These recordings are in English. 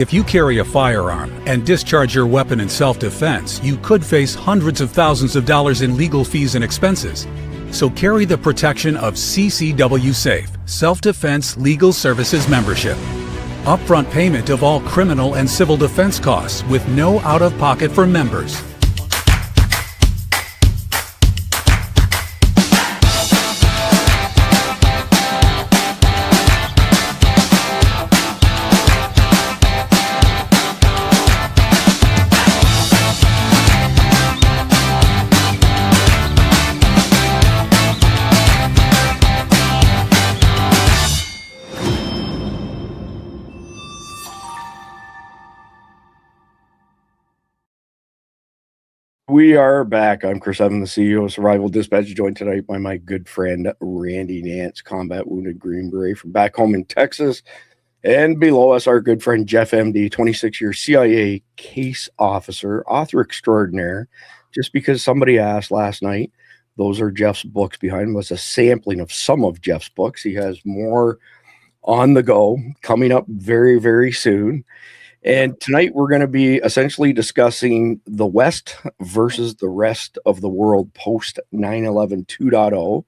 If you carry a firearm and discharge your weapon in self-defense, you could face hundreds of thousands of dollars in legal fees and expenses. So carry the protection of CCW Safe, Self-Defense Legal Services membership. Upfront payment of all criminal and civil defense costs with no out-of-pocket for members. We are back. I'm Chris Evans, the CEO of Survival Dispatch, joined tonight by my good friend Randy Nance, combat wounded Green Beret from back home in Texas. And below us, our good friend Jeff MD, 26-year CIA case officer, author extraordinaire. Just because somebody asked last night, those are Jeff's books behind him. It's a sampling of some of Jeff's books. He has more on the go coming up very, very soon. And tonight we're going to be essentially discussing the West versus the rest of the world post 9/11 2.0.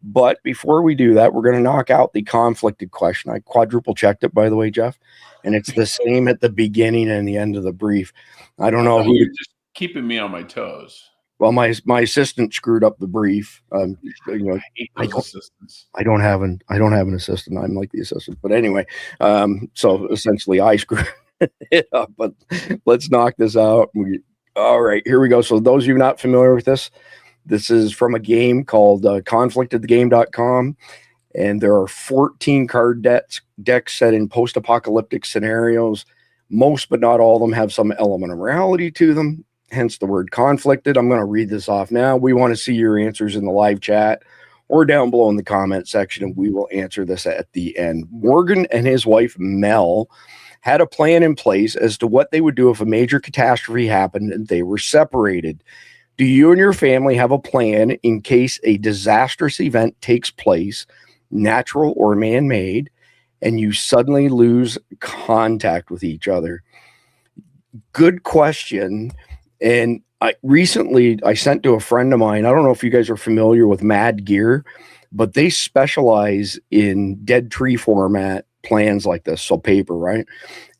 But before we do that, we're going to knock out the conflicted question. I quadruple checked it, by the way, Jeff, and it's the same at the beginning and the end of the brief. I don't know who. You're just keeping me on my toes. Well, my assistant screwed up the brief. I don't have an assistant. I'm like the assistant, but anyway. So essentially, I screwed it up, but let's knock this out. All right, here we go. So those of you not familiar with this is from a game called conflictedthegame.com, and there are 14 card decks set in post-apocalyptic scenarios. Most, but not all of them, have some element of morality to them, hence the word conflicted. I'm going to read this off now. We want to see your answers in the live chat or down below in the comment section, and we will answer this at the end. Morgan and his wife, Mel, had a plan in place as to what they would do if a major catastrophe happened and they were separated. Do you and your family have a plan in case a disastrous event takes place, natural or man-made, and you suddenly lose contact with each other? Good question. And recently I sent to a friend of mine, I don't know if you guys are familiar with Mad Gear, but they specialize in dead tree format plans like this, so paper, right?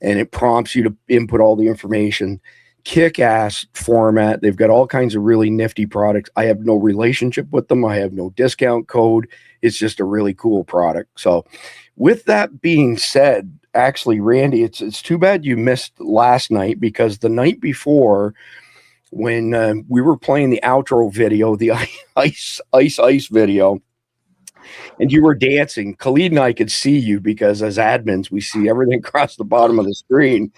And it prompts you to input all the information. Kick-ass format. They've got all kinds of really nifty products. I have no relationship with them. I have no discount code. It's just a really cool product. So with that being said, actually, Randy, it's too bad you missed last night, because the night before, when we were playing the outro video, the ice video, and you were dancing, Khalid and I could see you, because as admins, we see everything across the bottom of the screen.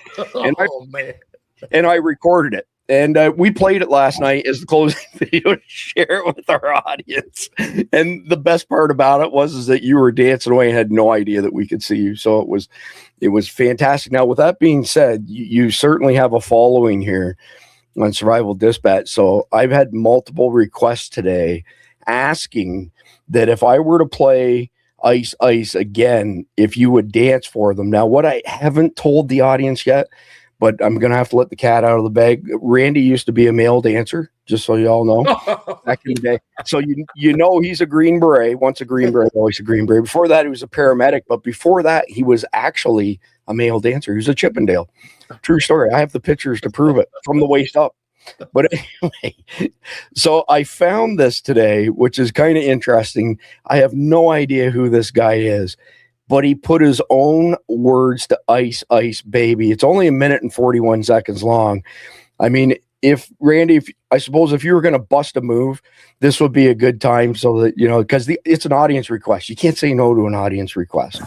And I recorded it. And we played it last night as the closing video to share it with our audience. And the best part about it was that you were dancing away and had no idea that we could see you. So it was fantastic. Now, with that being said, you certainly have a following here on Survival Dispatch. So I've had multiple requests today asking that if I were to play Ice again, if you would dance for them. Now, what I haven't told the audience yet, but I'm going to have to let the cat out of the bag. Randy used to be a male dancer, just so you all know, back in the day. So you know he's a Green Beret. Once a Green Beret, always a Green Beret. Before that, he was a paramedic. But before that, he was actually a male dancer. He was a Chippendale. True story. I have the pictures to prove it from the waist up. But anyway, so I found this today, which is kind of interesting. I have no idea who this guy is, but he put his own words to Ice Baby. It's only 1 minute and 41 seconds long. I mean, Randy, I suppose if you were going to bust a move, this would be a good time, so that, you know, because it's an audience request. You can't say no to an audience request.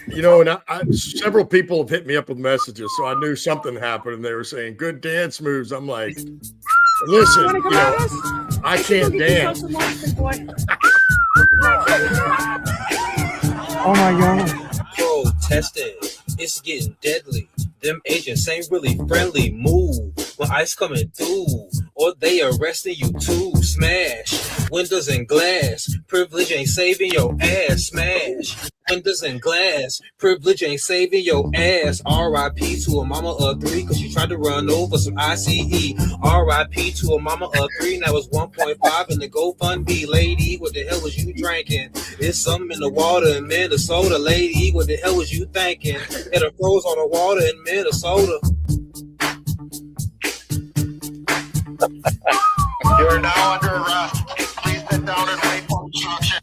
You know, and several people have hit me up with messages, so I knew something happened, and they were saying good dance moves. I'm like, listen, you know, I can't dance. Oh my God. Bro, testing. It's getting deadly. Them agents ain't really friendly. Move when ice coming through. or they arresting you too. Smash windows and glass. Privilege ain't saving your ass. Smash windows and glass. Privilege ain't saving your ass. R.I.P. to a mama of 3 because she tried to run over some ICE. R.I.P. to a mama of 3. Now it's 1.5 in the GoFundMe. Lady, what the hell was you drinking? It's something in the water in Minnesota. Lady, what the hell was you thinking? It froze on the water in Minnesota. You're now under arrest. Please sit down and wait for instruction.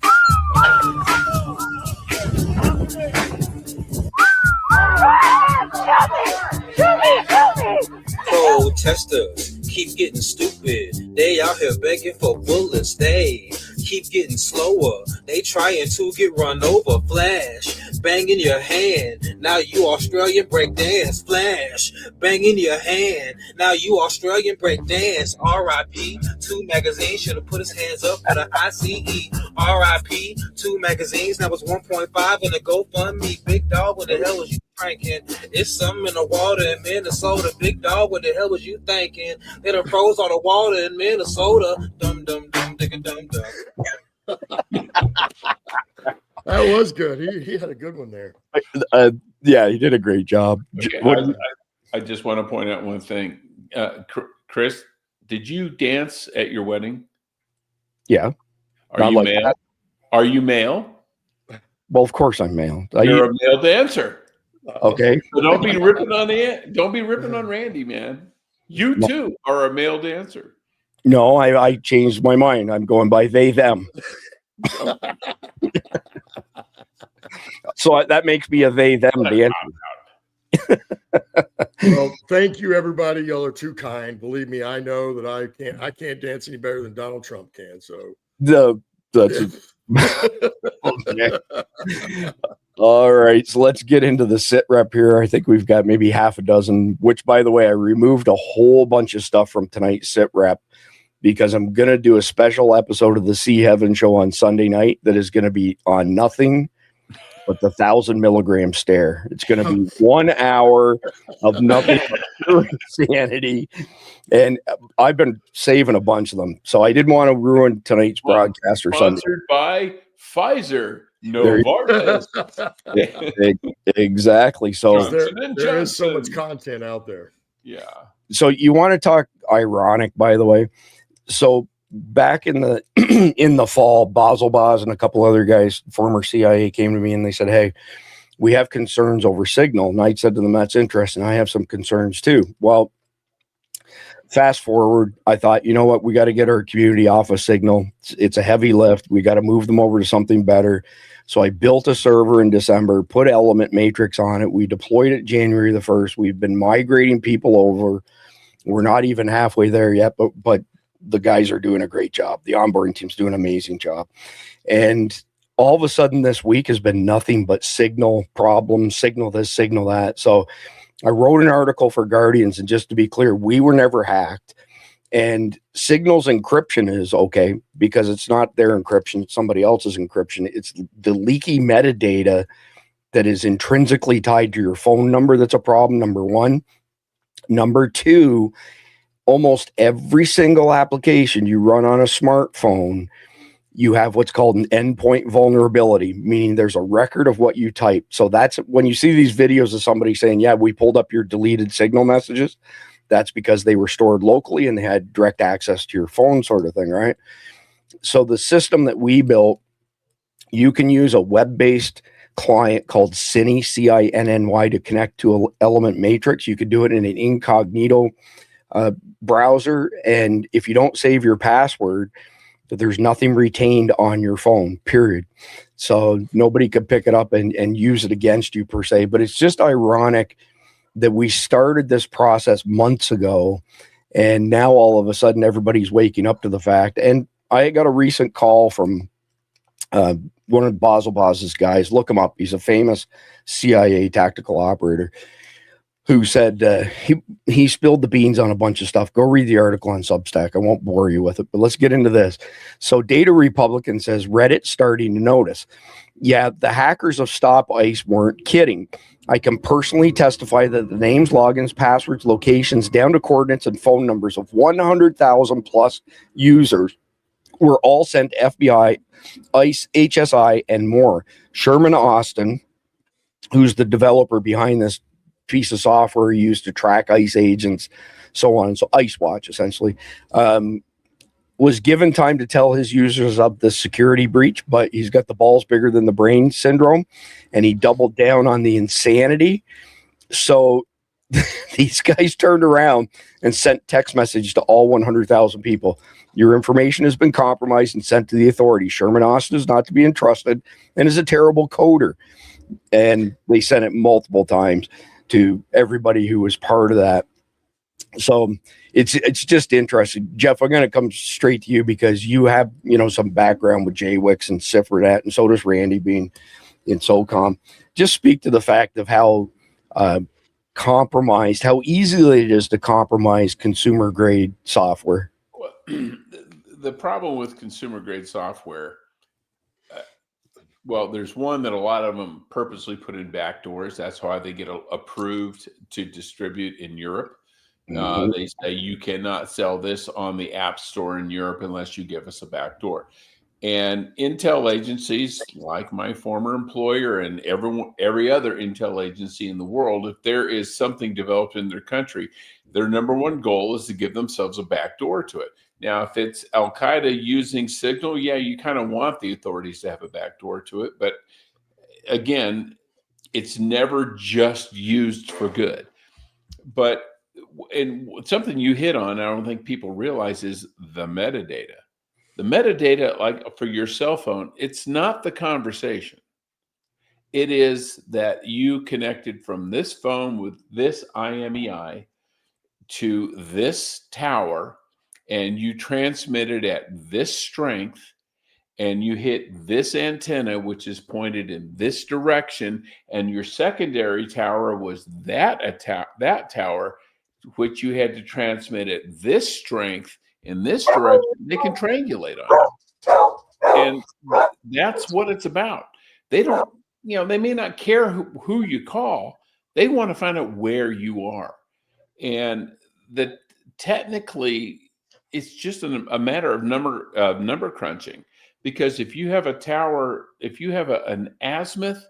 Protesters keep getting stupid. They out here begging for bullets. They keep getting slower. They trying to get run over. Flash, bang in your hand. Now you Australian breakdance. Flash, bang in your hand. Now you Australian breakdance. R.I.P. 2 magazines should have put his hands up for the ICE. R.I.P. 2 magazines. Now it's 1.5 in the GoFundMe. Big dog, what the hell was you drinking? It's something in the water in Minnesota. Big dog, what the hell was you thinking? They done froze on the water in Minnesota. Dum dum dum digga dum dum. That was good. He had a good one there. Yeah, he did a great job. Okay, I just want to point out one thing. Chris, did you dance at your wedding? Yeah. Are you male? Are you male? Well, of course I'm male. You're a male dancer. Okay. So don't be ripping on Randy, man. You too are a male dancer. No, I changed my mind. I'm going by they, them. So that makes me a they, them dancer. Well, thank you, everybody. Y'all are too kind. Believe me, I know that I can't dance any better than Donald Trump can. So All right, so let's get into the sit rep here. I think we've got maybe half a dozen, which, by the way, I removed a whole bunch of stuff from tonight's sit rep because I'm going to do a special episode of the Sea Heaven show on Sunday night that is going to be on nothing but the 1,000 milligram stare. It's going to be 1 hour of nothing but pure insanity. And I've been saving a bunch of them. So I didn't want to ruin tonight's broadcast or something. Sponsored by Pfizer. Novartis. Exactly. So there is so much content out there. Yeah. So you want to talk ironic, by the way. So back in the in the fall, Basel Boz and a couple other guys, former CIA, came to me and they said, "Hey, we have concerns over Signal." And I said to them, "That's interesting. I have some concerns too." Well, fast forward, I thought, you know what? We got to get our community off of Signal. It's a heavy lift. We got to move them over to something better. So I built a server in December, put Element Matrix on it. We deployed it January the 1st. We've been migrating people over. We're not even halfway there yet, but the guys are doing a great job. The onboarding team's doing an amazing job. And all of a sudden this week has been nothing but Signal problems, Signal this, Signal that. So I wrote an article for Guardians, and just to be clear, we were never hacked. And Signal's encryption is okay because it's not their encryption, it's somebody else's encryption. It's the leaky metadata that is intrinsically tied to your phone number that's a problem, number one. Number two, almost every single application you run on a smartphone, you have what's called an endpoint vulnerability, meaning there's a record of what you type. So that's when you see these videos of somebody saying, yeah, we pulled up your deleted Signal messages. That's because they were stored locally and they had direct access to your phone, sort of thing, right? So the system that we built, you can use a web-based client called Cinny, C-I-N-N-Y, to connect to an Element Matrix. You could do it in an incognito browser. And if you don't save your password, there's nothing retained on your phone, period. So nobody could pick it up and use it against you per se. But it's just ironic that we started this process months ago, and now all of a sudden everybody's waking up to the fact. And I got a recent call from one of Basel Boz's guys. Look him up. He's a famous CIA tactical operator who said he spilled the beans on a bunch of stuff. Go read the article on Substack. I won't bore you with it, but let's get into this. So Data Republican says Reddit starting to notice. Yeah, the hackers of Stop ICE weren't kidding. I can personally testify that the names, logins, passwords, locations, down to coordinates and phone numbers of 100,000 plus users were all sent to FBI, ICE, HSI, and more. Sherman Austin, who's the developer behind this piece of software used to track ICE agents, so on. So ICE Watch, essentially, was given time to tell his users of the security breach, but he's got the balls bigger than the brain syndrome, and he doubled down on the insanity. So these guys turned around and sent text message to all 100,000 people. Your information has been compromised and sent to the authorities. Sherman Austin is not to be entrusted and is a terrible coder. And they sent it multiple times to everybody who was part of that. So it's just interesting. Jeff, I'm going to come straight to you because you have, some background with JWIX and CIFREDAT, and so does Randy being in SOCOM. Just speak to the fact of how compromised, how easily it is to compromise consumer grade software. Well, the problem with consumer grade software, well, there's one that a lot of them purposely put in backdoors. That's why they get approved to distribute in Europe. They say you cannot sell this on the App Store in Europe unless you give us a backdoor. And intel agencies, like my former employer and every other intel agency in the world, if there is something developed in their country, their number one goal is to give themselves a backdoor to it. Now, if it's Al Qaeda using Signal, yeah, you kind of want the authorities to have a backdoor to it. But again, it's never just used for good. But and something you hit on, I don't think people realize, is the metadata. The metadata, like for your cell phone, it's not the conversation. It is that you connected from this phone with this IMEI to this tower, and you transmitted at this strength, and you hit this antenna, which is pointed in this direction, and your secondary tower was that tower, which you had to transmit at this strength in this direction. They can triangulate on it. And that's what it's about. They don't, they may not care who you call. They want to find out where you are. And that technically it's just a matter of number crunching, because if you have a tower, if you have an azimuth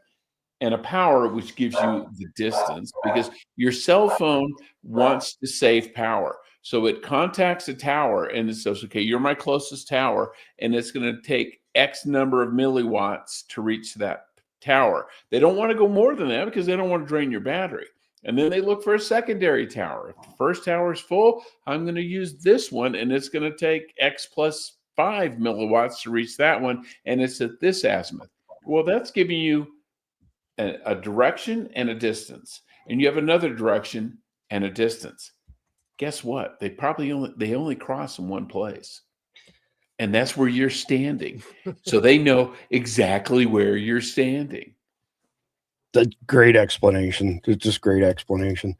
and a power, which gives you the distance, because your cell phone wants to save power. So it contacts a tower and it says, okay, you're my closest tower, and it's going to take X number of milliwatts to reach that tower. They don't want to go more than that because they don't want to drain your battery. And then they look for a secondary tower. If the first tower is full, I'm going to use this one, and it's going to take X plus 5 milliwatts to reach that one, and it's at this azimuth. Well, that's giving you a direction and a distance, and you have another direction and a distance. Guess what? They only cross in one place, and that's where you're standing. So they know exactly where you're standing. That's great explanation. It's just great explanation.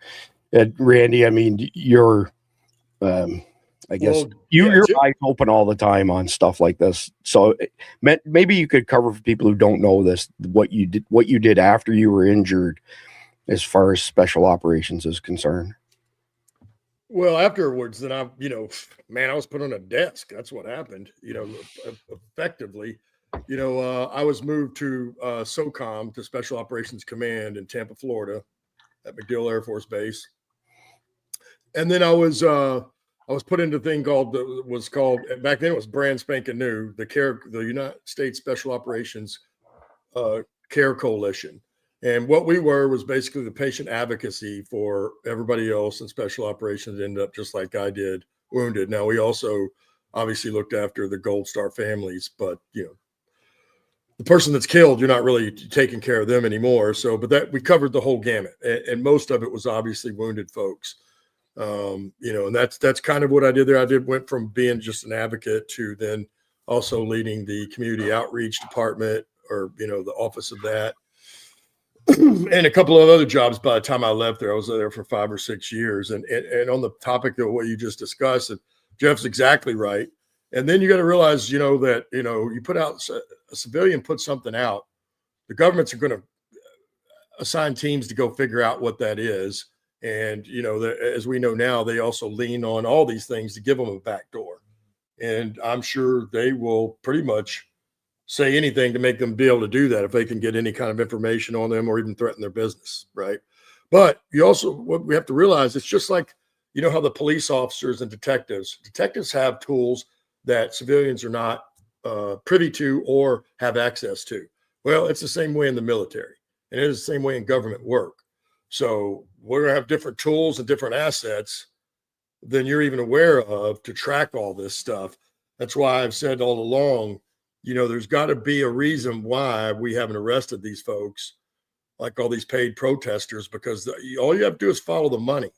And Randy, I mean, you're, I guess your eyes open all the time on stuff like this. So maybe you could cover for people who don't know this, what you did after you were injured as far as special operations is concerned. Well, afterwards, then I was put on a desk. That's what happened, effectively. I was moved to SOCOM, to Special Operations Command in Tampa, Florida, at MacDill Air Force Base. And then I was put into a thing called back then it was brand spanking new, the United States Special Operations Care Coalition. And what we were was basically the patient advocacy for everybody else in special operations that ended up just like I did, wounded. Now, we also obviously looked after the Gold Star families, but the person that's killed, you're not really taking care of them anymore. So, but that we covered the whole gamut, and most of it was obviously wounded folks. And that's kind of what I did there. Went from being just an advocate to then also leading the community outreach department, or the office of that. and a couple of other jobs by the time I left there. I was there for 5 or 6 years. And on the topic of what you just discussed, and Jeff's exactly right. And then you got to realize, that, you put out a civilian puts something out, the governments are going to assign teams to go figure out what that is. And, as we know now, they also lean on all these things to give them a back door. And I'm sure they will pretty much say anything to make them be able to do that if they can get any kind of information on them or even threaten their business, right? But what we have to realize, it's just like, how the police officers and detectives have tools that civilians are not privy to or have access to. Well, it's the same way in the military, and it is the same way in government work. So we're going to have different tools and different assets than you're even aware of to track all this stuff. That's why I've said all along, there's got to be a reason why we haven't arrested these folks, like all these paid protesters, because all you have to do is follow the money,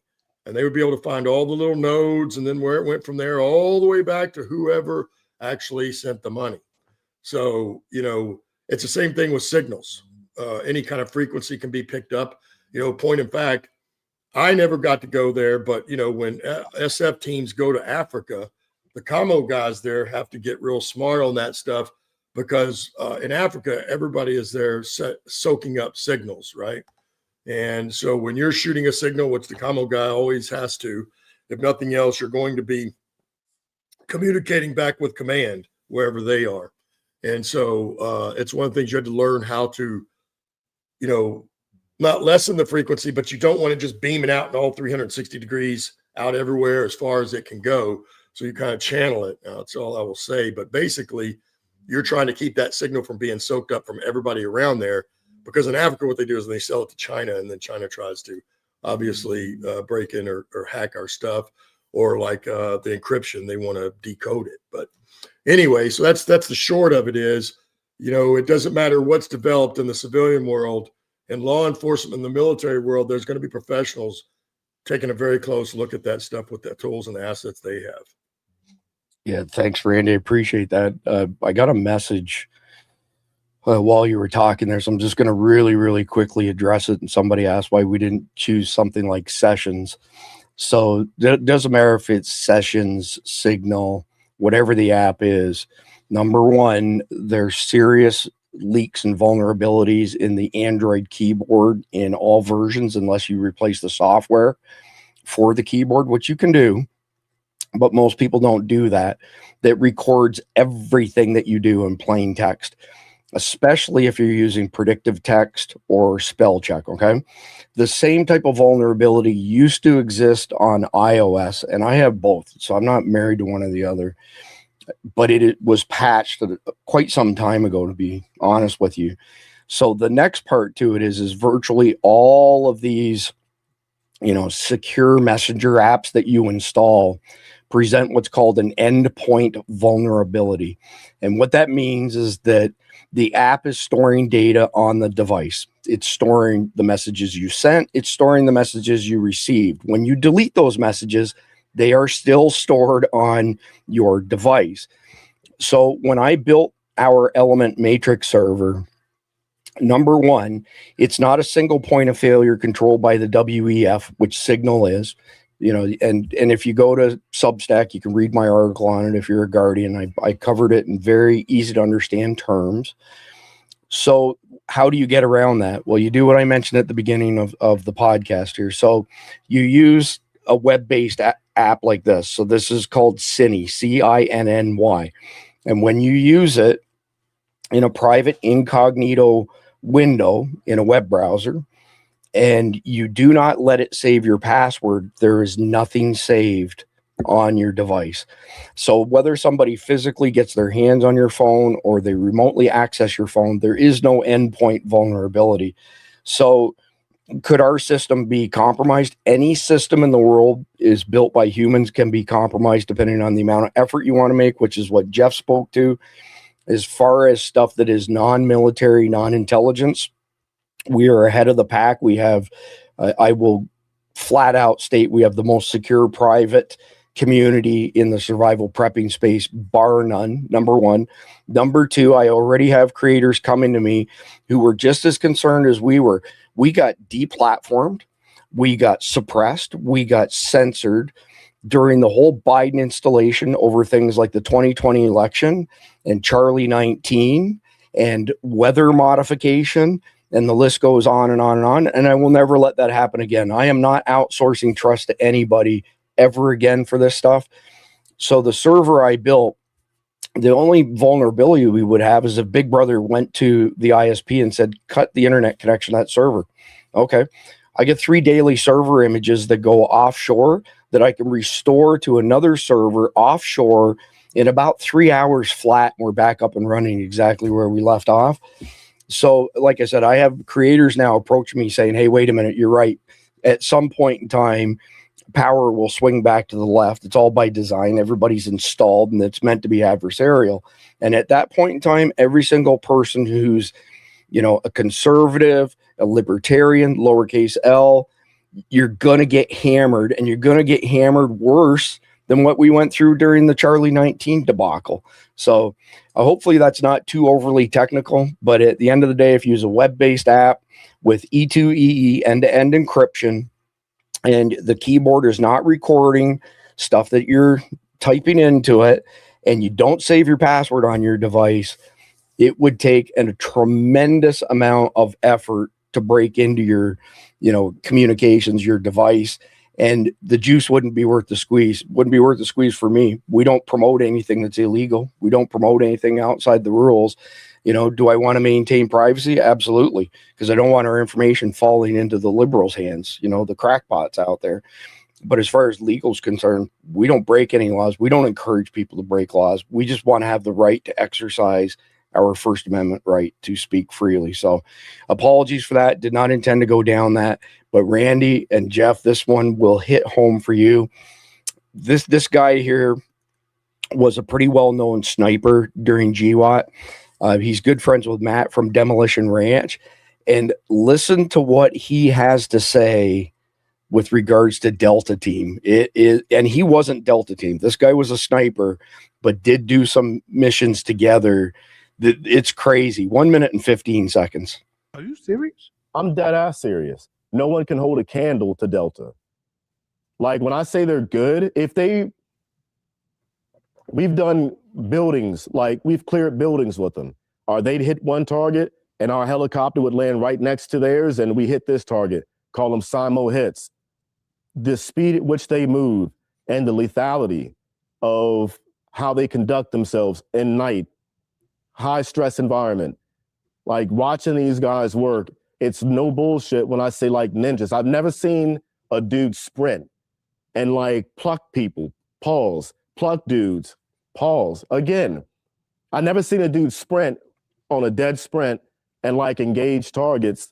and they would be able to find all the little nodes and then where it went from there all the way back to whoever actually sent the money. So, it's the same thing with signals. Any kind of frequency can be picked up. Point in fact, I never got to go there, but, when SF teams go to Africa, the commo guys there have to get real smart on that stuff, because in Africa, everybody is there soaking up signals, right? And so when you're shooting a signal, which the commo guy always has to, if nothing else, you're going to be communicating back with command wherever they are. And so it's one of the things you had to learn how to, not lessen the frequency, but you don't want to just beam it out in all 360 degrees out everywhere as far as it can go. So you kind of channel it. That's all I will say. But basically, you're trying to keep that signal from being soaked up from everybody around there, because in Africa, what they do is they sell it to China, and then China tries to obviously break in or hack our stuff, or like the encryption, they want to decode it. But anyway, so that's the short of it is, it doesn't matter what's developed in the civilian world and law enforcement in the military world, there's going to be professionals taking a very close look at that stuff with the tools and the assets they have. Yeah, thanks, Randy. I appreciate that. I got a message while you were talking there, so I'm just going to really, really quickly address it. And somebody asked why we didn't choose something like sessions. So it doesn't matter if it's sessions, Signal, whatever the app is. Number one, there's serious leaks and vulnerabilities in the Android keyboard in all versions, unless you replace the software for the keyboard, which you can do, but most people don't do that. That records everything that you do in plain text, especially if you're using predictive text or spell check. Okay. The same type of vulnerability used to exist on iOS, and I have both, so I'm not married to one or the other, but it was patched quite some time ago, to be honest with you. So the next part to it is virtually all of these, secure messenger apps that you install present what's called an endpoint vulnerability. And what that means is that the app is storing data on the device. It's storing the messages you sent. It's storing the messages you received. When you delete those messages, they are still stored on your device. So when I built our Element Matrix server, number one, it's not a single point of failure controlled by the WEF, which Signal is. And if you go to Substack, you can read my article on it if you're a Guardian. I covered it in very easy to understand terms. So how do you get around that? Well, you do what I mentioned at the beginning of the podcast here. So you use a web-based app like this. So this is called Cinny, Cinny. And when you use it in a private incognito window in a web browser, and you do not let it save your password, there is nothing saved on your device. So whether somebody physically gets their hands on your phone or they remotely access your phone, there is no endpoint vulnerability. So could our system be compromised? Any system in the world is built by humans, can be compromised depending on the amount of effort you want to make, which is what Jeff spoke to. As far as stuff that is non-military, non-intelligence, we are ahead of the pack. We have, I will flat out state, we have the most secure private community in the survival prepping space, bar none, number one. Number two, I already have creators coming to me who were just as concerned as we were. We got deplatformed, we got suppressed, we got censored during the whole Biden installation over things like the 2020 election and Charlie 19 and weather modification, and the list goes on and on and on. And I will never let that happen again. I am not outsourcing trust to anybody ever again for this stuff. So the server I built, the only vulnerability we would have is if Big Brother went to the ISP and said, cut the internet connection to that server. Okay. I get 3 daily server images that go offshore that I can restore to another server offshore in about 3 hours flat. And we're back up and running exactly where we left off. So like I said, I have creators now approach me saying, hey, wait a minute, you're right. At some point in time, power will swing back to the left. It's all by design. Everybody's installed and it's meant to be adversarial. And at that point in time, every single person who's, you know, a conservative, a libertarian, lowercase L, you're going to get hammered, and you're going to get hammered worse than what we went through during the Charlie 19 debacle. So hopefully that's not too overly technical, but at the end of the day, if you use a web-based app with E2EE end-to-end encryption, and the keyboard is not recording stuff that you're typing into it, and you don't save your password on your device, it would take a tremendous amount of effort to break into your, you know, communications, your device, and the juice wouldn't be worth the squeeze. Wouldn't be worth the squeeze for me. We don't promote anything that's illegal. We don't promote anything outside the rules. You know, do I want to maintain privacy? Absolutely, because I don't want our information falling into the liberals' hands, you know, the crackpots out there. But as far as legal is concerned, we don't break any laws. We don't encourage people to break laws. We just want to have the right to exercise our First Amendment right to speak freely. So apologies for that. Did not intend to go down that. But Randy and Jeff, this one will hit home for you. This guy here was a pretty well-known sniper during GWAT. He's good friends with Matt from Demolition Ranch. And listen to what he has to say with regards to Delta Team. And he wasn't Delta Team. This guy was a sniper, but did do some missions together. It's crazy. 1 minute and 15 seconds. Are you serious? I'm dead ass serious. No one can hold a candle to Delta. Like when I say they're good, we've done buildings, like we've cleared buildings with them. Or they'd hit one target and our helicopter would land right next to theirs and we hit this target, call them SIMO hits. The speed at which they move and the lethality of how they conduct themselves in night, high stress environment, like watching these guys work, it's no bullshit when I say like ninjas. I've never seen a dude sprint and like pluck people, pause, pluck dudes, pause. Again, I never seen a dude sprint on a dead sprint and like engage targets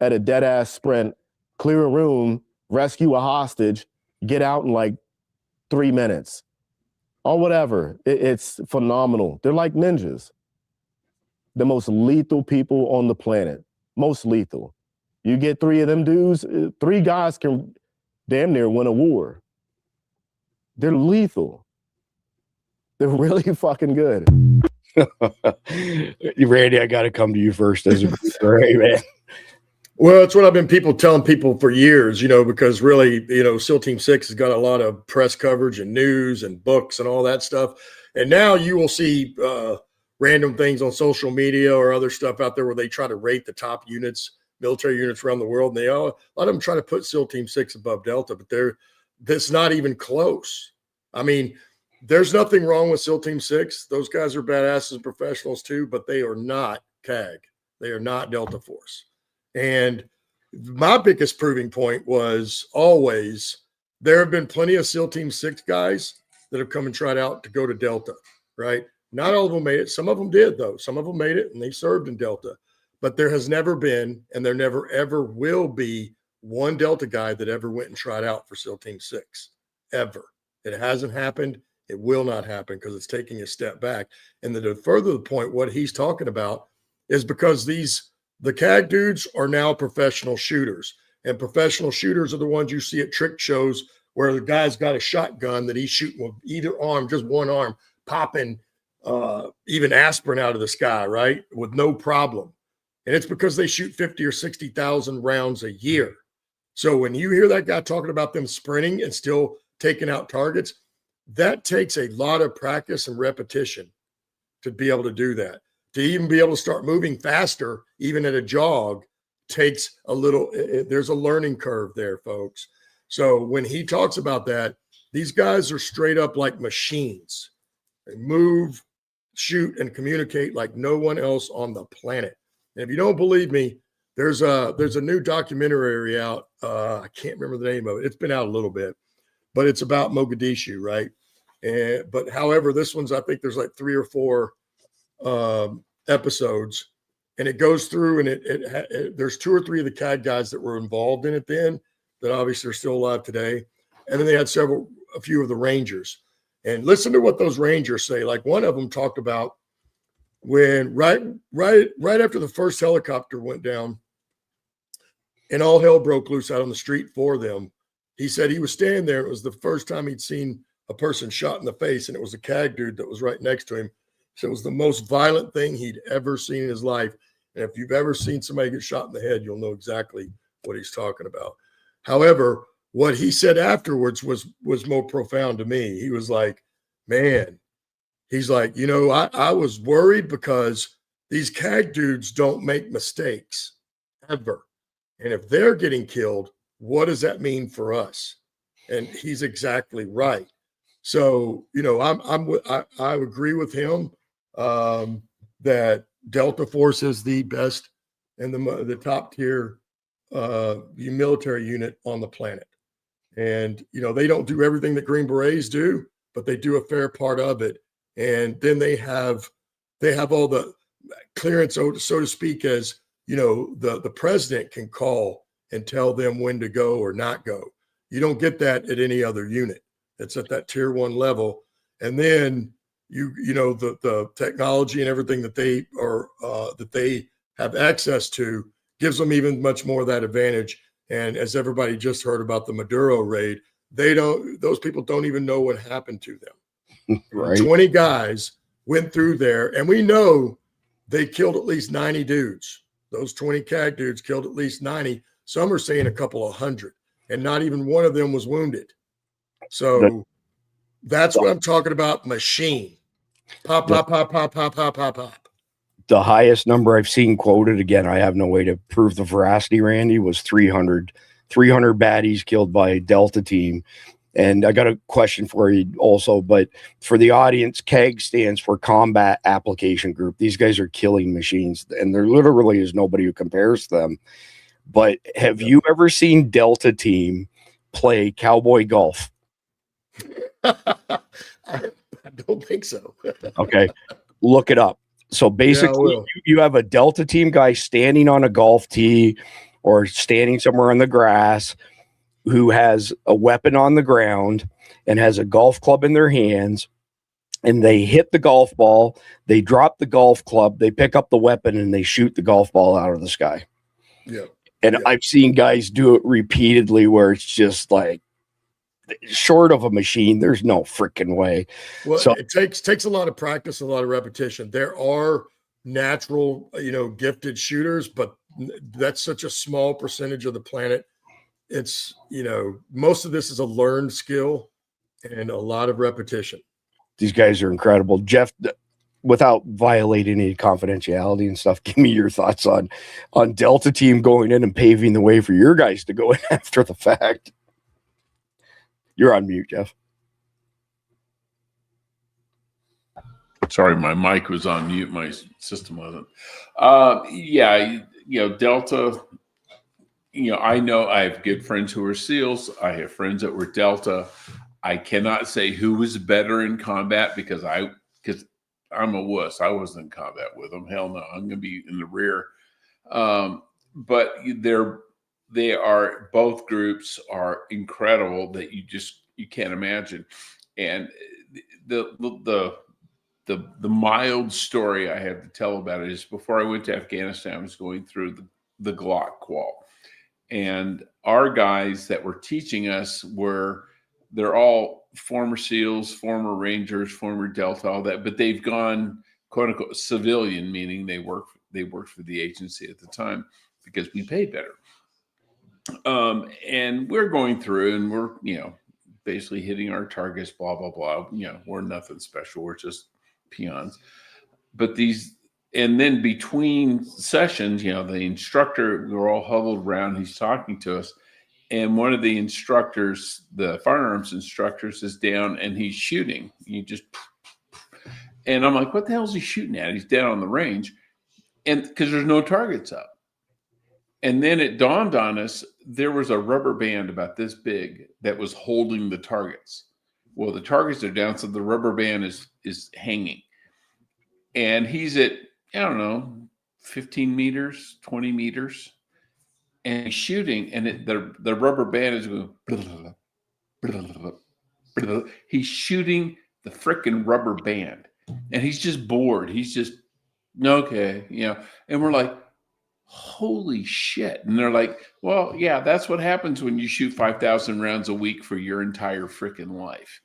at a dead ass sprint, clear a room, rescue a hostage, get out in like 3 minutes or whatever. It's phenomenal. They're like ninjas. The most lethal people on the planet, most lethal. You get 3 of them dudes, 3 guys can damn near win a war. They're lethal. They're really fucking good. Randy, I got to come to you first as a right, man. Well, it's what I've been telling people for years, you know, because really, you know, SEAL Team 6 has got a lot of press coverage and news and books and all that stuff. And now you will see random things on social media or other stuff out there where they try to rate the top units, military units around the world. And a lot of them try to put SEAL Team 6 above Delta, but that's not even close. I mean, there's nothing wrong with SEAL Team 6. Those guys are badasses and professionals too, but they are not CAG. They are not Delta Force. And my biggest proving point was always there have been plenty of SEAL Team 6 guys that have come and tried out to go to Delta, right? Not all of them made it. Some of them did, though. Some of them made it, and they served in Delta. But there has never been, and there never, ever will be, one Delta guy that ever went and tried out for SEAL Team 6, ever. It hasn't happened. It will not happen because it's taking a step back. And to further the point, what he's talking about is because the CAG dudes are now professional shooters. And professional shooters are the ones you see at trick shows where the guy's got a shotgun that he's shooting with either arm, just one arm, popping even aspirin out of the sky, right? With no problem. And it's because they shoot 50 or 60,000 rounds a year. So when you hear that guy talking about them sprinting and still taking out targets, that takes a lot of practice and repetition to be able to do that. To even be able to start moving faster, even at a jog, takes a little, there's a learning curve there, folks. So when he talks about that, these guys are straight up like machines. They move, shoot, and communicate like no one else on the planet. And if you don't believe me, there's a new documentary out. I can't remember the name of it. It's been out a little bit, but it's about Mogadishu, right? But however, this one's, I think there's like 3 or 4 episodes, and it goes through, and there's 2 or 3 of the CAD guys that were involved in it then that obviously are still alive today. And then they had a few of the Rangers. And listen to what those Rangers say. Like one of them talked about when right after the first helicopter went down and all hell broke loose out on the street for them. He said he was standing there. It was the first time he'd seen a person shot in the face, and it was a CAG dude that was right next to him. So it was the most violent thing he'd ever seen in his life. And if you've ever seen somebody get shot in the head, you'll know exactly what he's talking about. However, what he said afterwards was more profound to me. He was like, man, he's like, I was worried because these CAG dudes don't make mistakes ever. And if they're getting killed, what does that mean for us? And he's exactly right. So, I agree with him that Delta Force is the best and the top tier military unit on the planet. And, they don't do everything that Green Berets do, but they do a fair part of it. And then they have all the clearance, so to speak, as, the president can call and tell them when to go or not go. You don't get that at any other unit. It's at that tier 1 level. And then the technology and everything that they have access to gives them even much more of that advantage. And as everybody just heard about the Maduro raid, those people don't even know what happened to them. Right. 20 guys went through there, and we know they killed at least 90 dudes. Those 20 CAG dudes killed at least 90. Some are saying a couple of hundred, and not even one of them was wounded. So that's what I'm talking about. Machine. Pop, pop, pop, pop, pop, pop, pop, pop. The highest number I've seen quoted, again, I have no way to prove the veracity, Randy, was 300 baddies killed by Delta Team. And I got a question for you also, but for the audience, CAG stands for Combat Application Group. These guys are killing machines, and there literally is nobody who compares to them. But have you ever seen Delta Team play cowboy golf? I don't think so. Okay, look it up. So basically, you have a Delta Team guy standing on a golf tee or standing somewhere on the grass who has a weapon on the ground and has a golf club in their hands, and they hit the golf ball, they drop the golf club, they pick up the weapon, and they shoot the golf ball out of the sky. Yeah. And I've seen guys do it repeatedly where it's just like, short of a machine, there's no freaking way. Well, so it takes a lot of practice, a lot of repetition. There are natural, gifted shooters, but that's such a small percentage of the planet. It's, most of this is a learned skill and a lot of repetition. These guys are incredible. Jeff, without violating any confidentiality and stuff, give me your thoughts on Delta Team going in and paving the way for your guys to go in after the fact. You're on mute, Jeff. Sorry, my mic was on mute. My system wasn't. Delta, I know I have good friends who are SEALs. I have friends that were Delta. I cannot say who was better in combat because I'm a wuss. I wasn't in combat with them. Hell no, I'm going to be in the rear. But they are, both groups are incredible that you can't imagine. And the mild story I have to tell about it is before I went to Afghanistan, I was going through the Glock qual. And our guys that were teaching us were they're all former SEALs, former Rangers, former Delta, all that, but they've gone quote unquote civilian, meaning they worked for the agency at the time because we paid better. And we're going through and we're, basically hitting our targets, blah, blah, blah. We're nothing special. We're just peons. But and then between sessions, the instructor, we're all huddled around, he's talking to us. And one of the instructors, the firearms instructors, is down and he's shooting. And I'm like, what the hell is he shooting at? He's down on the range. And because there's no targets up. And then it dawned on us, there was a rubber band about this big that was holding the targets. Well, the targets are down, so the rubber band is hanging. And he's at, 15 meters, 20 meters. And he's shooting, and the rubber band is going, blah, blah, blah, blah. He's shooting the frickin' rubber band. And he's just bored. He's just, okay, And we're like, holy shit. And they're like, well, yeah, that's what happens when you shoot 5,000 rounds a week for your entire freaking life.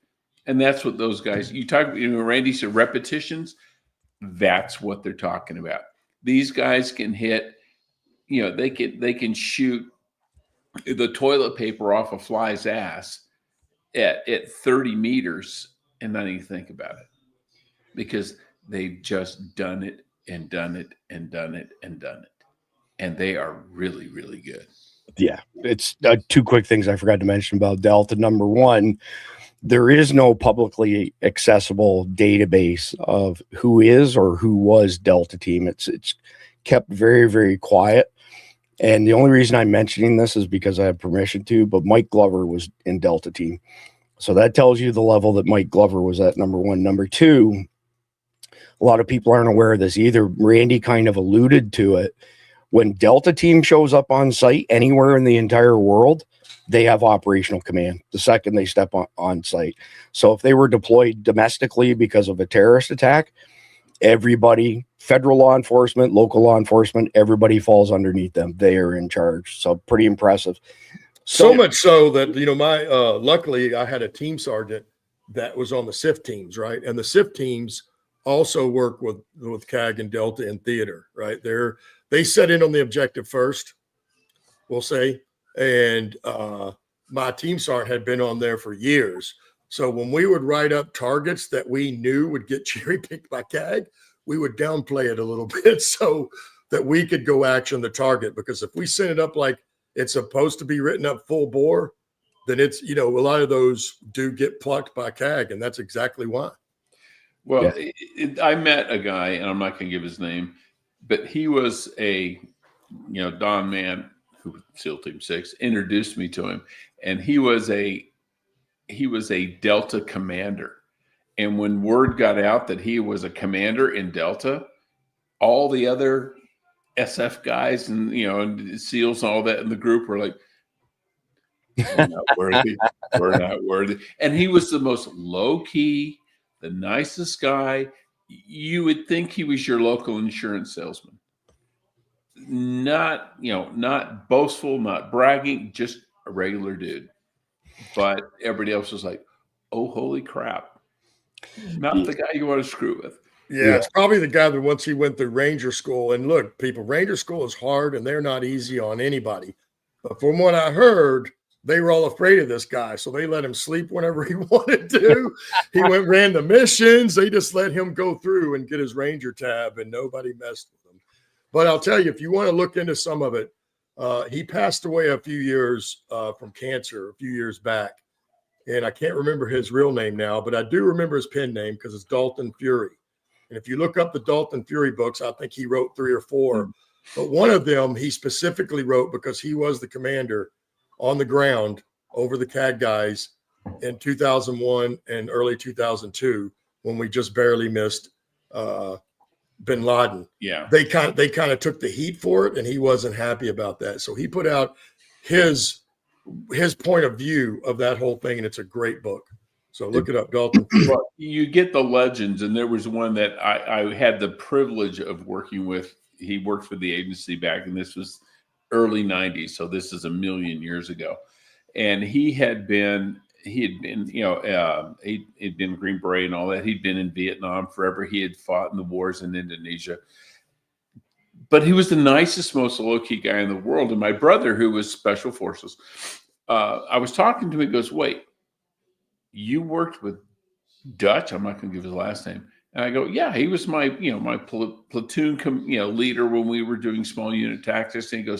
And that's what those guys, you talk, Randy said repetitions. That's what they're talking about. These guys can hit, they can shoot the toilet paper off a fly's ass at 30 meters and not even think about it because they've just done it and done it and done it and done it. And they are really, really good. Yeah. It's two quick things I forgot to mention about Delta. Number one, there is no publicly accessible database of who is or who was Delta Team. It's kept very, very quiet. And the only reason I'm mentioning this is because I have permission to, but Mike Glover was in Delta Team. So that tells you the level that Mike Glover was at, number one. Number two, a lot of people aren't aware of this either. Randy kind of alluded to it. When Delta Team shows up on site anywhere in the entire world, they have operational command the second they step on site. So if they were deployed domestically because of a terrorist attack, everybody, federal law enforcement, local law enforcement, everybody falls underneath them. They are in charge. So pretty impressive. So much so that, luckily I had a team sergeant that was on the SIF teams, right? And the SIF teams also work with CAG and Delta in theater, right? They set in on the objective first, we'll say. And my team sergeant had been on there for years. So when we would write up targets that we knew would get cherry picked by CAG, we would downplay it a little bit so that we could go action the target. Because if we send it up like it's supposed to be written up full bore, then it's, a lot of those do get plucked by CAG, and that's exactly why. Well, I met a guy, and I'm not going to give his name, but he was a, Don Man, who SEAL Team 6, introduced me to him, and he was a Delta commander. And when word got out that he was a commander in Delta, all the other SF guys and and SEALs and all that in the group were like, "We're not worthy. We're not worthy." And he was the most low key, the nicest guy. You would think he was your local insurance salesman. Not, not boastful, not bragging, just a regular dude. But everybody else was like, oh, holy crap. Not the guy you want to screw with. Yeah, it's probably the guy that once he went through Ranger School. And look, people, Ranger School is hard and they're not easy on anybody. But from what I heard, they were all afraid of this guy. So they let him sleep whenever he wanted to. He ran the missions. They just let him go through and get his Ranger tab and nobody messed with him. But I'll tell you, if you want to look into some of it, he passed away a few years from cancer a few years back. And I can't remember his real name now, but I do remember his pen name because it's Dalton Fury. And if you look up the Dalton Fury books, I think he wrote 3 or 4. But one of them he specifically wrote because he was the commander on the ground over the CAG guys in 2001 and early 2002 when we just barely missed bin Laden. Yeah. They kind of took the heat for it, and he wasn't happy about that. So he put out his point of view of that whole thing, and it's a great book. So look it up, Dalton. Well, you get the legends, and there was one that I had the privilege of working with. He worked for the agency back, and this was early 90s, so this is a million years ago. And he had been he had been, he'd been Green Beret and all that. He'd been in Vietnam forever. He had fought in the wars in Indonesia. But he was the nicest, most low-key guy in the world. And my brother, who was Special Forces, I was talking to him. He goes, "Wait, you worked with Dutch?" I'm not going to give his last name. And I go, "Yeah, he was my, my platoon, leader when we were doing small unit tactics." And he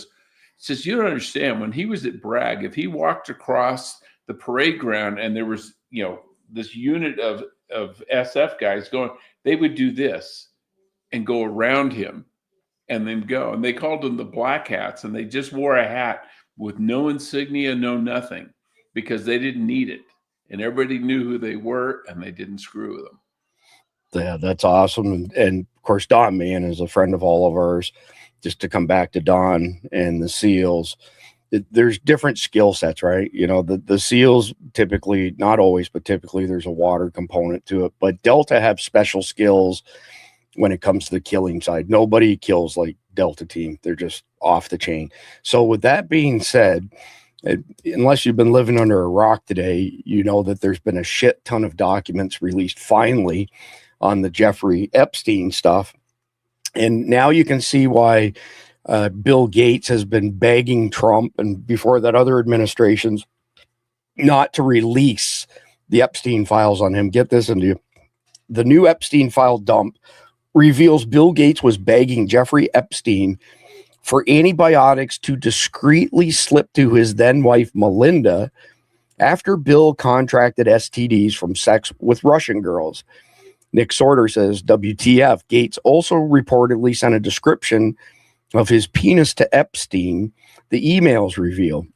says, "You don't understand. When he was at Bragg, if he walked across the parade ground and there was, this unit of SF guys going, they would do this and go around him and then go." And they called them the Black Hats, and they just wore a hat with no insignia, no nothing, because they didn't need it. And everybody knew who they were, and they didn't screw with them. Yeah, that's awesome. And of course, Don Mann is a friend of all of ours. Just to come back to Don and the SEALs, there's different skill sets, right? The SEALs typically, not always, but typically there's a water component to it. But Delta have special skills when it comes to the killing side. Nobody kills like Delta Team. They're just off the chain. So with that being said, unless you've been living under a rock today, you know that there's been a shit ton of documents released finally on the Jeffrey Epstein stuff. And now you can see why Bill Gates has been begging Trump and before that other administrations not to release the Epstein files on him. Get this into you. The new Epstein file dump reveals Bill Gates was begging Jeffrey Epstein for antibiotics to discreetly slip to his then wife Melinda after Bill contracted STDs from sex with Russian girls. Nick Sorter says, WTF, Gates also reportedly sent a description of his penis to Epstein, the emails reveal.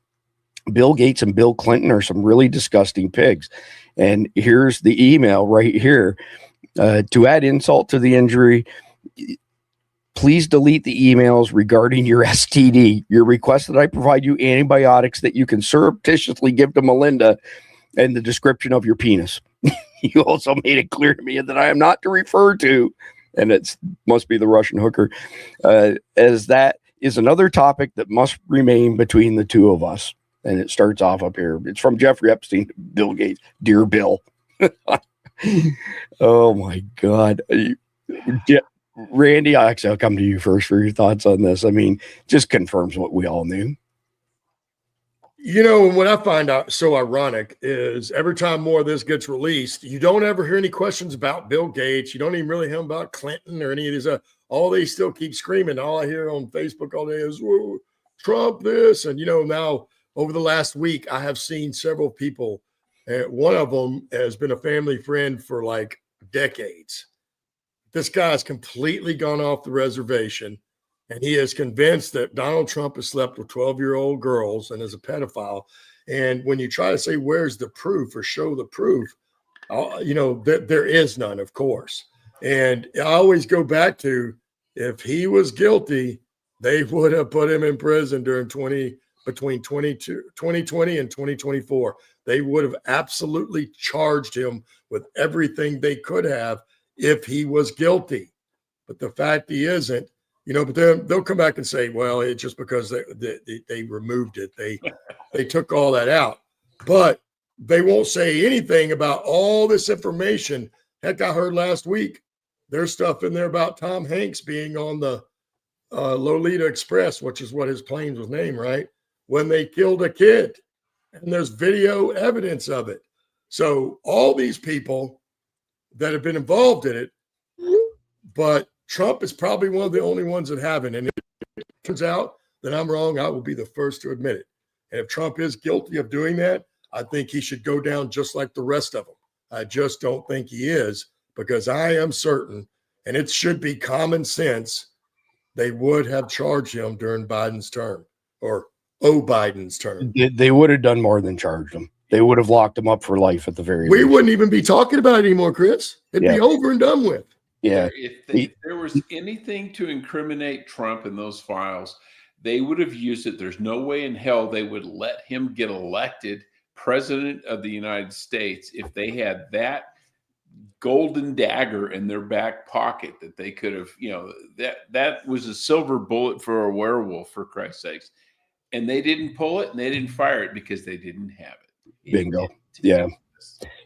Bill Gates and Bill Clinton are some really disgusting pigs. And here's the email right here. To add insult to the injury, please delete the emails regarding your STD. Your request that I provide you antibiotics that you can surreptitiously give to Melinda and the description of your penis. You also made it clear to me that I am not to refer to, and it must be the Russian hooker, as that is another topic that must remain between the two of us. And it starts off up here. It's from Jeffrey Epstein, Bill Gates. Dear Bill. Oh, my God. Randy, I'll come to you first for your thoughts on this. I mean, just confirms what we all knew. What I find out so ironic is every time more of this gets released, you don't ever hear any questions about Bill Gates. You don't even really hear about Clinton or any of these. All they still keep screaming. All I hear on Facebook all day is, "Whoa, Trump this." And, now over the last week, I have seen several people. One of them has been a family friend for like decades. This guy's completely gone off the reservation. And he is convinced that Donald Trump has slept with 12-year-old girls and is a pedophile. And when you try to say, where's the proof or show the proof, there is none, of course. And I always go back to, if he was guilty, they would have put him in prison between 2020 and 2024. They would have absolutely charged him with everything they could have if he was guilty. But the fact he isn't, but then they'll come back and say, well, it's just because they removed it. They took all that out. But they won't say anything about all this information. Heck, I heard last week there's stuff in there about Tom Hanks being on the Lolita Express, which is what his plane was named, right? When they killed a kid. And there's video evidence of it. So all these people that have been involved in it, but Trump is probably one of the only ones that haven't. And if it turns out that I'm wrong, I will be the first to admit it. And if Trump is guilty of doing that, I think he should go down just like the rest of them. I just don't think he is, because I am certain, and it should be common sense, they would have charged him during Biden's term, or Biden's term. They would have done more than charged him. They would have locked him up for life at the very least. We least. wouldn't even be talking about it anymore, Chris. It'd be over and done with. Yeah. If there was anything to incriminate Trump in those files, they would have used it. There's no way in hell they would let him get elected president of the United States if they had that golden dagger in their back pocket that they could have, that was a silver bullet for a werewolf, for Christ's sakes. And they didn't pull it and they didn't fire it because they didn't have it. Bingo. Yeah.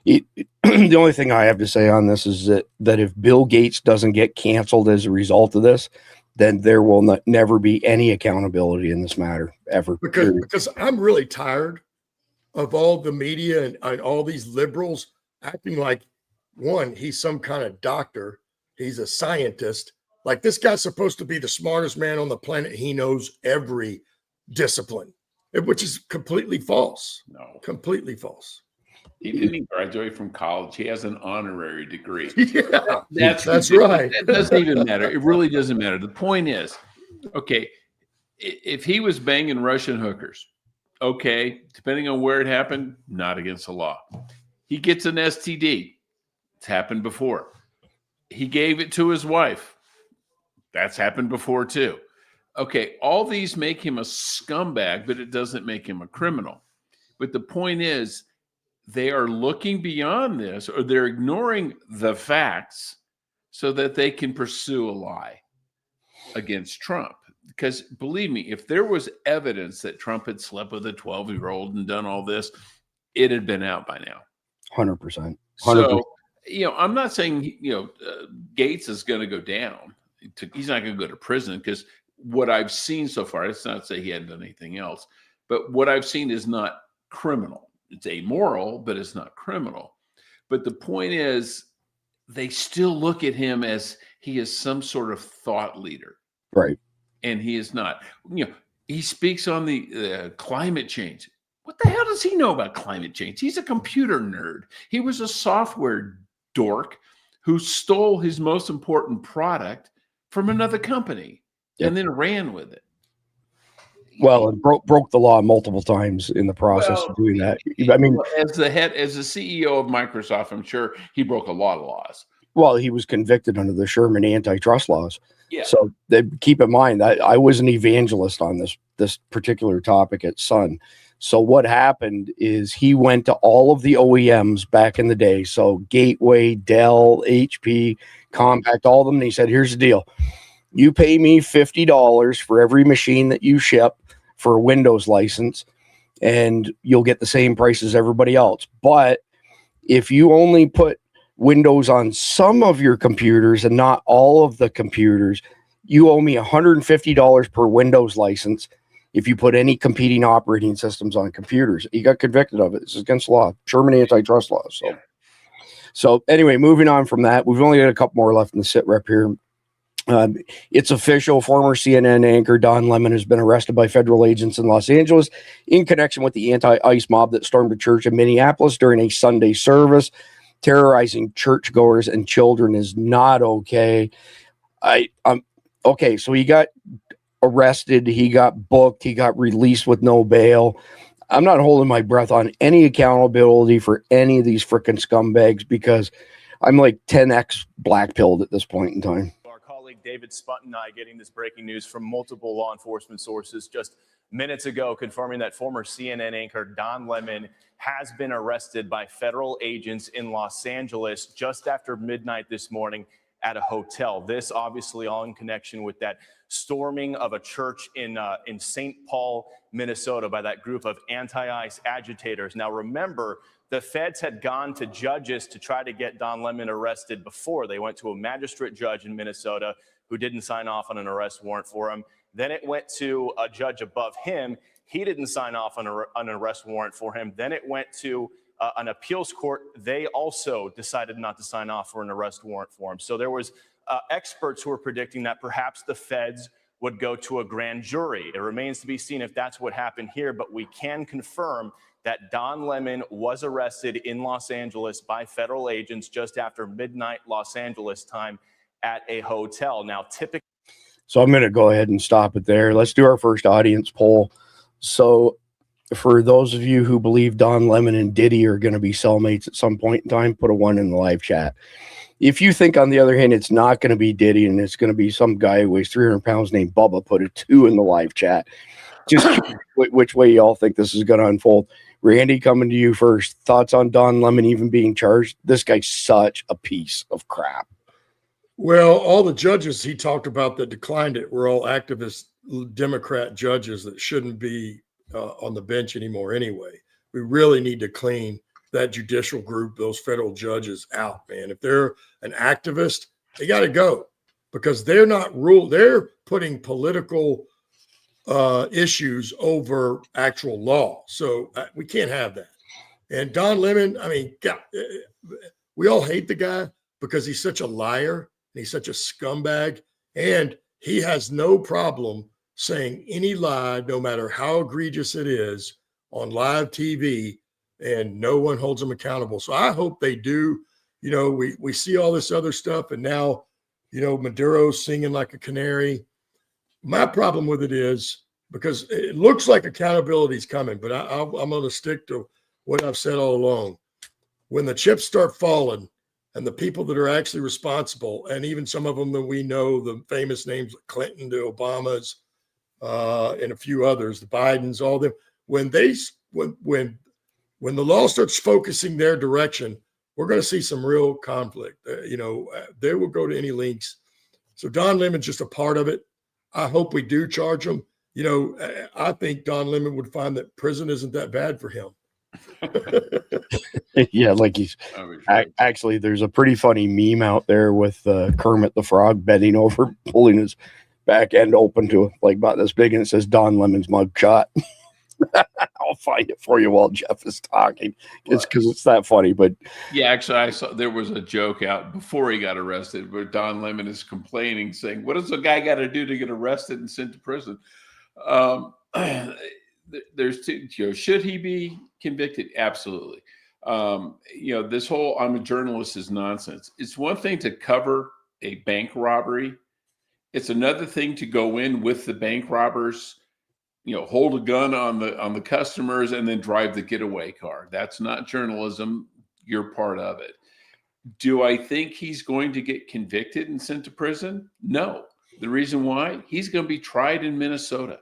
The only thing I have to say on this is that if Bill Gates doesn't get canceled as a result of this, then there will never be any accountability in this matter ever. Because I'm really tired of all the media and all these liberals acting like, one, he's some kind of doctor, he's a scientist. Like, this guy's supposed to be the smartest man on the planet. He knows every discipline, which is completely false. No, completely false. He didn't even graduate from college. He has an honorary degree. Yeah, that's right. It doesn't even matter. It really doesn't matter. The point is, okay, if he was banging Russian hookers, okay, depending on where it happened, not against the law. He gets an STD. It's happened before. He gave it to his wife. That's happened before too. Okay, all these make him a scumbag, but it doesn't make him a criminal. But the point is, they are looking beyond this, or they're ignoring the facts so that they can pursue a lie against Trump. Because believe me, if there was evidence that Trump had slept with a 12-year-old and done all this, it had been out by now. 100%. So, I'm not saying, Gates is going to go down. He's not going to go to prison, because what I've seen so far, it's not to say he hadn't done anything else, but what I've seen is not criminal. It's amoral, but it's not criminal. But the point is, they still look at him as he is some sort of thought leader. Right. And he is not. He speaks on the climate change. What the hell does he know about climate change? He's a computer nerd. He was a software dork who stole his most important product from another company and then ran with it. Well, and broke the law multiple times in the process of doing that. I mean, as the CEO of Microsoft, I'm sure he broke a lot of laws. Well, he was convicted under the Sherman antitrust laws. Yeah. So keep in mind that I was an evangelist on this particular topic at Sun. So what happened is he went to all of the OEMs back in the day. So Gateway, Dell, HP, Compaq, all of them. And he said, here's the deal. You pay me $50 for every machine that you ship for a Windows license, and you'll get the same price as everybody else. But if you only put Windows on some of your computers and not all of the computers, you owe me $150 per Windows license if you put any competing operating systems on computers. He got convicted of it. It's against law, Sherman antitrust laws. So anyway, moving on from that, we've only got a couple more left in the sit rep here. It's official. Former CNN anchor Don Lemon has been arrested by federal agents in Los Angeles in connection with the anti-ICE mob that stormed a church in Minneapolis during a Sunday service. Terrorizing churchgoers and children is not okay. Okay, so he got arrested, he got booked, he got released with no bail. I'm not holding my breath on any accountability for any of these freaking scumbags, because I'm like 10x black-pilled at this point in time. David Spunt and I getting this breaking news from multiple law enforcement sources just minutes ago, confirming that former CNN anchor Don Lemon has been arrested by federal agents in Los Angeles just after midnight this morning at a hotel. This obviously all in connection with that storming of a church in St. Paul, Minnesota by that group of anti-ICE agitators. Now remember, the feds had gone to judges to try to get Don Lemon arrested before. They went to a magistrate judge in Minnesota who didn't sign off on an arrest warrant for him. Then it went to a judge above him. He didn't sign off on an arrest warrant for him. Then it went to an appeals court. They also decided not to sign off for an arrest warrant for him. So there was experts who were predicting that perhaps the feds would go to a grand jury. It remains to be seen if that's what happened here, but we can confirm that Don Lemon was arrested in Los Angeles by federal agents just after midnight Los Angeles time at a hotel. Now, typically. So I'm going to go ahead and stop it there. Let's do our first audience poll. So for those of you who believe Don Lemon and Diddy are going to be cellmates at some point in time, put a 1 in the live chat. If you think, on the other hand, it's not going to be Diddy and it's going to be some guy who weighs 300 pounds named Bubba, put a 2 in the live chat. Just which way y'all think this is going to unfold. Randy, coming to you first. Thoughts on Don Lemon even being charged? This guy's such a piece of crap. Well, all the judges he talked about that declined it were all activist Democrat judges that shouldn't be on the bench anymore anyway. we really need to clean that judicial group, those federal judges out, man. If they're an activist, they got to go, because they're not they're putting political issues over actual law. So we can't have that. And Don Lemon, I mean, God, we all hate the guy because he's such a liar and he's such a scumbag, and he has no problem saying any lie, no matter how egregious it is, on live TV, and no one holds them accountable. So I hope they do. You know, we see all this other stuff, and now, you know, Maduro's singing like a canary. My problem with it is, because it looks like accountability is coming, but I'm going to stick to what I've said all along. When the chips start falling, and the people that are actually responsible, and even some of them that we know, the famous names like Clinton, the Obamas, and a few others, the Bidens, all them, when the law starts focusing their direction, we're going to see some real conflict. They will go to any lengths. So Don Lemon's just a part of it. I hope we do charge him. You know, I think Don Lemon would find that prison isn't that bad for him. Yeah, like he's actually, there's a pretty funny meme out there with Kermit the Frog bending over, pulling his back end open to like about this big, and it says Don Lemon's mugshot. I'll find it for you while Jeff is talking. It's because it's that funny. But yeah, actually, I saw there was a joke out before he got arrested where Don Lemon is complaining, saying, "What does a guy got to do to get arrested and sent to prison?" There's two. You know, should he be convicted? Absolutely. This whole "I'm a journalist" is nonsense. It's one thing to cover a bank robbery. It's another thing to go in with the bank robbers, hold a gun on the customers and then drive the getaway car. That's not journalism. You're part of it. Do I think he's going to get convicted and sent to prison? No. The reason why? He's going to be tried in Minnesota.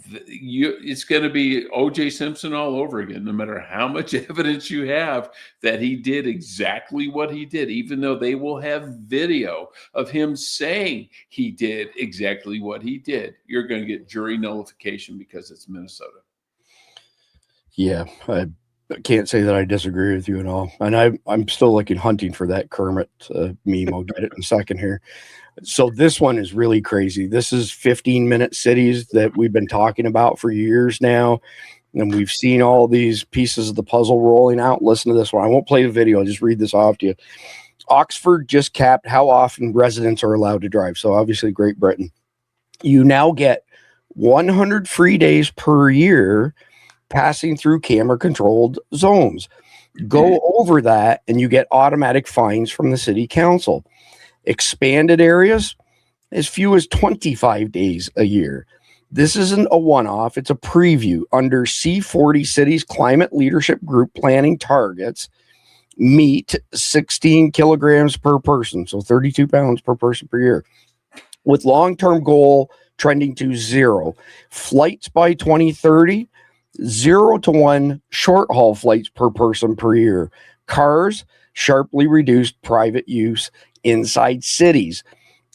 It's going to be O.J. Simpson all over again, no matter how much evidence you have that he did exactly what he did, even though they will have video of him saying he did exactly what he did. You're going to get jury nullification because it's Minnesota. Yeah, I can't say that I disagree with you at all. And I'm still hunting for that Kermit meme. I'll get it in a second here. So this one is really crazy. This is 15-minute cities that we've been talking about for years now. And we've seen all these pieces of the puzzle rolling out. Listen to this one. I won't play the video. I'll just read this off to you. Oxford just capped how often residents are allowed to drive. So obviously Great Britain. You now get 100 free days per year passing through camera-controlled zones. Go over that and you get automatic fines from the city council. Expanded areas, as few as 25 days a year. This isn't a one-off. It's a preview. Under C40 Cities Climate Leadership Group planning targets meet 16 kilograms per person, so 32 pounds per person per year, with long-term goal trending to 0. Flights by 2030, 0 to 1 short-haul flights per person per year. Cars, sharply reduced private use inside cities.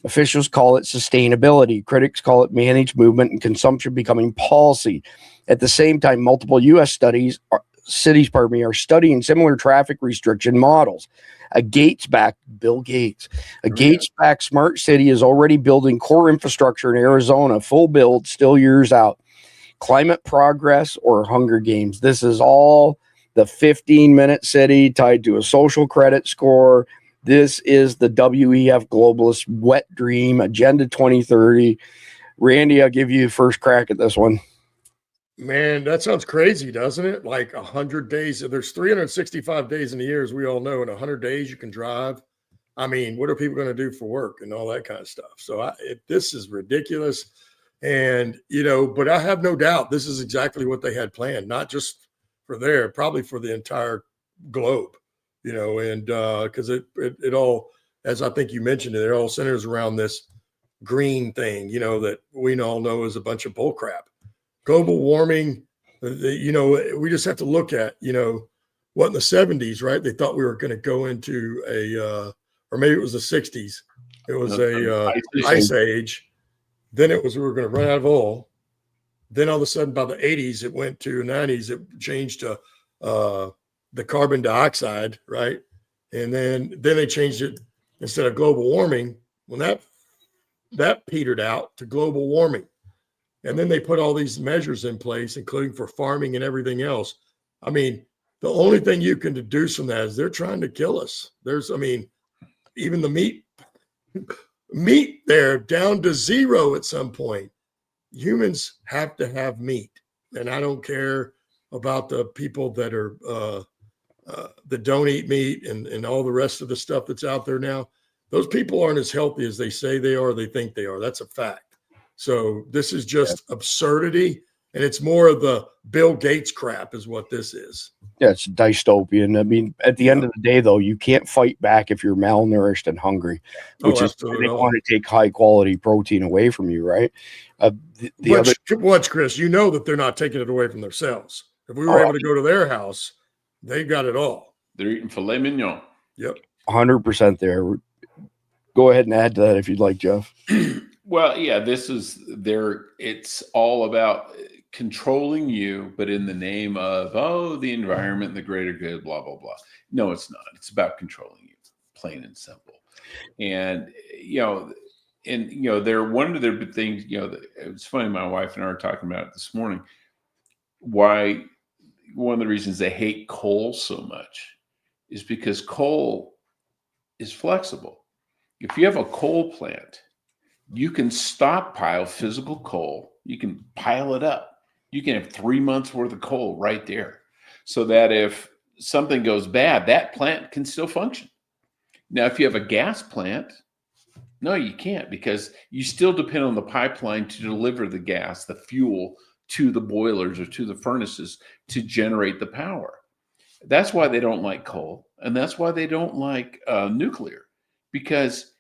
Officials call it sustainability. Critics call it managed movement and consumption becoming policy. At the same time, multiple U.S. cities are studying similar traffic restriction models. Bill Gates, Gates-backed smart city is already building core infrastructure in Arizona, full build, still years out. Climate progress or Hunger Games. This is all the 15-minute city tied to a social credit score. This is the WEF globalist wet dream, Agenda 2030. Randy, I'll give you first crack at this one. Man, that sounds crazy, doesn't it? Like 100 days. There's 365 days in a year, as we all know. In 100 days, you can drive. I mean, what are people going to do for work and all that kind of stuff? So this is ridiculous. And, but I have no doubt this is exactly what they had planned, not just for there, probably for the entire globe. And because it all, as I think you mentioned, it all centers around this green thing, that we all know is a bunch of bull crap. Global warming, we just have to look at, what in the 70s, right? They thought we were going to go into or maybe it was the 60s. It was ice age. Then it was we were going to run out of oil. Then all of a sudden, by the 80s, it went to 90s. It changed to the carbon dioxide, right? And then they changed it instead of global warming. When that petered out to global warming, and then they put all these measures in place, including for farming and everything else. I mean, the only thing you can deduce from that is they're trying to kill us. Even the meat there down to zero at some point. Humans have to have meat, and I don't care about the people that are that don't eat meat and all the rest of the stuff that's out there now. Those people aren't as healthy as they say they are. They think they are. That's a fact. So this is just absurdity, and it's more of the Bill Gates crap is what this is. Yeah, it's dystopian. I mean, at the end of the day, though, you can't fight back if you're malnourished and hungry, which is why they want to take high quality protein away from you, right? Watch, Chris, you know that they're not taking it away from themselves. If we were able to go to their house, they've got it all. They're eating filet mignon. Yep. 100% there. Go ahead and add to that if you'd like, Jeff. Well, yeah, it's all about controlling you, but in the name of, the environment and the greater good, blah, blah, blah. No, it's not. It's about controlling you, plain and simple. And, they're one of their big things, it's funny, my wife and I were talking about it this morning, why one of the reasons they hate coal so much is because coal is flexible. If you have a coal plant, you can stockpile physical coal. You can pile it up. You can have 3 months worth of coal right there, so that if something goes bad, that plant can still function. Now, if you have a gas plant, no, you can't, because you still depend on the pipeline to deliver the gas, the fuel, to the boilers or to the furnaces to generate the power. That's why they don't like coal, and that's why they don't like nuclear, because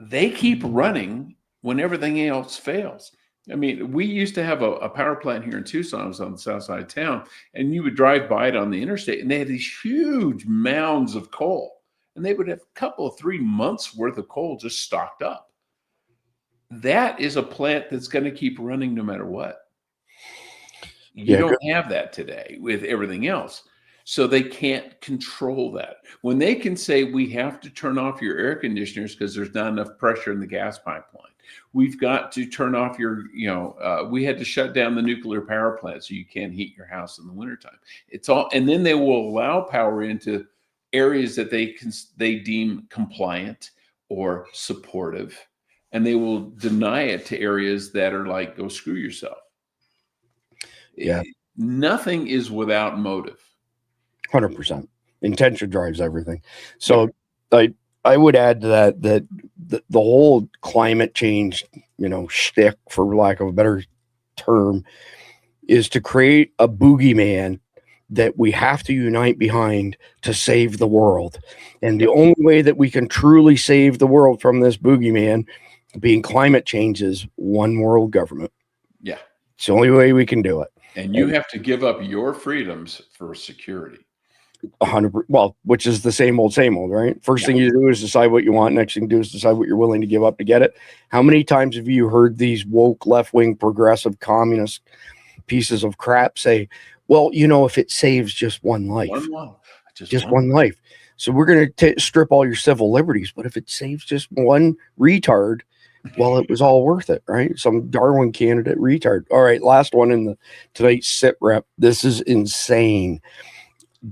they keep running when everything else fails. I mean, we used to have a power plant here in Tucson. I was on the south side of town, and you would drive by it on the interstate, and they had these huge mounds of coal, and they would have a couple of 3 months worth of coal just stocked up. That is a plant that's going to keep running no matter what. You don't have that today with everything else. So they can't control that. When they can say, we have to turn off your air conditioners because there's not enough pressure in the gas pipeline. We've got to turn off we had to shut down the nuclear power plant so you can't heat your house in the wintertime. It's all, and then they will allow power into areas that they deem compliant or supportive, and they will deny it to areas that are like, go screw yourself. Yeah. Nothing is without motive. 100%. Intention drives everything. So I would add to that the whole climate change, shtick, for lack of a better term, is to create a boogeyman that we have to unite behind to save the world. And the only way that we can truly save the world from this boogeyman being climate change is one world government. Yeah. It's the only way we can do it. And you have to give up your freedoms for security. 100%. Well, which is the same old, right? First thing you do is decide what you want. Next thing you do is decide what you're willing to give up to get it. How many times have you heard these woke, left-wing, progressive, communist pieces of crap say, well, if it saves just one life, just one life. So we're going to strip all your civil liberties. But if it saves just one retard, well, it was all worth it, right? Some Darwin candidate retard. All right, last one in tonight's sit rep. This is insane.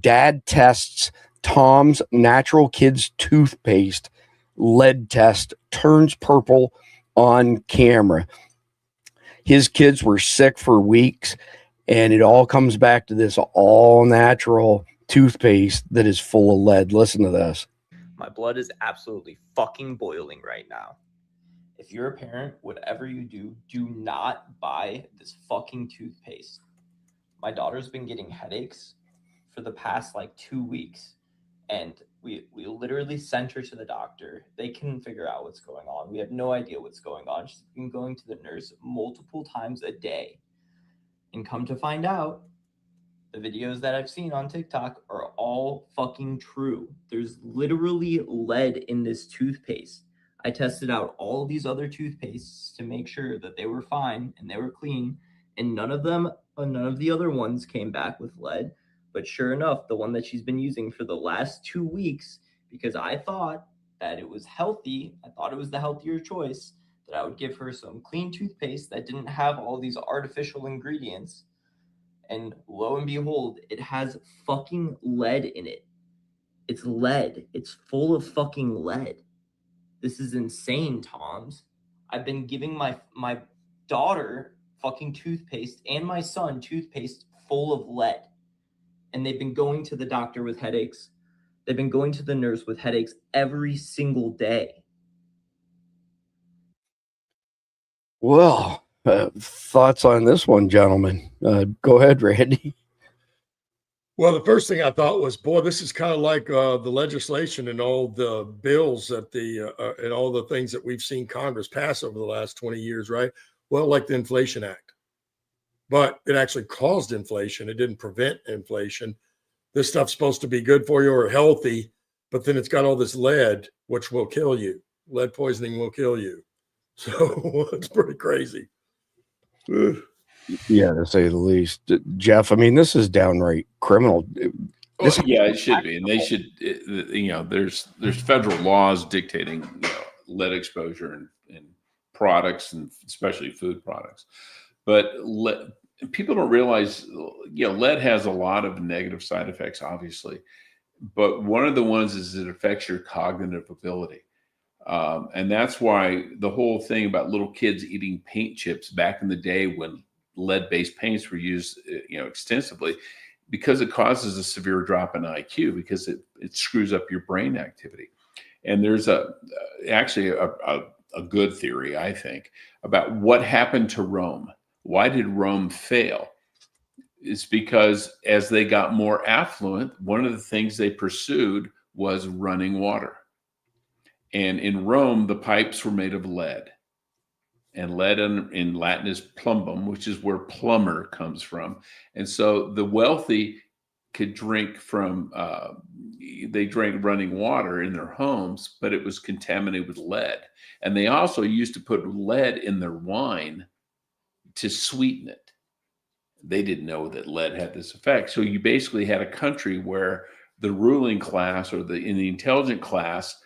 Dad tests Tom's Natural Kids toothpaste lead test, turns purple on camera. His kids were sick for weeks, and it all comes back to this all natural toothpaste that is full of lead. Listen to this. My blood is absolutely fucking boiling right now. If you're a parent, whatever you do, do not buy this fucking toothpaste. My daughter's been getting headaches for the past 2 weeks, and we literally sent her to the doctor. They couldn't figure out what's going on. We have no idea what's going on. She's been going to the nurse multiple times a day, and come to find out, the videos that I've seen on TikTok are all fucking true. There's literally lead in this toothpaste. I tested out all these other toothpastes to make sure that they were fine and they were clean, and none of the other ones came back with lead. But sure enough, the one that she's been using for the last 2 weeks, because I thought that it was healthy, I thought it was the healthier choice, that I would give her some clean toothpaste that didn't have all these artificial ingredients. And lo and behold, it has fucking lead in it. It's lead. It's full of fucking lead. This is insane, Toms. I've been giving my daughter fucking toothpaste and my son toothpaste full of lead. And they've been going to the doctor with headaches. They've been going to the nurse with headaches every single day. Well, thoughts on this one, gentlemen? Go ahead, Randy. Well, the first thing I thought was, boy, this is kind of like the legislation and all the bills that and all the things that we've seen Congress pass over the last 20 years, right? Well, like the Inflation Act. But it actually caused inflation. It didn't prevent inflation. This stuff's supposed to be good for you or healthy, but then it's got all this lead, which will kill you. Lead poisoning will kill you. So it's pretty crazy. Yeah, to say the least. Jeff, I mean, this is downright criminal. Yeah, it should be. And they should, there's federal laws dictating, lead exposure in products, and especially food products. But people don't realize, lead has a lot of negative side effects, obviously. But one of the ones is it affects your cognitive ability. And that's why the whole thing about little kids eating paint chips back in the day when lead-based paints were used, extensively, because it causes a severe drop in IQ because it screws up your brain activity. And there's actually a good theory, I think, about what happened to Rome. Why did Rome fail? It's because as they got more affluent, one of the things they pursued was running water. And in Rome, the pipes were made of lead. And lead in Latin is plumbum, which is where plumber comes from. And so the wealthy could drink they drank running water in their homes, but it was contaminated with lead. And they also used to put lead in their wine to sweeten it. They didn't know that lead had this effect. So you basically had a country where the ruling class or in the intelligent class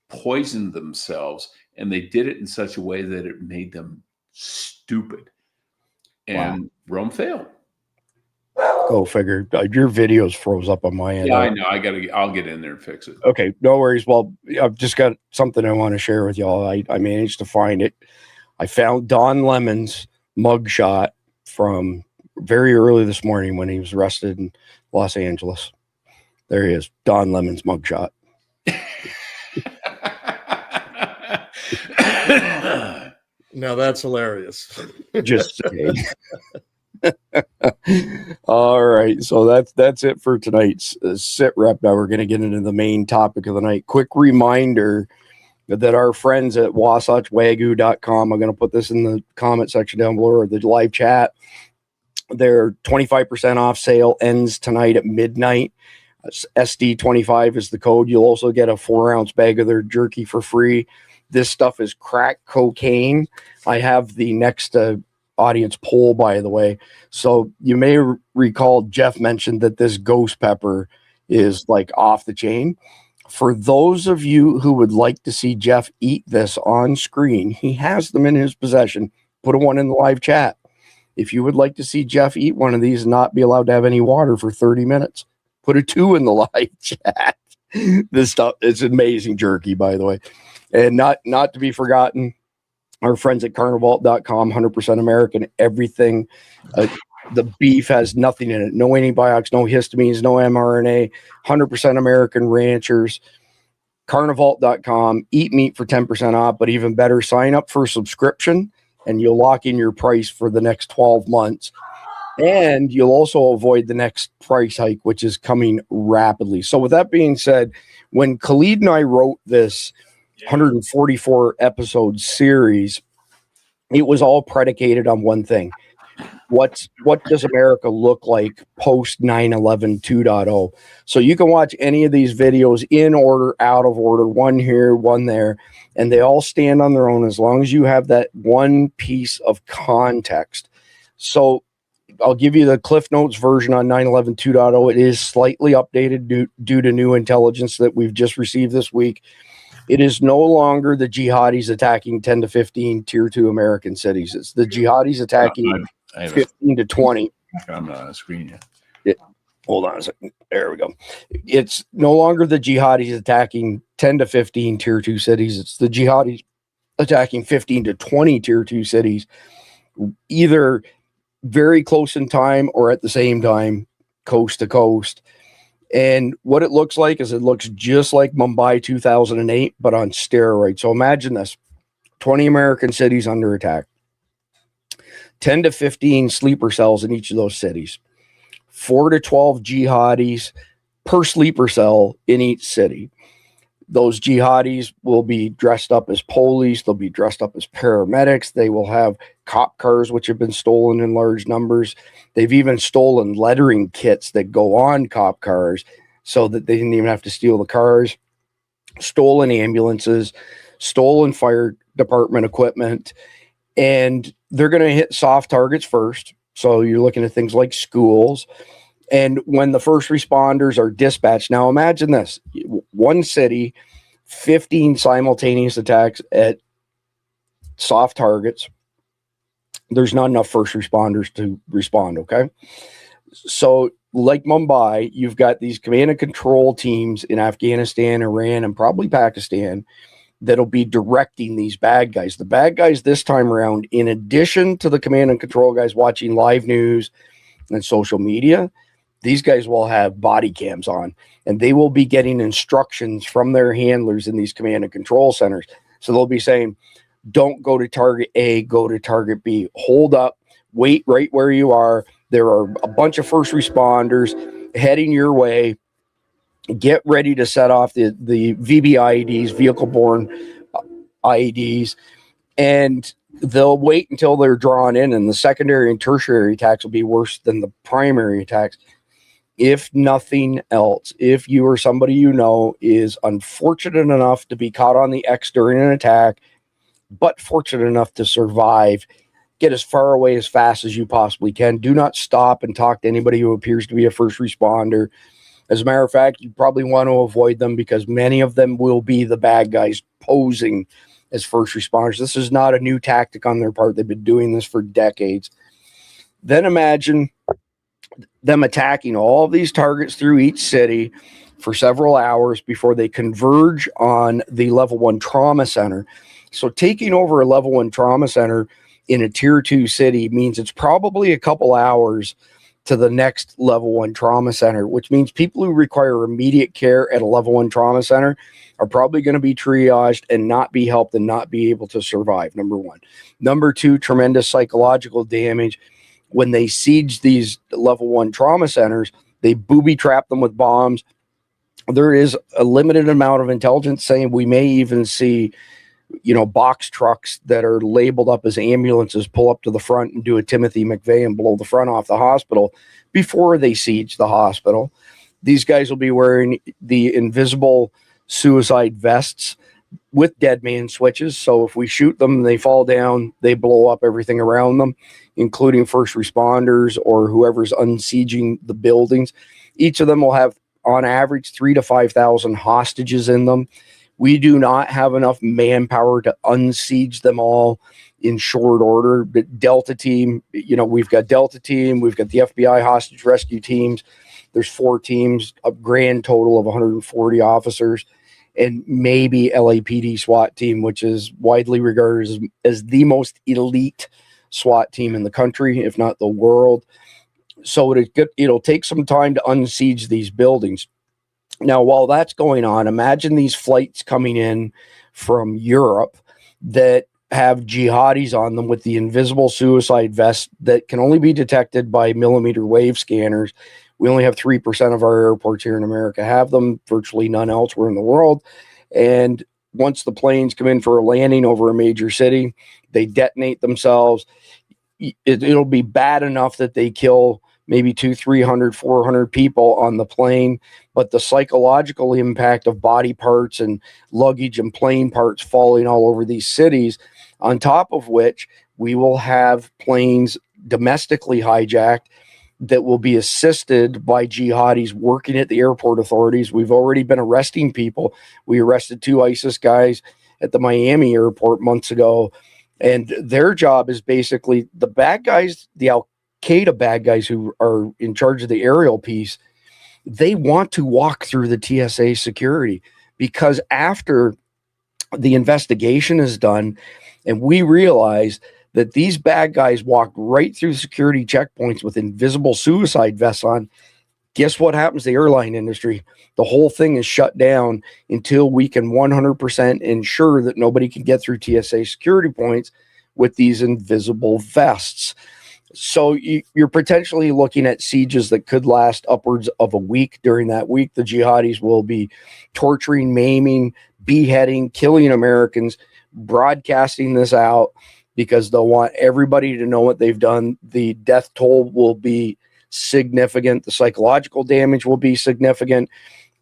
poisoned themselves, and they did it in such a way that it made them stupid. And Rome failed. Go figure. Your videos froze up on my end. Yeah, I know. I'll get in there and fix it. Okay, no worries. Well, I've just got something I want to share with y'all. I managed to find it. I found Don Lemon's mugshot from very early this morning when he was arrested in Los Angeles. There he is, Don Lemon's mugshot. Now that's hilarious. Just saying. All right, so that's it for tonight's sit rep. Now we're going to get into the main topic of the night. Quick reminder that our friends at wasatchwagyu.com, I'm going to put this in the comment section down below or the live chat. Their 25% off sale ends tonight at midnight. SD25 is the code. You'll also get a 4-ounce bag of their jerky for free. This stuff is crack cocaine. I have the next audience poll, by the way. So you may recall Jeff mentioned that this ghost pepper is like off the chain. For those of you who would like to see Jeff eat this on screen, he has them in his possession. Put one in the live chat. If you would like to see Jeff eat one of these and not be allowed to have any water for 30 minutes, put a 2 in the live chat. This stuff is amazing jerky, by the way. And not to be forgotten, our friends at carnival.com, 100% American, everything. The beef has nothing in it. No antibiotics, no histamines, no mRNA, 100% American ranchers. Carnival.com, eat meat for 10% off, but even better, sign up for a subscription and you'll lock in your price for the next 12 months. And you'll also avoid the next price hike, which is coming rapidly. So with that being said, when Khalid and I wrote this 144 episode series, it was all predicated on one thing. What does America look like post 9/11 2.0? So you can watch any of these videos in order, out of order, one here, one there, and they all stand on their own as long as you have that one piece of context. So I'll give you the Cliff Notes version on 9/11 2.0. It is slightly updated due to new intelligence that we've just received this week. It is no longer the jihadis attacking 10 to 15 tier 2 American cities. It's the jihadis attacking 15 to 20. I'm not on the screen yet. Hold on a second. There we go. It's no longer the jihadis attacking 10 to 15 tier 2 cities. It's the jihadis attacking 15 to 20 tier 2 cities, either very close in time or at the same time, coast to coast. And what it looks like is it looks just like Mumbai 2008, but on steroids. So imagine this: 20 American cities under attack, 10 to 15 sleeper cells in each of those cities, 4 to 12 jihadis per sleeper cell in each city. Those jihadis will be dressed up as police. They'll be dressed up as paramedics. They will have cop cars, which have been stolen in large numbers. They've even stolen lettering kits that go on cop cars so that they didn't even have to steal the cars. Stolen ambulances, stolen fire department equipment, and they're going to hit soft targets first. So you're looking at things like schools. And when the first responders are dispatched, now imagine this: one city, 15 simultaneous attacks at soft targets. There's not enough first responders to respond, okay? So like Mumbai, you've got these command and control teams in Afghanistan, Iran, and probably Pakistan that'll be directing these bad guys. The bad guys this time around, in addition to the command and control guys watching live news and social media, these guys will have body cams on, and they will be getting instructions from their handlers in these command and control centers. So they'll be saying, don't go to target A, go to target B. Hold up, wait right where you are. There are a bunch of first responders heading your way. Get ready to set off the VBIEDs, vehicle-borne IEDs, and they'll wait until they're drawn in, and the secondary and tertiary attacks will be worse than the primary attacks. If nothing else, if you or somebody you know is unfortunate enough to be caught on the X during an attack, but fortunate enough to survive, get as far away as fast as you possibly can. Do not stop and talk to anybody who appears to be a first responder. As a matter of fact, you probably want to avoid them because many of them will be the bad guys posing as first responders. This is not a new tactic on their part. They've been doing this for decades. Then imagine them attacking all of these targets through each city for several hours before they converge on the level 1 trauma center. So taking over a level 1 trauma center in a tier 2 city means it's probably a couple hours to the next level 1 trauma center, which means people who require immediate care at a level 1 trauma center are probably going to be triaged and not be helped and not be able to survive. Number one. Number two, tremendous psychological damage. When they siege these level 1 trauma centers, they booby trap them with bombs. There is a limited amount of intelligence saying we may even see, box trucks that are labeled up as ambulances pull up to the front and do a Timothy McVeigh and blow the front off the hospital before they siege the hospital. These guys will be wearing the invisible suicide vests with dead man switches. So if we shoot them, they fall down, they blow up everything around them, including first responders or whoever's unsieging the buildings. Each of them will have, on average, 3,000 to 5,000 hostages in them. We do not have enough manpower to unsiege them all in short order. But Delta Team, we've got Delta Team, we've got the FBI hostage rescue teams. There's 4 teams, a grand total of 140 officers, and maybe LAPD SWAT team, which is widely regarded as the most elite SWAT team in the country, if not the world. So it'll take some time to unsiege these buildings. Now, while that's going on, imagine these flights coming in from Europe that have jihadis on them with the invisible suicide vests that can only be detected by millimeter wave scanners. We only have 3% of our airports here in America have them, virtually none elsewhere in the world. And once the planes come in for a landing over a major city, they detonate themselves. It'll be bad enough that they kill maybe 200, 300, 400 people on the plane, but the psychological impact of body parts and luggage and plane parts falling all over these cities, on top of which we will have planes domestically hijacked that will be assisted by jihadis working at the airport authorities. We've already been arresting people. We arrested 2 ISIS guys at the Miami airport months ago. And their job is basically the bad guys, the Al-Qaeda bad guys who are in charge of the aerial piece. They want to walk through the TSA security, because after the investigation is done and we realize that these bad guys walked right through security checkpoints with invisible suicide vests on, guess what happens to the airline industry? The whole thing is shut down until we can 100% ensure that nobody can get through TSA security points with these invisible vests. So you're potentially looking at sieges that could last upwards of a week. During that week, the jihadis will be torturing, maiming, beheading, killing Americans, broadcasting this out because they'll want everybody to know what they've done. The death toll will be significant. The psychological damage will be significant.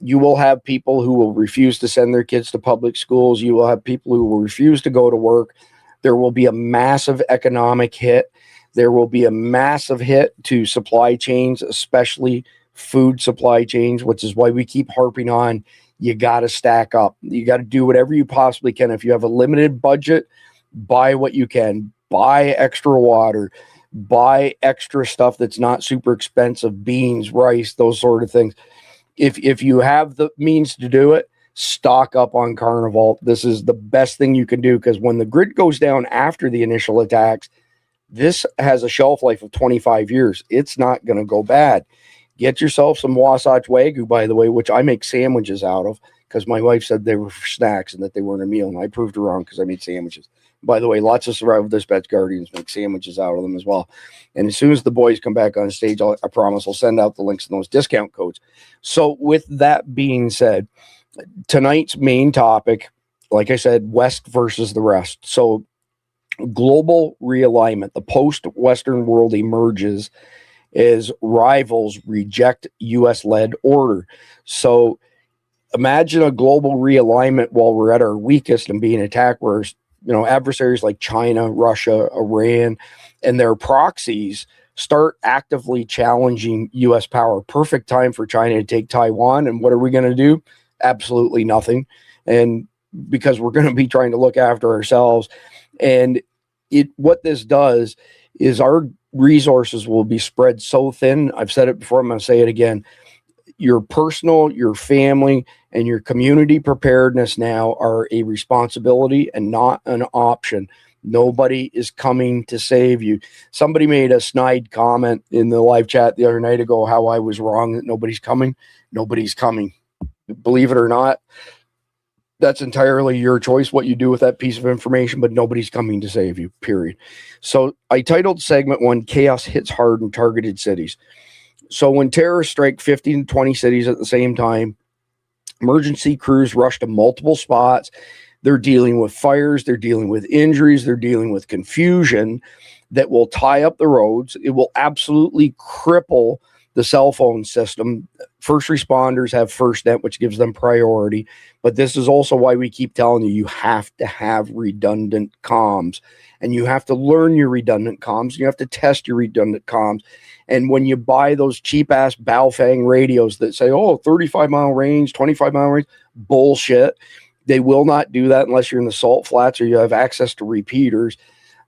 You will have people who will refuse to send their kids to public schools. You will have people who will refuse to go to work. There will be a massive economic hit. There will be a massive hit to supply chains, especially food supply chains, which is why we keep harping on, you got to stack up. You got to do whatever you possibly can. If you have a limited budget, buy what you can. Buy extra water. Buy extra stuff that's not super expensive, beans, rice, those sort of things. If you have the means to do it, stock up on Carnival. This is the best thing you can do, because when the grid goes down after the initial attacks, this has a shelf life of 25 years. It's not going to go bad. Get yourself some Wasatch Wagyu, by the way, which I make sandwiches out of, because my wife said they were for snacks and that they weren't a meal, and I proved her wrong because I made sandwiches. By the way, lots of Survival Dispatch Guardians make sandwiches out of them as well. And as soon as the boys come back on stage, I promise I'll send out the links and those discount codes. So with that being said, tonight's main topic, like I said, West versus the rest. So global realignment, the post-Western world emerges as rivals reject U.S.-led order. So imagine a global realignment while we're at our weakest and being attacked, where adversaries like China, Russia, Iran, and their proxies start actively challenging U.S. power. Perfect time for China to take Taiwan. And what are we going to do? Absolutely nothing. And because we're going to be trying to look after ourselves. And what this does is our resources will be spread so thin. I've said it before, I'm going to say it again. Your personal, your family, and your community preparedness now are a responsibility and not an option. Nobody is coming to save you. Somebody made a snide comment in the live chat the other night ago how I was wrong that nobody's coming. Nobody's coming. Believe it or not, that's entirely your choice what you do with that piece of information, but nobody's coming to save you, period. So I titled segment 1, Chaos Hits Hard in Targeted Cities. So when terrorists strike 15 to 20 cities at the same time, emergency crews rush to multiple spots. They're dealing with fires. They're dealing with injuries. They're dealing with confusion that will tie up the roads. It will absolutely cripple the cell phone system. First responders have FirstNet, which gives them priority. But this is also why we keep telling you have to have redundant comms. And you have to learn your redundant comms. You have to test your redundant comms. And when you buy those cheap-ass Baofeng radios that say, 35-mile range, 25-mile range, bullshit. They will not do that unless you're in the salt flats or you have access to repeaters.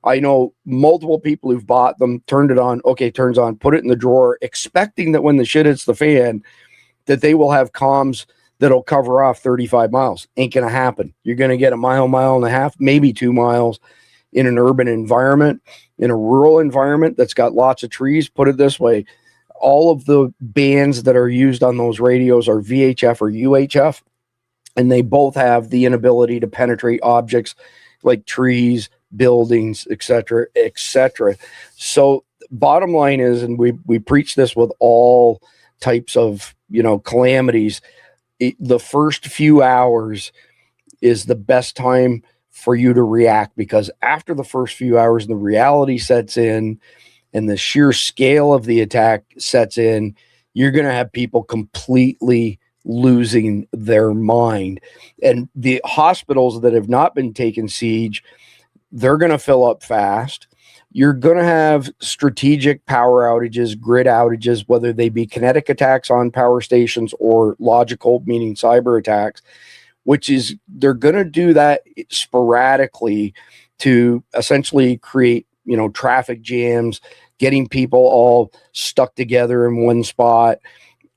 I know multiple people who've bought them, turned it on, okay, turns on, put it in the drawer, expecting that when the shit hits the fan, that they will have comms that'll cover off 35 miles. Ain't going to happen. You're going to get a mile and a half, maybe 2 miles in an urban environment. In a rural environment that's got lots of trees, put it this way, all of the bands that are used on those radios are VHF or UHF, and they both have the inability to penetrate objects like trees, buildings, etc., etc. So bottom line is, and we preach this with all types of calamities, the first few hours is the best time for you to react, because after the first few hours the reality sets in and the sheer scale of the attack sets in, you're going to have people completely losing their mind. And the hospitals that have not been taken siege, they're going to fill up fast. you're going to have strategic power outages, grid outages, whether they be kinetic attacks on power stations or logical, meaning cyber attacks, which is they're going to do that sporadically to essentially create, traffic jams, getting people all stuck together in one spot.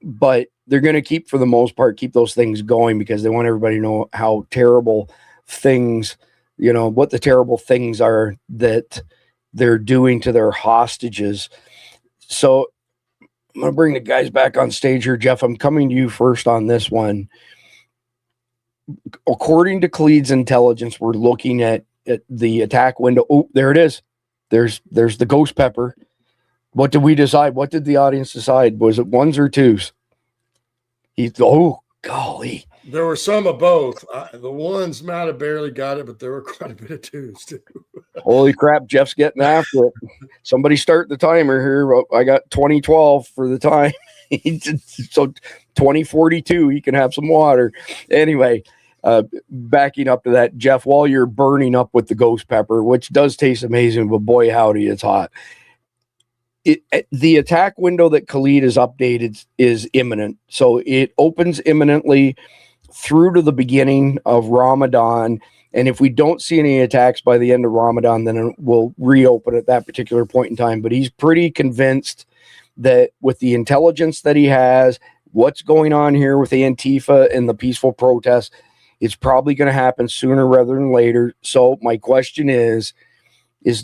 But they're going to keep those things going because they want everybody to know how terrible things, what the terrible things are that they're doing to their hostages. So I'm going to bring the guys back on stage here. Jeff, I'm coming to you first on this one. According to Khalid's intelligence, we're looking at the attack window. Oh, there it is. There's the ghost pepper. What did we decide? What did the audience decide? Was it ones or twos? Oh, golly. There were some of both. The ones might have barely got it, but there were quite a bit of twos too. Holy crap, Jeff's getting after it. Somebody start the timer here. I got 2012 for the time. So 2042, he can have some water. Anyway, backing up to that, Jeff, while you're burning up with the ghost pepper, which does taste amazing, but boy, howdy, it's hot. The attack window that Khalid has updated is imminent. So it opens imminently through to the beginning of Ramadan. And if we don't see any attacks by the end of Ramadan, then we'll reopen at that particular point in time. But he's pretty convinced that with the intelligence that he has, what's going on here with the Antifa and the peaceful protests, it's probably going to happen sooner rather than later. So my question is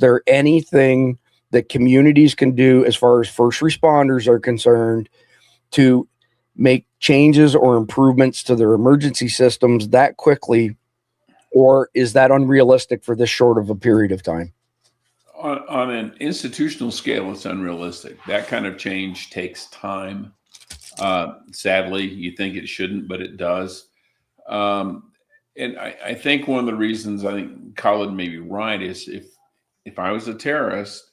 there anything that communities can do as far as first responders are concerned to make changes or improvements to their emergency systems that quickly, or is that unrealistic for this short of a period of time? On an institutional scale, it's unrealistic. That kind of change takes time. Sadly, you think it shouldn't, but it does. And I think one of the reasons I think Khalid may be right is if I was a terrorist,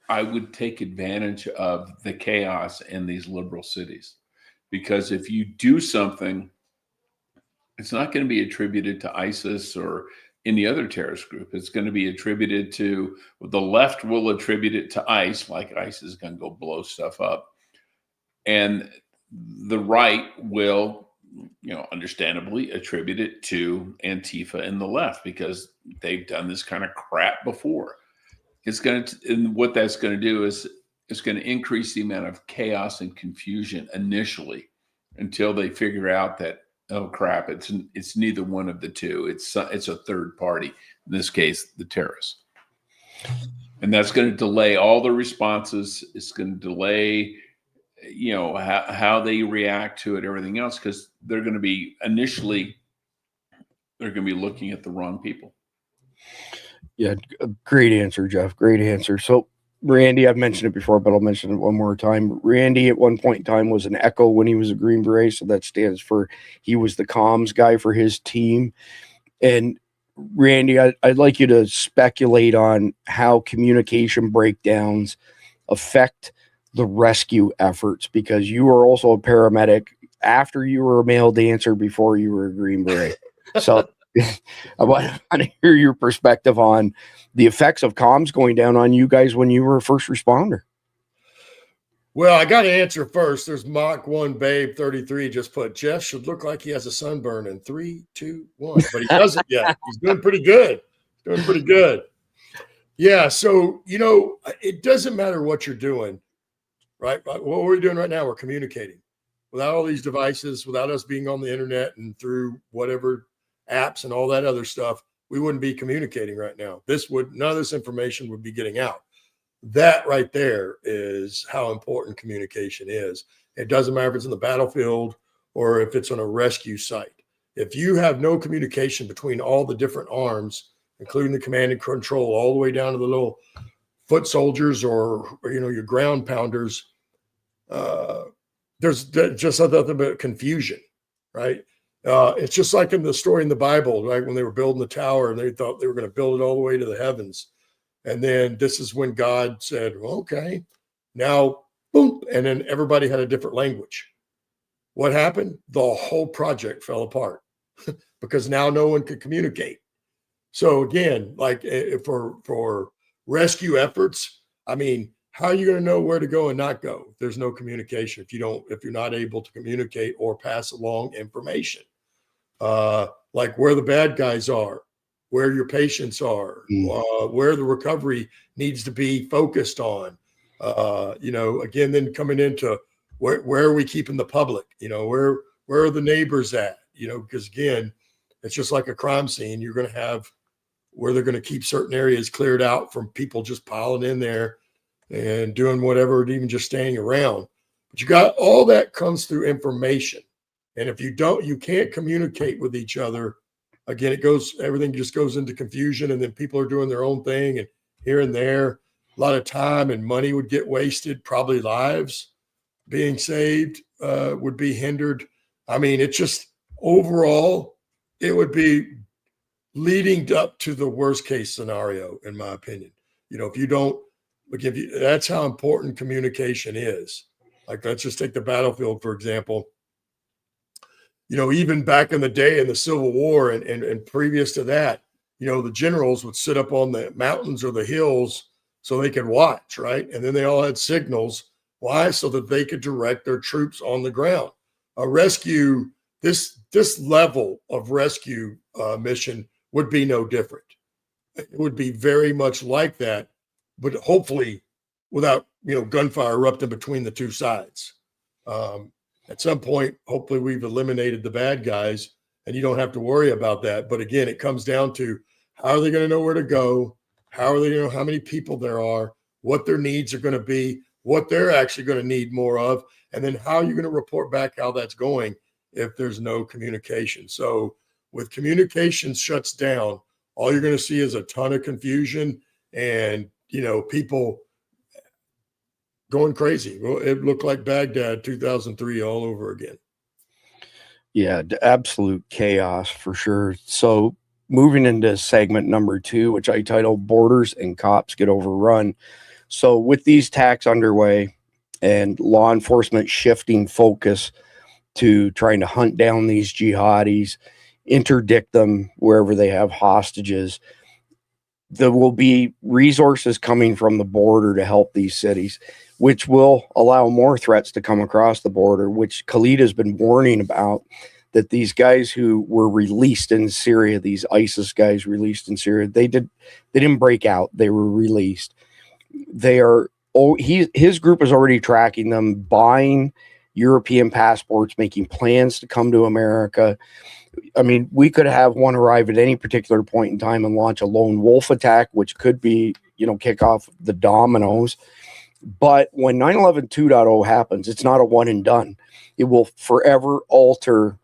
I would take advantage of the chaos in these liberal cities, because if you do something, it's not going to be attributed to ISIS or any other terrorist group. It's going to be attributed to, the left will attribute it to ICE, like ICE is going to go blow stuff up. And the right will, understandably attribute it to Antifa and the left because they've done this kind of crap before. And what that's going to do is it's going to increase the amount of chaos and confusion initially until they figure out that, oh crap, it's neither one of the two. It's a third party, in this case, the terrorists. And that's going to delay all the responses. It's going to delay, how they react to it, everything else, because they're going to be looking at the wrong people. Yeah, great answer, Jeff. Great answer. So, Randy, I've mentioned it before, but I'll mention it one more time. Randy, at one point in time, was an Echo when he was a Green Beret. So that stands for he was the comms guy for his team. And Randy, I'd like you to speculate on how communication breakdowns affect the rescue efforts, because you were also a paramedic after you were a male dancer, before you were a Green Beret. So I want to hear your perspective on the effects of comms going down on you guys when you were a first responder. Well, I got to answer first. There's Mach 1 Babe 33 just put, Jeff should look like he has a sunburn in 3, 2, 1, but he doesn't yet. He's doing pretty good. Yeah. So, it doesn't matter what you're doing, right? What we're doing right now, we're communicating without all these devices, without us being on the internet and through whatever apps and all that other stuff, we wouldn't be communicating right now. None of this information would be getting out. That right there is how important communication is. It doesn't matter if it's in the battlefield or if it's on a rescue site. If you have no communication between all the different arms, including the command and control, all the way down to the little foot soldiers or your ground pounders, there's just nothing but confusion, right? It's just like in the story in the Bible, right? When they were building the tower and they thought they were going to build it all the way to the heavens. And then this is when God said, well, okay, now, boom. And then everybody had a different language. What happened? The whole project fell apart because now no one could communicate. So again, like for rescue efforts. I mean, how are you going to know where to go and not go? If there's no communication, if you're not able to communicate or pass along information, like where the bad guys are, where your patients are, where the recovery needs to be focused on. Again, then coming into where are we keeping the public? Where are the neighbors at? Because again, it's just like a crime scene. You're going to have where they're going to keep certain areas cleared out from people just piling in there and doing whatever, and even just staying around. But you got all that comes through information. And if you can't communicate with each other. Again, everything just goes into confusion, and then people are doing their own thing, and here and there, a lot of time and money would get wasted. Probably lives being saved would be hindered. I mean, it's just overall, it would be leading up to the worst case scenario, in my opinion. If you don't, that's how important communication is. Like, let's just take the battlefield, for example. Even back in the day in the Civil War and previous to that, the generals would sit up on the mountains or the hills so they could watch, right? And then they all had signals. Why? So that they could direct their troops on the ground. A rescue, this level of rescue mission would be no different. It would be very much like that, but hopefully without, gunfire erupting between the two sides. At some point, hopefully we've eliminated the bad guys and you don't have to worry about that. But again, it comes down to how are they going to know where to go? How are they going to know how many people there are, what their needs are going to be, what they're actually going to need more of, and then how you're going to report back how that's going if there's no communication. So with communication shuts down, all you're going to see is a ton of confusion and, people going crazy. Well, it looked like Baghdad 2003 all over again. Yeah, absolute chaos for sure. So moving into segment number 2, which I titled Borders and Cops Get Overrun. So with these attacks underway and law enforcement shifting focus to trying to hunt down these jihadis, interdict them wherever they have hostages, there will be resources coming from the border to help these cities, which will allow more threats to come across the border, which Khalid has been warning about, that these guys who were released in Syria, these ISIS guys released in Syria, they didn't break out. They were released. His group is already tracking them, buying European passports, making plans to come to America. I mean, we could have one arrive at any particular point in time and launch a lone wolf attack, which could be, kick off the dominoes. But when 9/11 2.0 happens, it's not a one and done. It will forever alter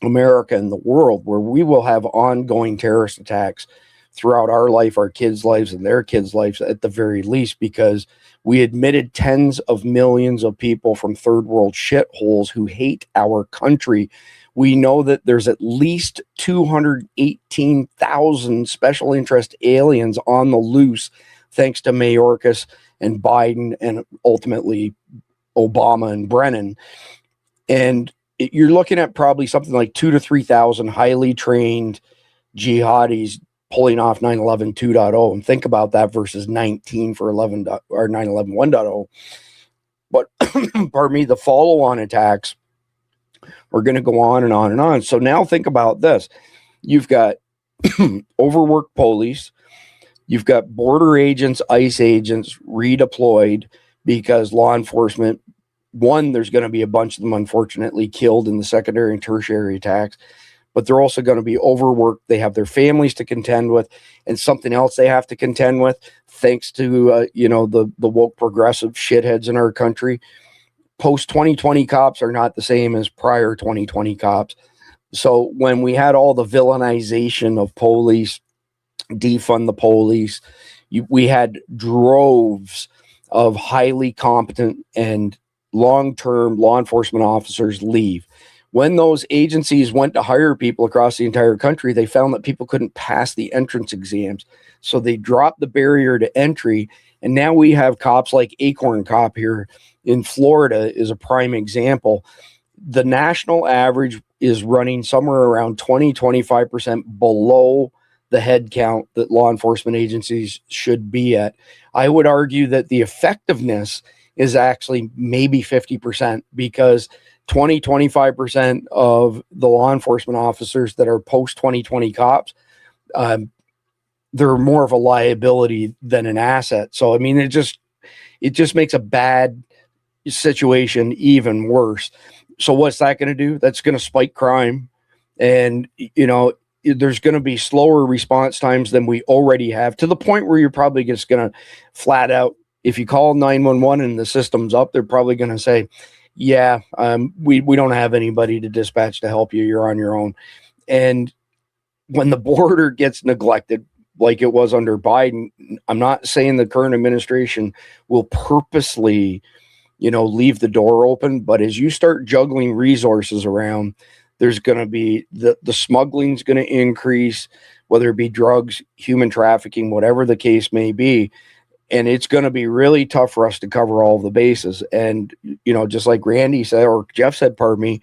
America and the world, where we will have ongoing terrorist attacks throughout our life, our kids' lives, and their kids' lives at the very least, because we admitted tens of millions of people from third world shitholes who hate our country. We know that there's at least 218,000 special interest aliens on the loose, thanks to Mayorkas and Biden and ultimately Obama and Brennan. And you're looking at probably something like 2,000 to 3,000 highly trained jihadis pulling off 9/11 2.0. And think about that versus 19 for 11 or 9/11 1.0. But pardon me, the follow-on attacks are going to go on and on and on. So now think about this. You've got overworked police. You've got border agents, ICE agents redeployed because law enforcement, one, there's going to be a bunch of them, unfortunately, killed in the secondary and tertiary attacks, but they're also going to be overworked. They have their families to contend with, and something else they have to contend with, thanks to, the woke progressive shitheads in our country. Post-2020 cops are not the same as prior 2020 cops. So when we had all the villainization of police, defund the police, we had droves of highly competent and long-term law enforcement officers leave. When those agencies went to hire people across the entire country, they found that people couldn't pass the entrance exams. So they dropped the barrier to entry. And now we have cops like Acorn Cop here in Florida is a prime example. The national average is running somewhere around 20-25% below the head count that law enforcement agencies should be at. I would argue that the effectiveness is actually maybe 50%, because 25% of the law enforcement officers that are post 2020 cops, they're more of a liability than an asset. So, I mean, it just makes a bad situation even worse. So what's that going to do? That's going to spike crime. And, you know, there's going to be slower response times than we already have, to the point where you're probably just going to flat out, if you call 911 and the system's up, they're probably going to say, yeah, we don't have anybody to dispatch to help you. You're on your own. And when the border gets neglected, like it was under Biden, I'm not saying the current administration will purposely, you know, leave the door open, but as you start juggling resources around, there's going to be the smuggling is going to increase, whether it be drugs, human trafficking, whatever the case may be. And it's going to be really tough for us to cover all the bases. And, you know, just like Randy said, or Jeff said, pardon me,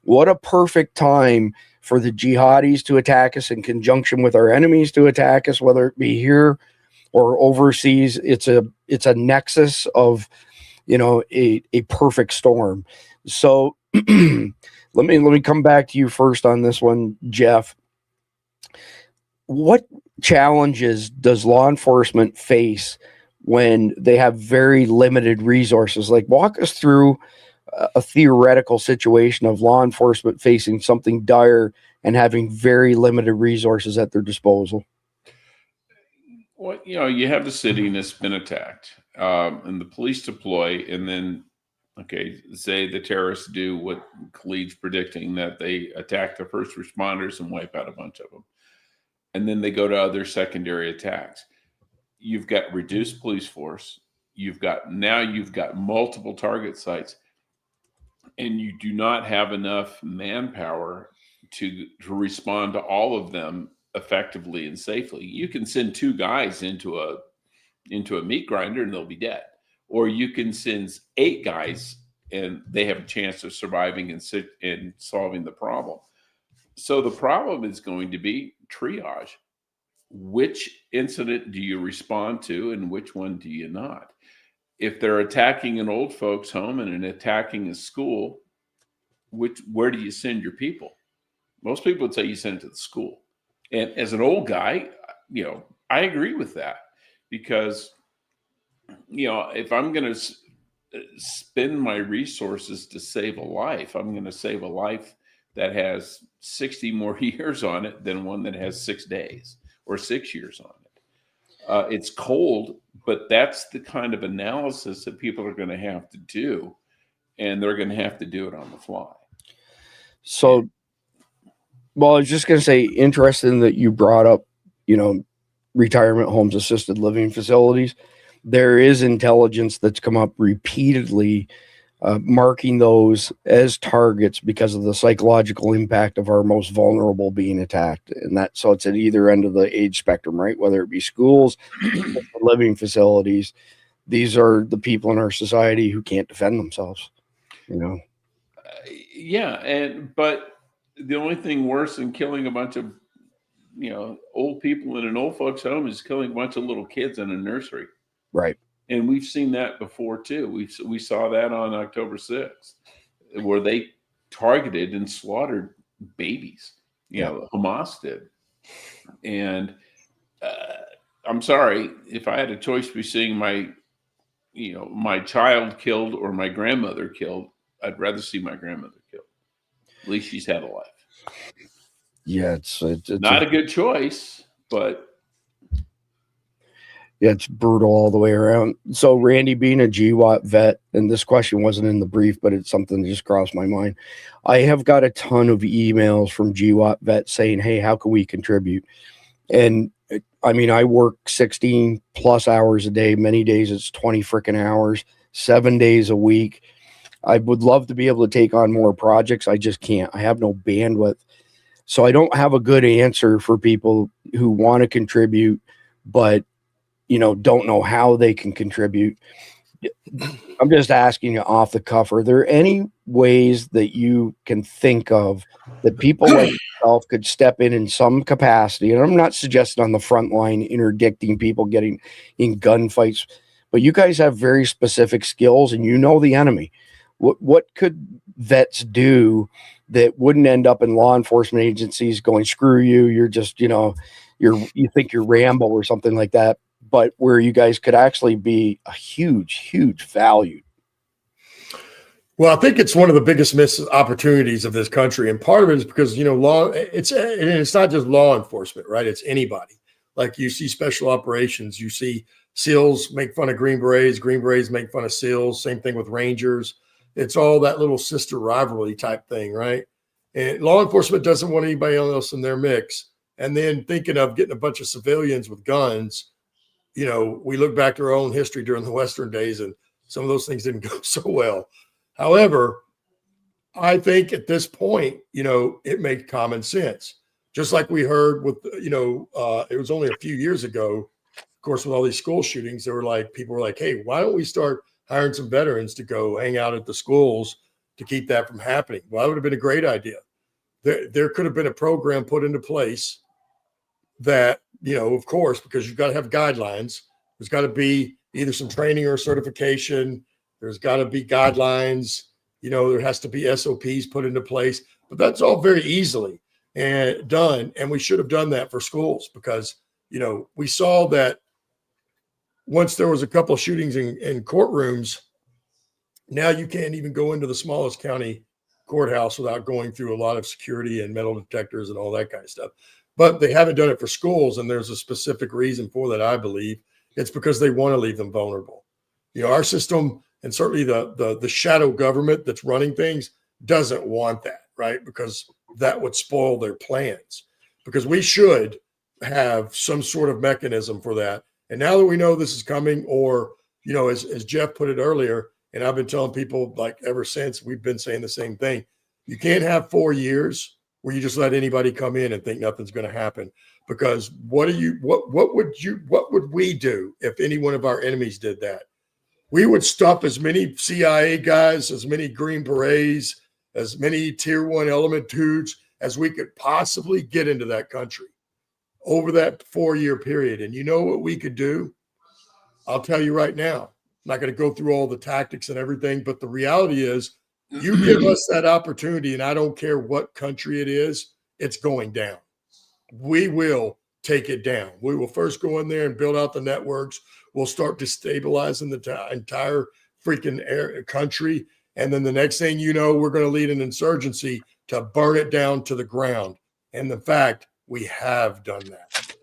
what a perfect time for the jihadis to attack us in conjunction with our enemies to attack us, whether it be here or overseas. It's a nexus of, you know, a perfect storm. So let me come back to you first on this one, Jeff. What challenges does law enforcement face when they have very limited resources? Like, walk us through a theoretical situation of law enforcement facing something dire and having very limited resources at their disposal. Well, you know, you have the city and it's been attacked, and the police deploy, and then, okay, say the terrorists do what Khalid's predicting, that they attack the first responders and wipe out a bunch of them. And then they go to other secondary attacks. You've got reduced police force. You've got multiple target sites, and you do not have enough manpower to respond to all of them effectively and safely. You can send 2 guys into a meat grinder and they'll be dead. Or you can send 8 guys and they have a chance of surviving and solving the problem. So the problem is going to be triage. Which incident do you respond to and which one do you not? If they're attacking an old folks home and attacking a school, where do you send your people? Most people would say you send it to the school. And as an old guy, you know, I agree with that, because, you know, if I'm going to spend my resources to save a life, I'm going to save a life that has 60 more years on it than one that has 6 days or 6 years on it. It's cold, but that's the kind of analysis that people are going to have to do, and they're going to have to do it on the fly. So, well, I was just going to say, interesting that you brought up, you know, retirement homes, assisted living facilities. There is intelligence that's come up repeatedly, marking those as targets because of the psychological impact of our most vulnerable being attacked. And that, so it's at either end of the age spectrum, right? Whether it be schools, living facilities, these are the people in our society who can't defend themselves, you know? But the only thing worse than killing a bunch of, you know, old people in an old folks home is killing a bunch of little kids in a nursery. Right. And we've seen that before too. We saw that on October 6th, where they targeted and slaughtered babies. You know, Hamas did. And I'm sorry, if I had a choice between seeing my child killed or my grandmother killed, I'd rather see my grandmother killed. At least she's had a life. Yeah, it's not a good choice, but yeah, it's brutal all the way around. So, Randy, being a GWAT vet, and this question wasn't in the brief, but it's something that just crossed my mind. I have got a ton of emails from GWAT vets saying, hey, how can we contribute? And I mean, I work 16 plus hours a day. Many days it's 20 freaking hours, 7 days a week. I would love to be able to take on more projects. I just can't. I have no bandwidth. So I don't have a good answer for people who want to contribute, but, you know, don't know how they can contribute. I'm just asking you off the cuff, are there any ways that you can think of that people like yourself could step in some capacity? And I'm not suggesting on the front line interdicting people getting in gunfights, but you guys have very specific skills and you know the enemy. What could vets do that wouldn't end up in law enforcement agencies going, screw you, you're just, you think you're Rambo or something like that, but where you guys could actually be a huge value? Well, I think it's one of the biggest missed opportunities of this country. And part of it is because, it's not just law enforcement, right? It's anybody. Like you see special operations, you see SEALs make fun of Green Berets make fun of SEALs, same thing with Rangers. It's all that little sister rivalry type thing, right? And law enforcement doesn't want anybody else in their mix. And then thinking of getting a bunch of civilians with guns, we look back to our own history during the Western days, and some of those things didn't go so well. However, I think at this point, it makes common sense. Just like we heard with, it was only a few years ago, of course, with all these school shootings, people were like, hey, why don't we start hiring some veterans to go hang out at the schools to keep that from happening? Well, that would have been a great idea. There could have been a program put into place that, of course, because you've got to have guidelines. There's got to be either some training or certification. There's got to be guidelines. There has to be SOPs put into place. But that's all very easily done. And we should have done that for schools because, we saw that once there was a couple of shootings in courtrooms, now you can't even go into the smallest county courthouse without going through a lot of security and metal detectors and all that kind of stuff. But they haven't done it for schools, and there's a specific reason for that, I believe. It's because they want to leave them vulnerable. Our system, and certainly the shadow government that's running things, doesn't want that, right? Because that would spoil their plans. Because we should have some sort of mechanism for that. And now that we know this is coming, or, as Jeff put it earlier, and I've been telling people like ever since, we've been saying the same thing. You can't have 4 years where you just let anybody come in and think nothing's going to happen. Because what would we do if any one of our enemies did that? We would stuff as many CIA guys, as many Green Berets, as many Tier 1 element dudes as we could possibly get into that country over that 4-year period. And you know what we could do? I'll tell you right now. I'm not going to go through all the tactics and everything, but the reality is you give us that opportunity, and I don't care what country it is, it's going down. We will take it down. We will first go in there and build out the networks. We'll start destabilizing the entire freaking country. And then the next thing you know, we're going to lead an insurgency to burn it down to the ground. And the fact, we have done that.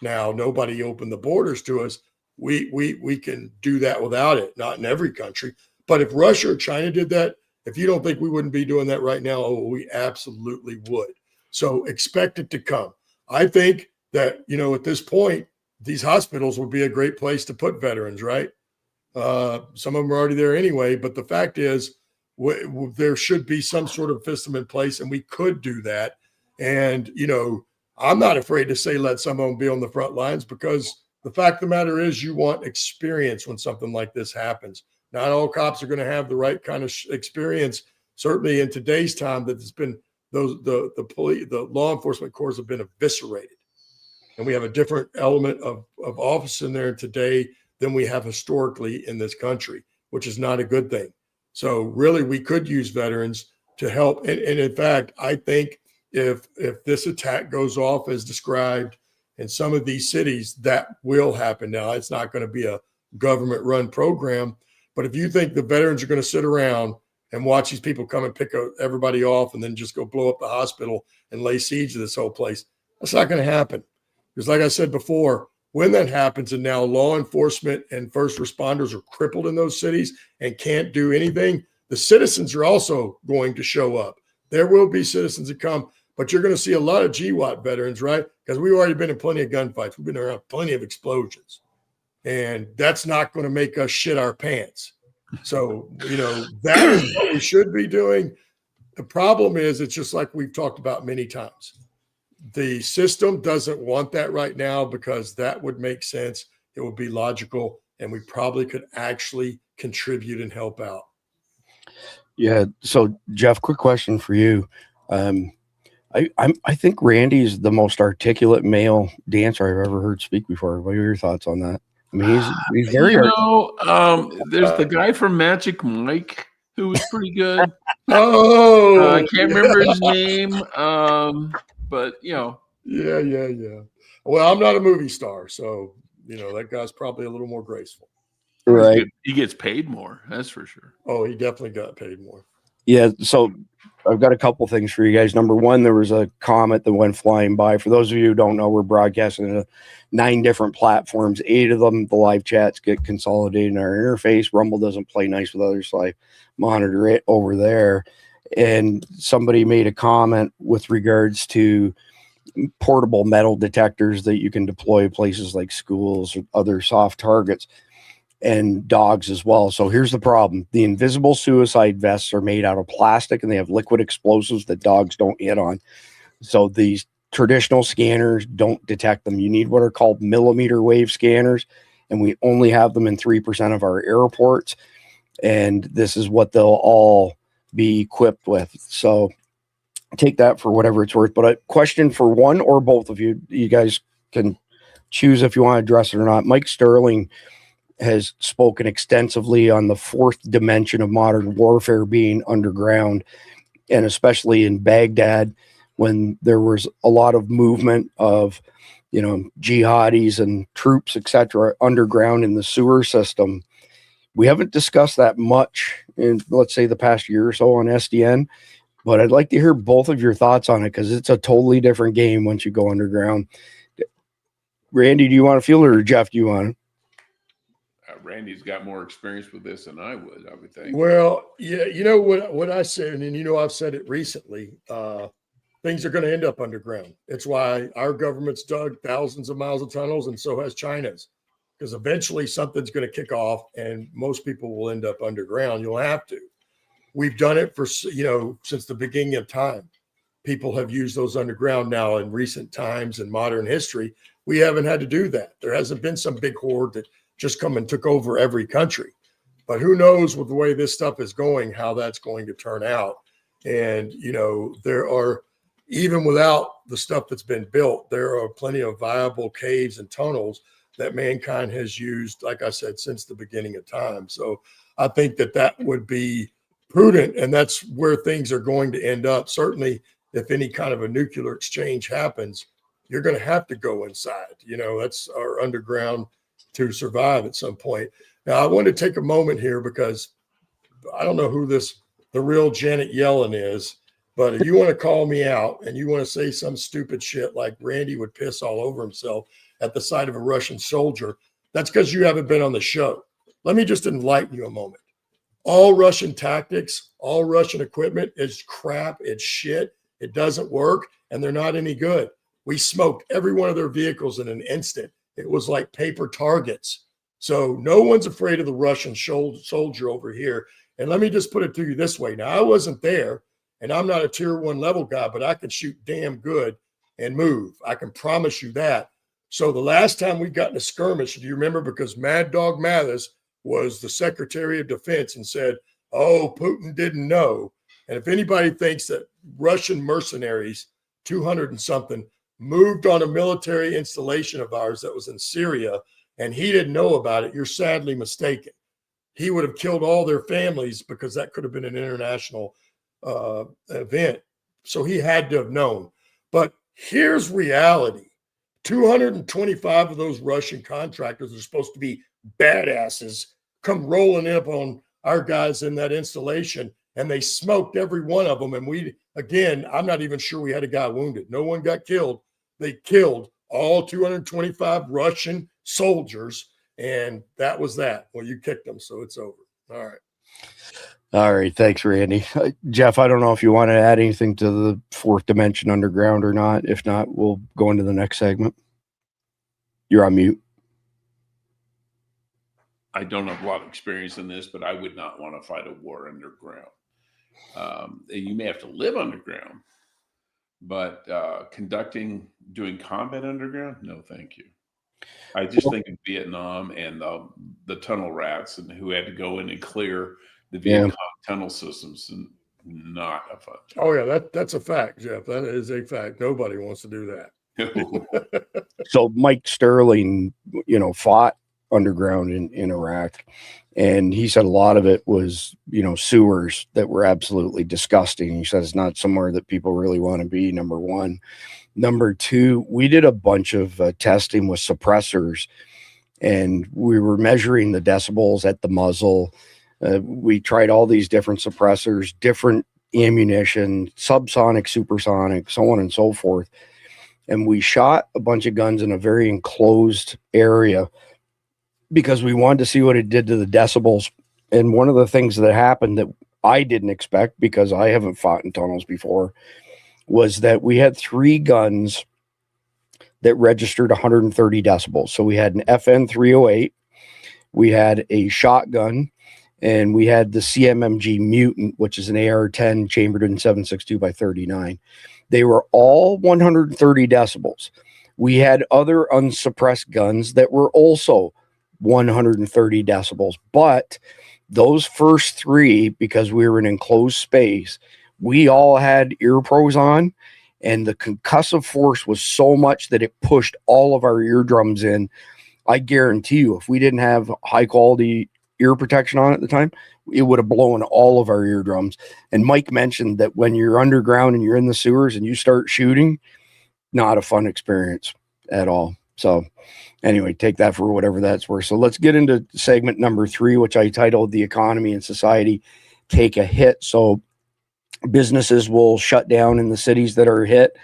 Now, nobody opened the borders to us. We can do that without it, not in every country. But if Russia or China did that, if you don't think we wouldn't be doing that right now, we absolutely would. So expect it to come. I think that, at this point, these hospitals would be a great place to put veterans, right? Some of them are already there anyway, but the fact is there should be some sort of system in place, and we could do that. And, I'm not afraid to say let some of them be on the front lines, because the fact of the matter is you want experience when something like this happens. Not all cops are going to have the right kind of experience. Certainly in today's time, that it's been the law enforcement corps have been eviscerated. And we have a different element of office in there today than we have historically in this country, which is not a good thing. So really, we could use veterans to help. And in fact, I think if this attack goes off as described in some of these cities, that will happen. Now, it's not going to be a government-run program, but if you think the veterans are going to sit around and watch these people come and pick everybody off and then just go blow up the hospital and lay siege to this whole place, that's not going to happen. Because like I said before, when that happens and now law enforcement and first responders are crippled in those cities and can't do anything, the citizens are also going to show up. There will be citizens that come, but you're going to see a lot of GWAT veterans, right? Because we've already been in plenty of gunfights. We've been around plenty of explosions. And that's not going to make us shit our pants. So, that is what we should be doing. The problem is, it's just like we've talked about many times. The system doesn't want that right now, because that would make sense. It would be logical, and we probably could actually contribute and help out. Yeah. So Jeff, quick question for you. I think Randy is the most articulate male dancer I've ever heard speak before. What are your thoughts on that? I mean, he's very. There's the guy from Magic Mike who was pretty good. Oh, I can't remember his name, but Yeah. Well, I'm not a movie star, so that guy's probably a little more graceful. Right. He gets paid more, that's for sure. Oh, he definitely got paid more. Yeah. So I've got a couple things for you guys. Number one, there was a comet that went flying by. For those of you who don't know, we're broadcasting to 9 different platforms. 8 of them, the live chats get consolidated in our interface. Rumble doesn't play nice with others, so I monitor it over there. And somebody made a comment with regards to portable metal detectors that you can deploy places like schools or other soft targets, and dogs as well. So here's the problem. The invisible suicide vests are made out of plastic and they have liquid explosives that dogs don't hit on. So these traditional scanners don't detect them. You need what are called millimeter wave scanners, and we only have them in 3% of our airports. And this is what they'll all be equipped with. So take that for whatever it's worth. But a question for one or both of you, you guys can choose if you want to address it or not. Mike Sterling has spoken extensively on the 4th dimension of modern warfare being underground, and especially in Baghdad, when there was a lot of movement of, jihadis and troops, etc., underground in the sewer system. We haven't discussed that much in, let's say, the past year or so on SDN, but I'd like to hear both of your thoughts on it because it's a totally different game once you go underground. Randy, do you want to field it, or Jeff, do you want it? Randy's got more experience with this than I would think. Well, yeah, what I said, and I've said it recently, things are going to end up underground. It's why our government's dug thousands of miles of tunnels, and so has China's, because eventually something's going to kick off and most people will end up underground. You'll have to. We've done it for, since the beginning of time. People have used those underground. Now in recent times in modern history, we haven't had to do that. There hasn't been some big horde that just come and took over every country. But who knows with the way this stuff is going, how that's going to turn out. And, there are, even without the stuff that's been built, there are plenty of viable caves and tunnels that mankind has used, like I said, since the beginning of time. So I think that would be prudent, and that's where things are going to end up. Certainly, if any kind of a nuclear exchange happens, you're going to have to go inside. That's our underground to survive at some point. Now, I want to take a moment here because I don't know who the real Janet Yellen is, but if you want to call me out and you want to say some stupid shit like Randy would piss all over himself at the sight of a Russian soldier, that's because you haven't been on the show. Let me just enlighten you a moment. All Russian tactics, all Russian equipment is crap. It's shit. It doesn't work, and they're not any good. We smoked every one of their vehicles in an instant. It was like paper targets. So no one's afraid of the Russian soldier over here. And let me just put it to you this way. Now, I wasn't there, and I'm not a tier 1 level guy, but I can shoot damn good and move. I can promise you that. So the last time we got in a skirmish, do you remember? Because Mad Dog Mathis was the Secretary of Defense and said, oh, Putin didn't know. And if anybody thinks that Russian mercenaries, 200 and something, moved on a military installation of ours that was in Syria, and he didn't know about it, you're sadly mistaken. He would have killed all their families because that could have been an international event. So he had to have known. But here's reality. 225 of those Russian contractors are supposed to be badasses come rolling up on our guys in that installation, and they smoked every one of them. And I'm not even sure we had a guy wounded. No one got killed. They killed all 225 Russian soldiers, and that was that. Well, you kicked them, so it's over. All right. All right. Thanks, Randy. Jeff, I don't know if you want to add anything to the 4th dimension underground or not. If not, we'll go into the next segment. You're on mute. I don't have a lot of experience in this, but I would not want to fight a war underground. You may have to live underground, but doing combat underground, no, thank you. I just think of Vietnam and the tunnel rats and who had to go in and clear the Viet Cong tunnel systems, and not a fun job. Oh yeah, that's a fact, Jeff. That is a fact. Nobody wants to do that. So Mike Sterling, fought underground in Iraq, and he said a lot of it was, sewers that were absolutely disgusting. He said it's not somewhere that people really want to be, number one. Number two, we did a bunch of testing with suppressors, and we were measuring the decibels at the muzzle. We tried all these different suppressors, different ammunition, subsonic, supersonic, so on and so forth. And we shot a bunch of guns in a very enclosed area because we wanted to see what it did to the decibels. And one of the things that happened that I didn't expect, because I haven't fought in tunnels before, was that we had 3 guns that registered 130 decibels. So we had an FN 308, we had a shotgun, and we had the CMMG Mutant, which is an AR-10 chambered in 7.62 by 39. They were all 130 decibels. We had other unsuppressed guns that were also 130 decibels. But those first 3, because we were in enclosed space, we all had ear pros on, and the concussive force was so much that it pushed all of our eardrums in. I guarantee you, if we didn't have high quality ear protection on at the time, it would have blown all of our eardrums. And Mike mentioned that when you're underground and you're in the sewers and you start shooting, not a fun experience at all. So anyway, take that for whatever that's worth. So let's get into segment number 3, which I titled The Economy and Society Take a Hit. So businesses will shut down in the cities that are hit.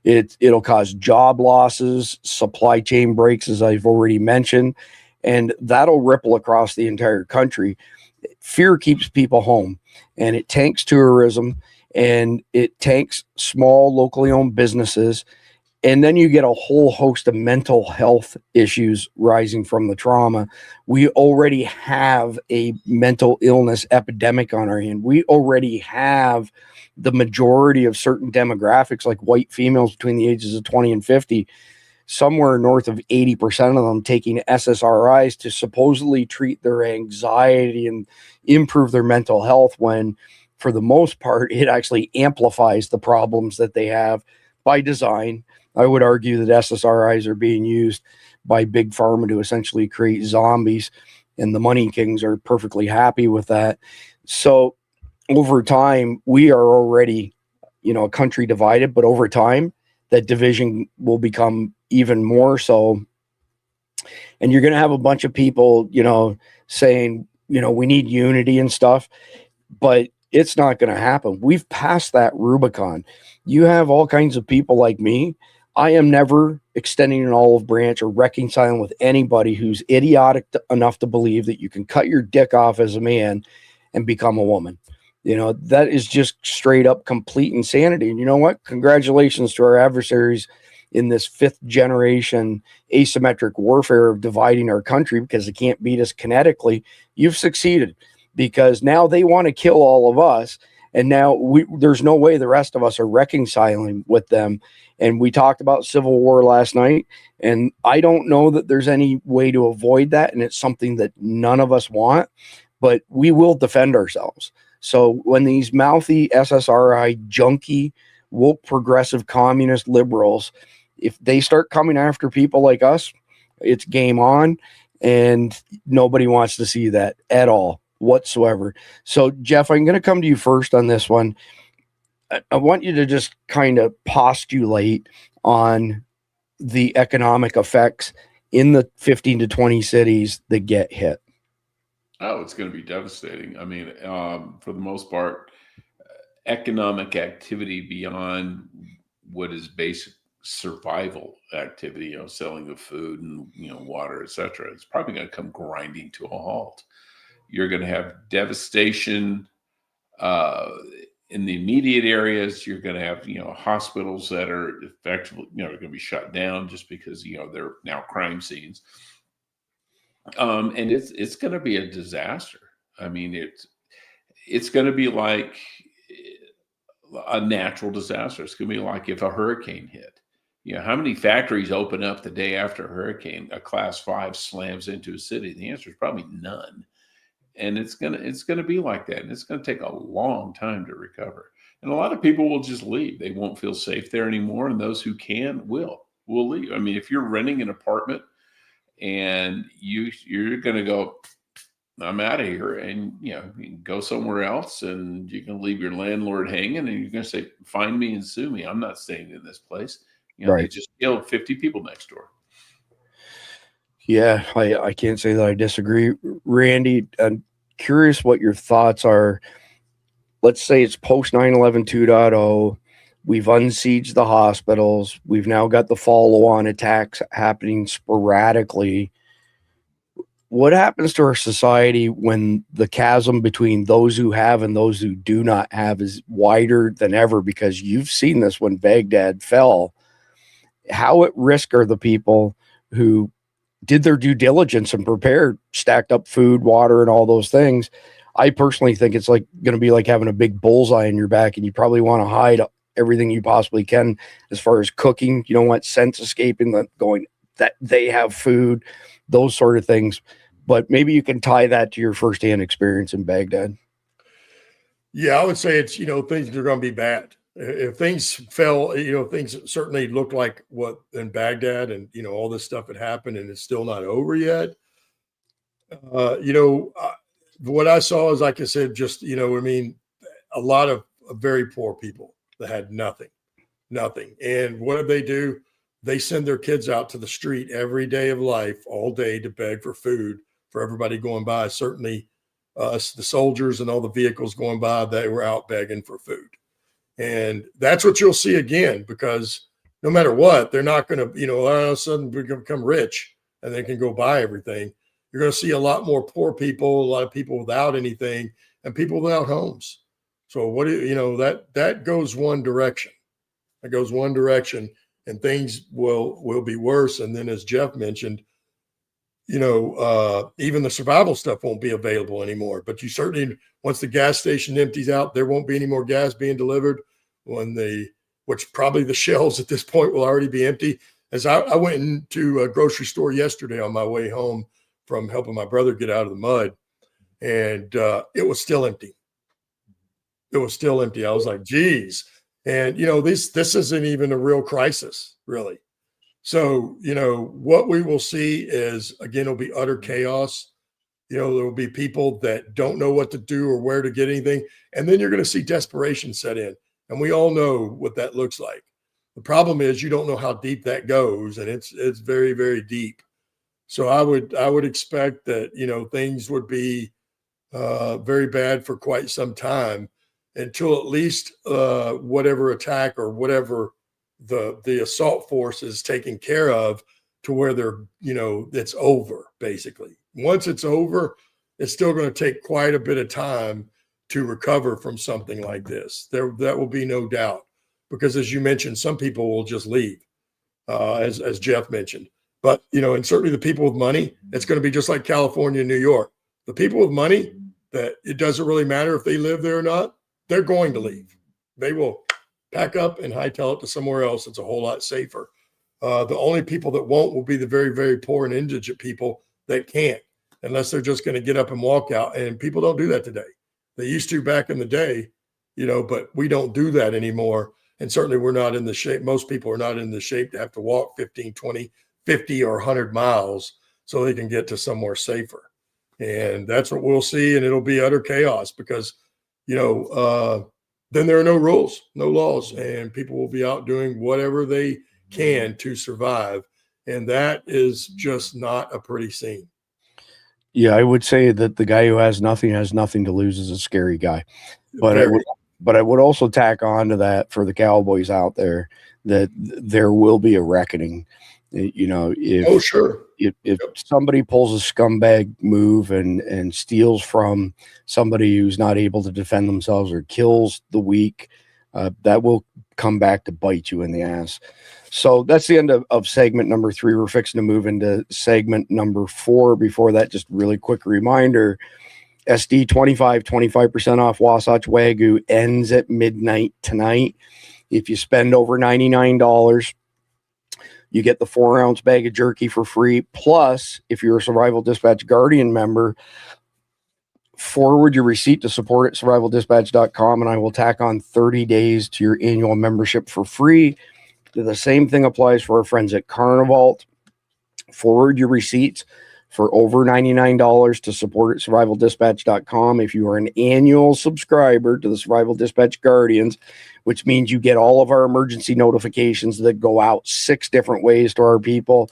It'll cause job losses, supply chain breaks, as I've already mentioned, and that'll ripple across the entire country. Fear keeps people home, and it tanks tourism, and it tanks small locally owned businesses. And then you get a whole host of mental health issues rising from the trauma. We already have a mental illness epidemic on our hand. We already have the majority of certain demographics, like white females between the ages of 20 and 50, somewhere north of 80% of them taking SSRIs to supposedly treat their anxiety and improve their mental health, when for the most part, it actually amplifies the problems that they have by design. I would argue that SSRIs are being used by Big Pharma to essentially create zombies, and the money kings are perfectly happy with that. So over time, we are already, a country divided, but over time, that division will become even more so. And you're going to have a bunch of people, saying, we need unity and stuff, but it's not going to happen. We've passed that Rubicon. You have all kinds of people like me. I am never extending an olive branch or reconciling with anybody who's idiotic enough to believe that you can cut your dick off as a man and become a woman. That is just straight up complete insanity. And you know what? Congratulations to our adversaries in this 5th generation asymmetric warfare of dividing our country, because they can't beat us kinetically. You've succeeded, because now they want to kill all of us. And now there's no way the rest of us are reconciling with them. And we talked about civil war last night, and I don't know that there's any way to avoid that. And it's something that none of us want, but we will defend ourselves. So when these mouthy SSRI junkie, woke, progressive, communist liberals, if they start coming after people like us, it's game on, and nobody wants to see that at all whatsoever. So Jeff, I'm going to come to you first on this one. I want you to just kind of postulate on the economic effects in the 15 to 20 cities that get hit. Oh, it's going to be devastating. I mean, for the most part, economic activity beyond what is basic survival activity, selling of food and, water, etc., it's probably going to come grinding to a halt. You're going to have devastation in the immediate areas. You're going to have, hospitals that are effectively, going to be shut down just because, they're now crime scenes. And it's going to be a disaster. I mean, it's going to be like a natural disaster. It's going to be like if a hurricane hit. You know, how many factories open up the day after a hurricane, a class 5 slams into a city? The answer is probably none. And it's gonna be like that, and it's gonna take a long time to recover. And a lot of people will just leave. They won't feel safe there anymore, and those who can will leave. I mean, if you're renting an apartment and you're gonna go, I'm out of here, and you can go somewhere else, and you can leave your landlord hanging, and you're gonna say, find me and sue me. I'm not staying in this place. They just killed 50 people next door. Yeah, I can't say that I disagree. Randy, I'm curious what your thoughts are. Let's say it's post 9/11 2.0. We've unsieged the hospitals. We've now got the follow-on attacks happening sporadically. What happens to our society when the chasm between those who have and those who do not have is wider than ever? Because you've seen this when Baghdad fell. How at risk are the people who did their due diligence and prepared, stacked up food, water, and all those things? I personally think it's like going to be like having a big bullseye in your back, and you probably want to hide everything you possibly can as far as cooking. You don't want scents escaping, that they have food, those sort of things. But maybe you can tie that to your firsthand experience in Baghdad. Yeah, I would say it's, things are going to be bad. If things fell, things certainly look like what in Baghdad, and, all this stuff had happened, and it's still not over yet. What I saw is, like I said, just, a lot of very poor people that had nothing. And what do? They send their kids out to the street every day of life, all day, to beg for food for everybody going by. Certainly the soldiers and all the vehicles going by, they were out begging for food. And that's what you'll see again, because no matter what, they're not going to, all of a sudden become rich and they can go buy everything. You're going to see a lot more poor people, a lot of people without anything, and people without homes. So that goes one direction. It goes one direction, and things will be worse. And then, as Jeff mentioned, even the survival stuff won't be available anymore. But you certainly, once the gas station empties out, there won't be any more gas being delivered. Which probably the shelves at this point will already be empty. As I went into a grocery store yesterday on my way home from helping my brother get out of the mud, and it was still empty. It was still empty. I was like, geez. And, this isn't even a real crisis, really. So, what we will see is, again, it'll be utter chaos. There will be people that don't know what to do or where to get anything. And then you're going to see desperation set in. And we all know what that looks like. The problem is you don't know how deep that goes. And it's very, very deep. So I would expect that, things would be very bad for quite some time, until at least whatever attack or whatever the assault force is taken care of, to where they're, it's over, basically. Once it's over, it's still going to take quite a bit of time to recover from something like this. That will be no doubt, because as you mentioned, some people will just leave, as Jeff mentioned. But, and certainly the people with money, it's going to be just like California and New York. The people with money, that it doesn't really matter if they live there or not, they're going to leave. They will pack up and hightail it to somewhere else. It's a whole lot safer. The only people that won't will be the very, very poor and indigent people that can't, unless they're just going to get up and walk out. And people don't do that today. They used to back in the day, but we don't do that anymore. And certainly we're not in the shape. Most people are not in the shape to have to walk 15, 20, 50 or 100 miles so they can get to somewhere safer. And that's what we'll see. And it'll be utter chaos, because, then there are no rules, no laws, and people will be out doing whatever they can to survive. And that is just not a pretty scene. Yeah, I would say that the guy who has nothing to lose is a scary guy. But I would also tack on to that, for the cowboys out there, that there will be a reckoning. If somebody pulls a scumbag move and steals from somebody who's not able to defend themselves, or kills the weak, that will come back to bite you in the ass. So that's the end of segment number 3. We're fixing to move into segment number 4. Before that, just really quick reminder, SD 25% off Wasatch Wagyu ends at midnight tonight. If you spend over $99, You get the 4-ounce bag of jerky for free. Plus, if you're a Survival Dispatch Guardian member, forward your receipt to support at survivaldispatch.com, and I will tack on 30 days to your annual membership for free. The same thing applies for our friends at Carnivalt. Forward your receipts for over $99 to support at survivaldispatch.com. If you are an annual subscriber to the Survival Dispatch Guardians, which means you get all of our emergency notifications that go out 6 different ways to our people.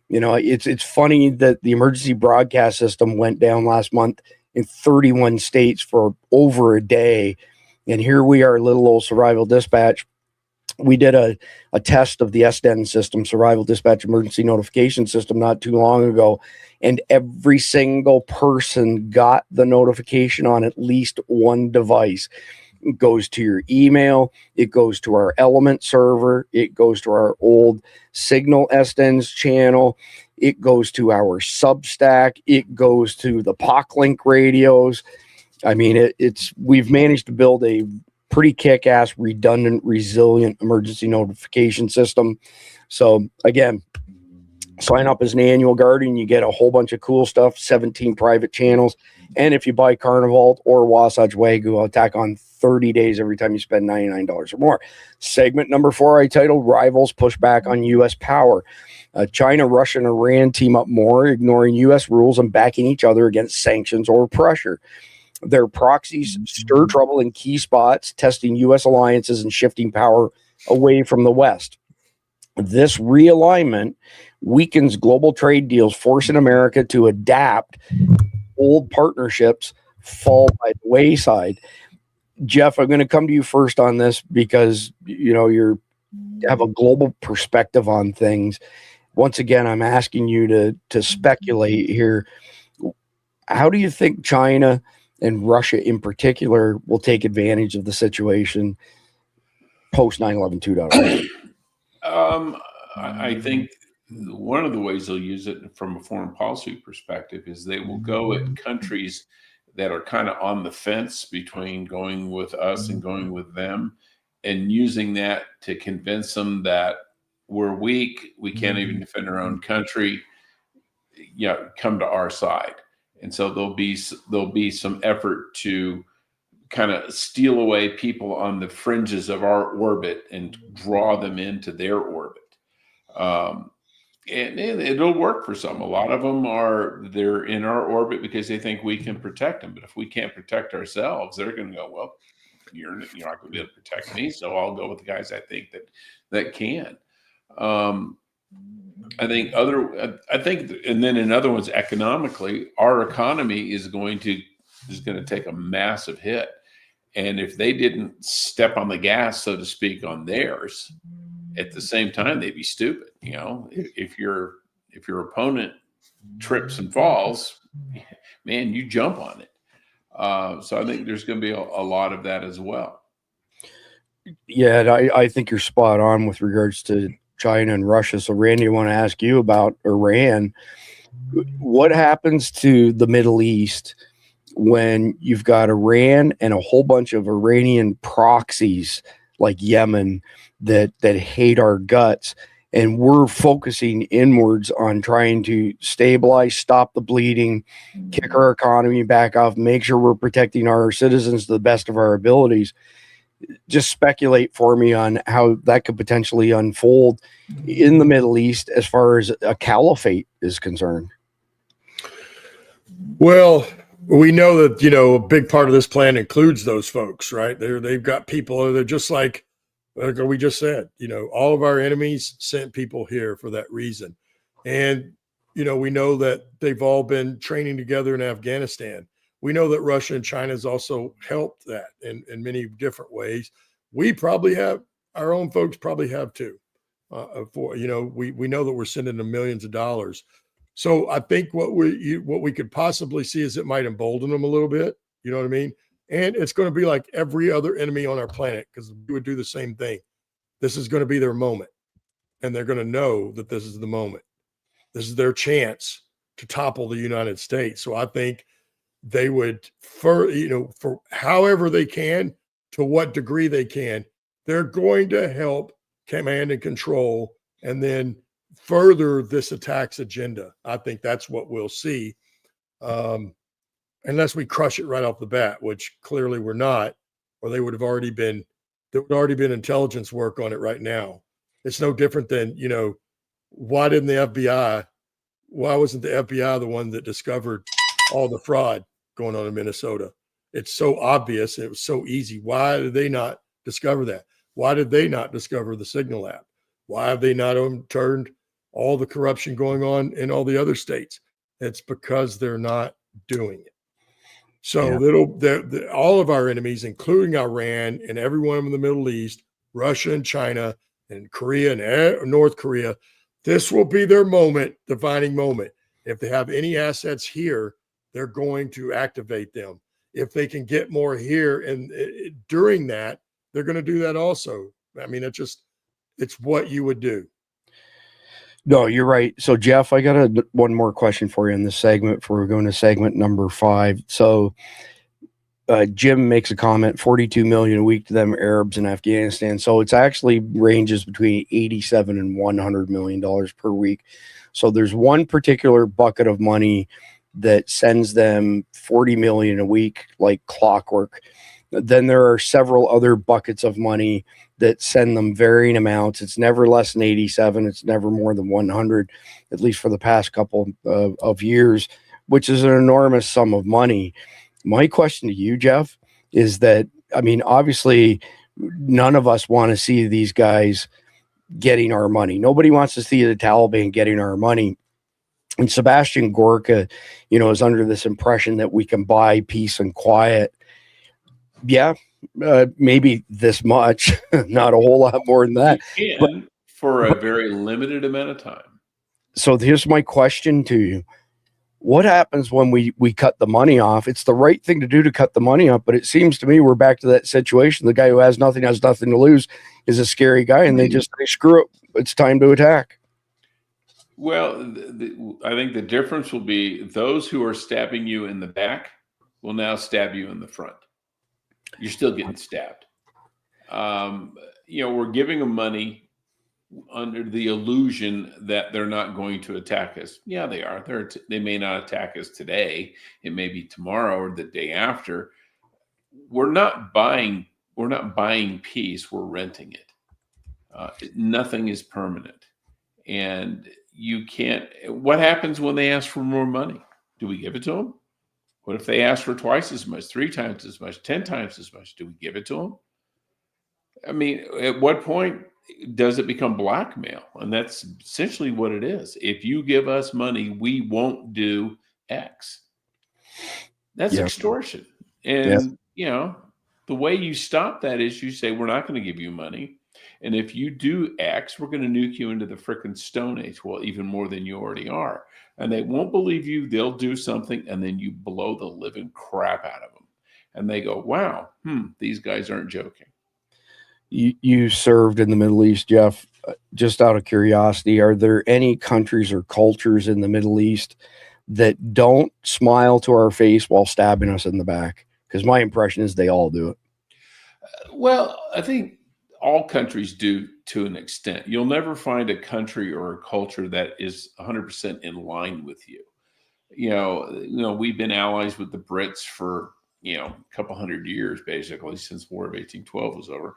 You know, it's funny that the emergency broadcast system went down last month in 31 states for over a day. And here we are, little old Survival Dispatch. We did a test of the SDN system, Survival Dispatch Emergency Notification System, not too long ago, and every single person got the notification on at least one device. It goes to your email, it goes to our Element server, it goes to our old Signal SDN's channel, it goes to our Substack, it goes to the POC-Link radios. I mean, we've managed to build a pretty kick-ass, redundant, resilient emergency notification system. So again, sign up as an annual guardian. You get a whole bunch of cool stuff, 17 private channels. And if you buy Carnivalt or Wasatch Wagyu, I'll tack on 30 days every time you spend $99 or more. Segment number 4, I titled Rivals Push Back on U.S. Power. China, Russia, and Iran team up more, ignoring U.S. rules and backing each other against sanctions or pressure. Their proxies stir trouble in key spots, testing U.S. alliances and shifting power away from the West. This realignment weakens global trade deals, forcing America to adapt. Old partnerships fall by the wayside. Jeff, I'm going to come to you first on this because you have a global perspective on things. Once again, I'm asking you to speculate here. How do you think China and Russia in particular will take advantage of the situation post 9/11 2.0? I think one of the ways they'll use it from a foreign policy perspective is they will go at countries that are kind of on the fence between going with us and going with them, and using that to convince them that we're weak, we can't even defend our own country, come to our side. And so there'll be some effort to kind of steal away people on the fringes of our orbit and draw them into their orbit. And it'll work for some. A lot of them they're in our orbit because they think we can protect them. But if we can't protect ourselves, they're going to go, well, you're not going to be able to protect me, so I'll go with the guys I think that can. I think, and then in other ones, economically, our economy is going to take a massive hit, and if they didn't step on the gas, so to speak, on theirs, at the same time, they'd be stupid. If your opponent trips and falls, man, you jump on it. So I think there's going to be a lot of that as well. Yeah, I think you're spot on with regards to China and Russia. So, Randy, I want to ask you about Iran. What happens to the Middle East when you've got Iran and a whole bunch of Iranian proxies like Yemen that hate our guts, and we're focusing inwards on trying to stabilize, stop the bleeding, kick our economy back off, make sure we're protecting our citizens to the best of our abilities? Just speculate for me on how that could potentially unfold in the Middle East as far as a caliphate is concerned. Well, we know that, a big part of this plan includes those folks, right? They've got people, they're just like we just said, all of our enemies sent people here for that reason. And, we know that they've all been training together in Afghanistan. We know that Russia and China has also helped that in many different ways. We probably have, our own folks probably have too. We know that we're sending them millions of dollars. So I think what we could possibly see is it might embolden them a little bit. You know what I mean? And it's going to be like every other enemy on our planet, because we would do the same thing. This is going to be their moment, and they're going to know that this is the moment. This is their chance to topple the United States. So I think they would, for however they can, to what degree they can, they're going to help command and control, and then further this attack's agenda. I think that's what we'll see, unless we crush it right off the bat, which clearly we're not, or there would already been intelligence work on it right now. It's no different than, why wasn't the FBI the one that discovered all the fraud going on in Minnesota? It's so obvious. It was so easy. Why did they not discover that? Why did they not discover the Signal app? Why have they not turned all the corruption going on in all the other states? It's because they're not doing it. So all of our enemies, including Iran and everyone in the Middle East, Russia and China and Korea and North Korea, this will be their moment, defining moment. If they have any assets here, they're going to activate them. If they can get more here, and during that, they're going to do that also. I mean, it's what you would do. No, you're right. So, Jeff, I got one more question for you in this segment before we're going to segment number 5. So, Jim makes a comment, 42 million a week to them Arabs in Afghanistan. So it's actually ranges between 87 and $100 million per week. So there's one particular bucket of money that sends them 40 million a week, like clockwork. Then there are several other buckets of money that send them varying amounts. It's never less than 87. It's never more than 100, at least for the past couple of years, which is an enormous sum of money. My question to you, Jeff, is that, I mean, obviously none of us want to see these guys getting our money. Nobody wants to see the Taliban getting our money. And Sebastian Gorka, is under this impression that we can buy peace and quiet. Yeah, maybe this much, not a whole lot more than that. You can, for a very limited amount of time. So here's my question to you. What happens when we cut the money off? It's the right thing to do to cut the money off, but it seems to me we're back to that situation. The guy who has nothing to lose is a scary guy, and they screw it. It's time to attack. Well, I think the difference will be those who are stabbing you in the back will now stab you in the front. You're still getting stabbed. We're giving them money under the illusion that they're not going to attack us. Yeah, they are. They may not attack us today. It may be tomorrow or the day after. We're not buying peace. We're renting it. Nothing is permanent. And you can't. What happens when they ask for more money? Do we give it to them? What if they ask for twice as much, 3 times as much, 10 times as much? Do we give it to them? I mean, at what point does it become blackmail? And that's essentially what it is. If you give us money, we won't do X. That's extortion. And, the way you stop that is you say, we're not going to give you money. And if you do X, we're going to nuke you into the frickin' Stone Age. Well, even more than you already are. And they won't believe you. They'll do something, and then you blow the living crap out of them. And they go, wow, these guys aren't joking. You served in the Middle East, Jeff. Just out of curiosity, are there any countries or cultures in the Middle East that don't smile to our face while stabbing us in the back? Because my impression is they all do it. Well, I think all countries do to an extent. You'll never find a country or a culture that is 100% in line with you. We've been allies with the Brits for, a couple hundred years, basically, since War of 1812 was over.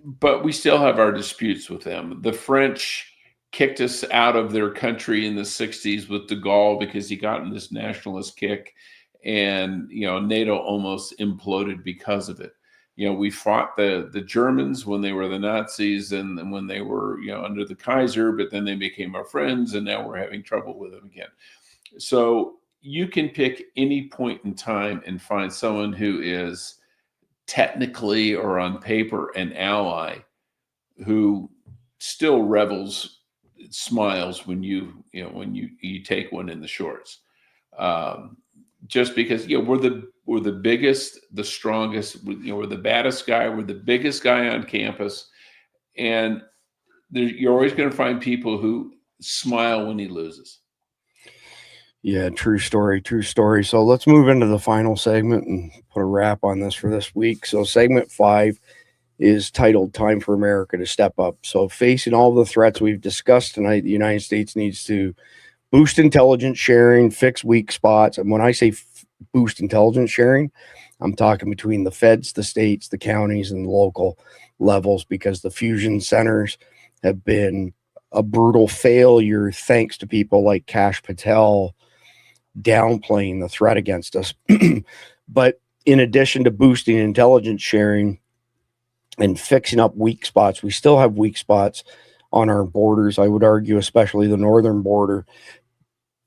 But we still have our disputes with them. The French kicked us out of their country in the 60s with de Gaulle because he got in this nationalist kick, and NATO almost imploded because of it. We fought the Germans when they were the Nazis and when they were under the Kaiser, but then they became our friends, and now we're having trouble with them again. So you can pick any point in time and find someone who is technically or on paper an ally who still smiles when you take one in the shorts, just because we're the biggest, the strongest, we're the baddest guy, we're the biggest guy on campus, and you're always going to find people who smile when he loses. Yeah, true story. So let's move into the final segment and put a wrap on this for this week. So segment 5 is titled Time for America to Step Up. So facing all the threats we've discussed tonight, the United States needs to boost intelligence sharing, fix weak spots. And when I say boost intelligence sharing, I'm talking between the feds, the states, the counties, and the local levels, because the fusion centers have been a brutal failure thanks to people like Kash Patel downplaying the threat against us. But in addition to boosting intelligence sharing and fixing up weak spots, we still have weak spots on our borders. I would argue, especially the northern border.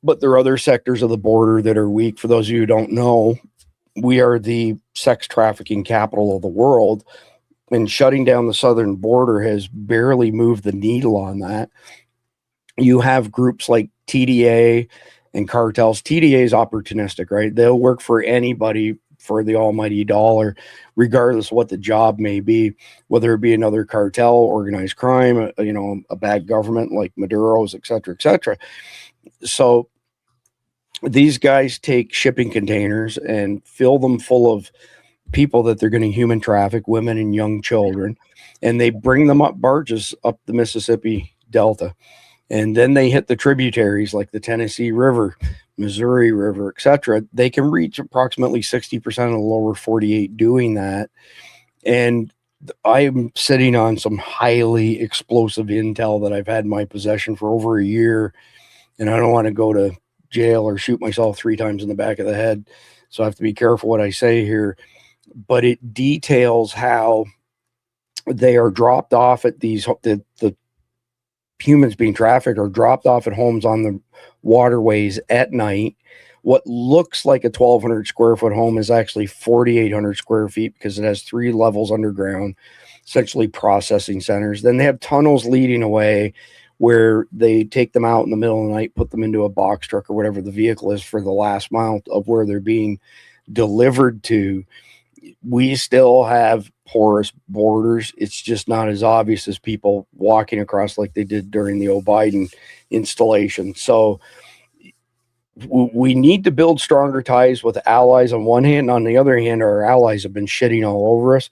But there are other sectors of the border that are weak. For those of you who don't know, we are the sex trafficking capital of the world, and shutting down the southern border has barely moved the needle on that. You have groups like TDA and cartels. TDA is opportunistic, right? They'll work for anybody for the almighty dollar, regardless of what the job may be, whether it be another cartel, organized crime, a bad government like Maduro's, et cetera, et cetera. So these guys take shipping containers and fill them full of people that they're going to human traffic, women and young children, and they bring them up barges up the Mississippi Delta. And then they hit the tributaries like the Tennessee River, Missouri River, et cetera. They can reach approximately 60% of the lower 48 doing that. And I'm sitting on some highly explosive intel that I've had in my possession for over a year, and I don't want to go to jail or shoot myself 3 times in the back of the head. So I have to be careful what I say here. But it details how they are dropped off at these, the humans being trafficked are dropped off at homes on the waterways at night. What looks like a 1,200 square foot home is actually 4,800 square feet, because it has 3 levels underground, essentially processing centers. Then they have tunnels leading away where they take them out in the middle of the night, put them into a box truck or whatever the vehicle is for the last mile of where they're being delivered to. We still have porous borders. It's just not as obvious as people walking across like they did during the Biden installation. So we need to build stronger ties with allies on one hand. On the other hand, our allies have been shitting all over us,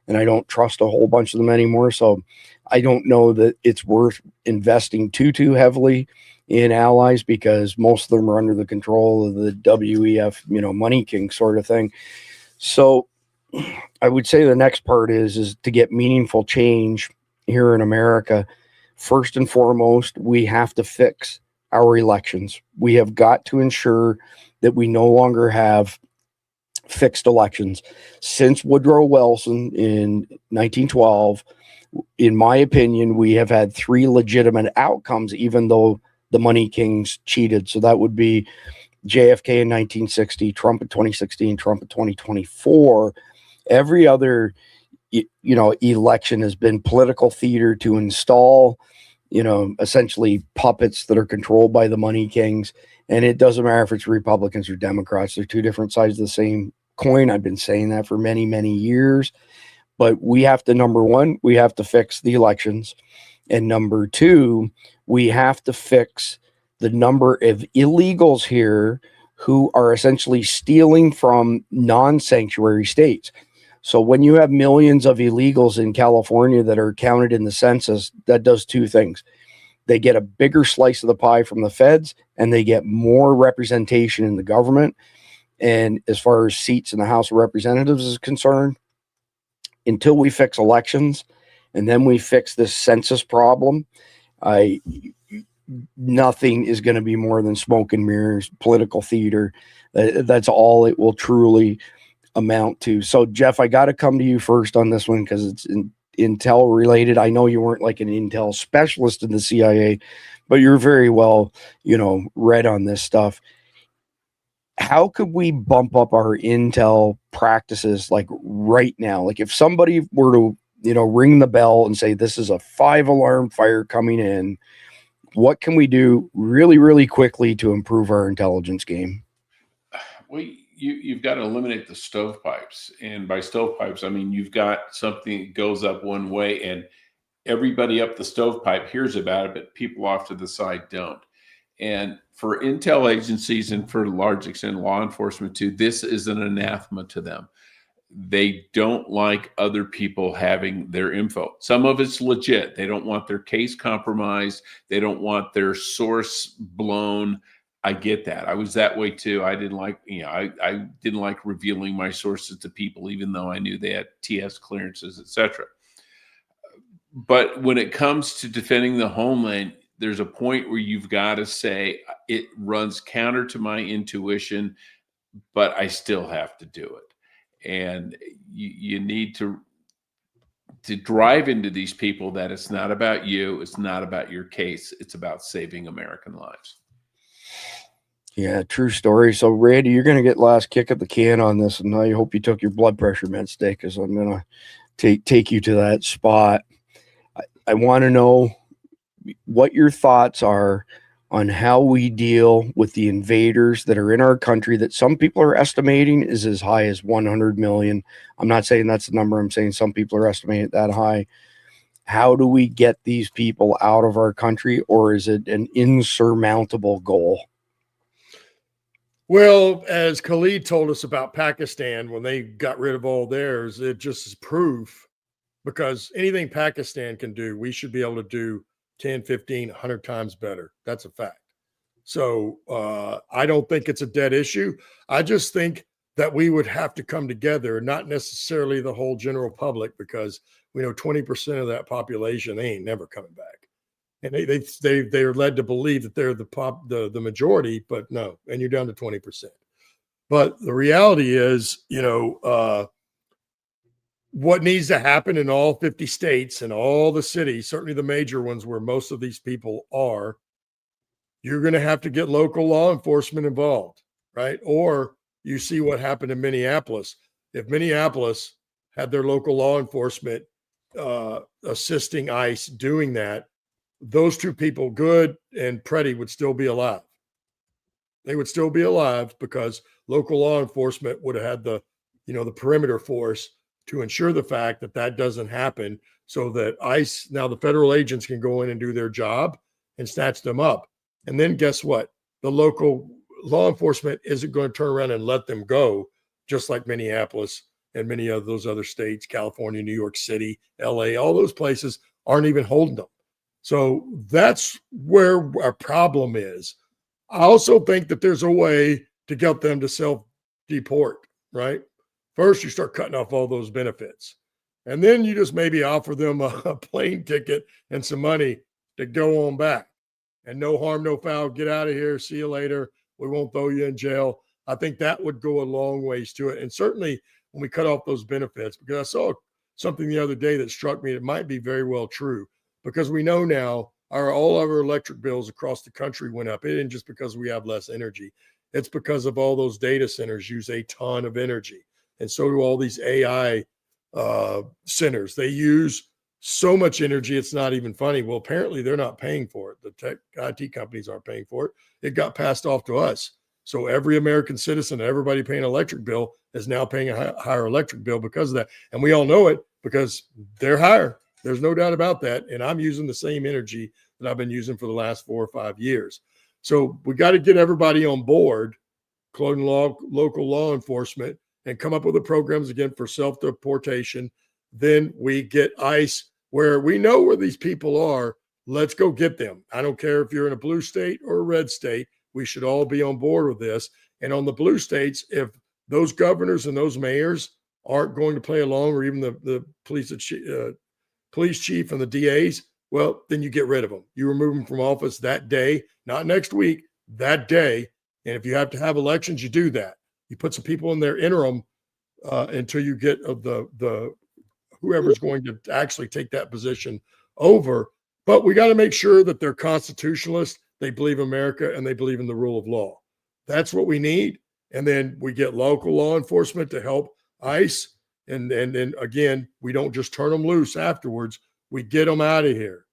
and I don't trust a whole bunch of them anymore. So I don't know that it's worth investing too heavily in allies, because most of them are under the control of the WEF, money king sort of thing. So I would say the next part is to get meaningful change here in America. First and foremost, we have to fix our elections. We have got to ensure that we no longer have fixed elections. Since Woodrow Wilson in 1912, in my opinion, we have had 3 legitimate outcomes, even though the money kings cheated. So that would be JFK in 1960, Trump in 2016, Trump in 2024. Every other, election has been political theater to install, essentially puppets that are controlled by the money kings. And it doesn't matter if it's Republicans or Democrats. They're 2 different sides of the same coin. I've been saying that for many, many years. But we have to, number one, we have to fix the elections. And number 2, we have to fix the number of illegals here who are essentially stealing from non-sanctuary states. So when you have millions of illegals in California that are counted in the census, that does 2 things. They get a bigger slice of the pie from the feds, and they get more representation in the government. And as far as seats in the House of Representatives is concerned, until we fix elections and then we fix this census problem, nothing is going to be more than smoke and mirrors, political theater. That's all it will truly amount to. So Jeff, I got to come to you first on this one, because it's intel related. I know you weren't like an intel specialist in the CIA, but you're very well, read on this stuff. How could we bump up our intel practices like right now? Like if somebody were to, ring the bell and say, this is a 5-alarm fire coming in, what can we do really, really quickly to improve our intelligence game? Well, you've got to eliminate the stovepipes. And by stovepipes, I mean, you've got something that goes up one way and everybody up the stovepipe hears about it, but people off to the side don't. And for intel agencies and for a large extent law enforcement too, this is an anathema to them. they don't like other people having their info. Some of it's legit. They don't want their case compromised. They don't want their source blown. I get that. I was that way too. I didn't like, I didn't like revealing my sources to people, even though I knew they had TS clearances, etc. But when it comes to defending the homeland, there's a point where you've got to say it runs counter to my intuition, but I still have to do it. And you need to drive into these people that it's not about you, it's not about your case, it's about saving American lives. Yeah, true story. So, Randy, you're going to get last kick at the can on this, and I hope you took your blood pressure meds today, because I'm going to take you to that spot. I want to know what your thoughts are on how we deal with the invaders that are in our country that some people are estimating is as high as 100 million. I'm not saying that's the number. I'm saying some people are estimating it that high. How do we get these people out of our country, or is it an insurmountable goal? Well, as Khalid told us about Pakistan, when they got rid of all theirs, it just is proof, because anything Pakistan can do, we should be able to do 10, 15, 100 times better. That's a fact. So I don't think it's a dead issue. I just think that we would have to come together, not necessarily the whole general public, because we know 20% of that population, they ain't never coming back. And they are led to believe that they're the majority, but no, and you're down to 20%. But the reality is, what needs to happen in all 50 states and all the cities, certainly the major ones where most of these people are, you're going to have to get local law enforcement involved, right? Or you see what happened in Minneapolis. If Minneapolis had their local law enforcement assisting ICE doing that, those two people, Good and Preddy, would still be alive. They would still be alive, because local law enforcement would have had the perimeter force to ensure the fact that that doesn't happen, so that ICE, now the federal agents, can go in and do their job and snatch them up. And then guess what? The local law enforcement isn't going to turn around and let them go, just like Minneapolis and many of those other states, California, New York City, LA, all those places aren't even holding them. So that's where our problem is. I also think that there's a way to get them to self-deport, right? First, you start cutting off all those benefits. And then you just maybe offer them a plane ticket and some money to go on back. And no harm, no foul. Get out of here. See you later. We won't throw you in jail. I think that would go a long ways to it. And certainly when we cut off those benefits, because I saw something the other day that struck me, it might be very well true, because we know now all of our electric bills across the country went up. It isn't just because we have less energy. It's because of all those data centers use a ton of energy. And so do all these AI centers. They use so much energy, it's not even funny. Well, apparently they're not paying for it. The tech IT companies aren't paying for it. It got passed off to us. So every American citizen, everybody paying an electric bill, is now paying a higher electric bill because of that. And we all know it, because they're higher. There's no doubt about that. And I'm using the same energy that I've been using for the last 4 or 5 years. So we got to get everybody on board, including local law enforcement, and come up with the programs again for self-deportation. Then we get ICE, where we know where these people are. Let's go get them. I don't care if you're in a blue state or a red state. We should all be on board with this. And on the blue states, if those governors and those mayors aren't going to play along, or even the police chief and the DAs, well, then you get rid of them. You remove them from office that day, not next week, that day. And if you have to have elections, you do that. You put some people in their interim until you get the whoever's going to actually take that position over. But we got to make sure that they're constitutionalists, they believe in America, and they believe in the rule of law. That's what we need. And then we get local law enforcement to help ICE. And then again, we don't just turn them loose afterwards. We get them out of here.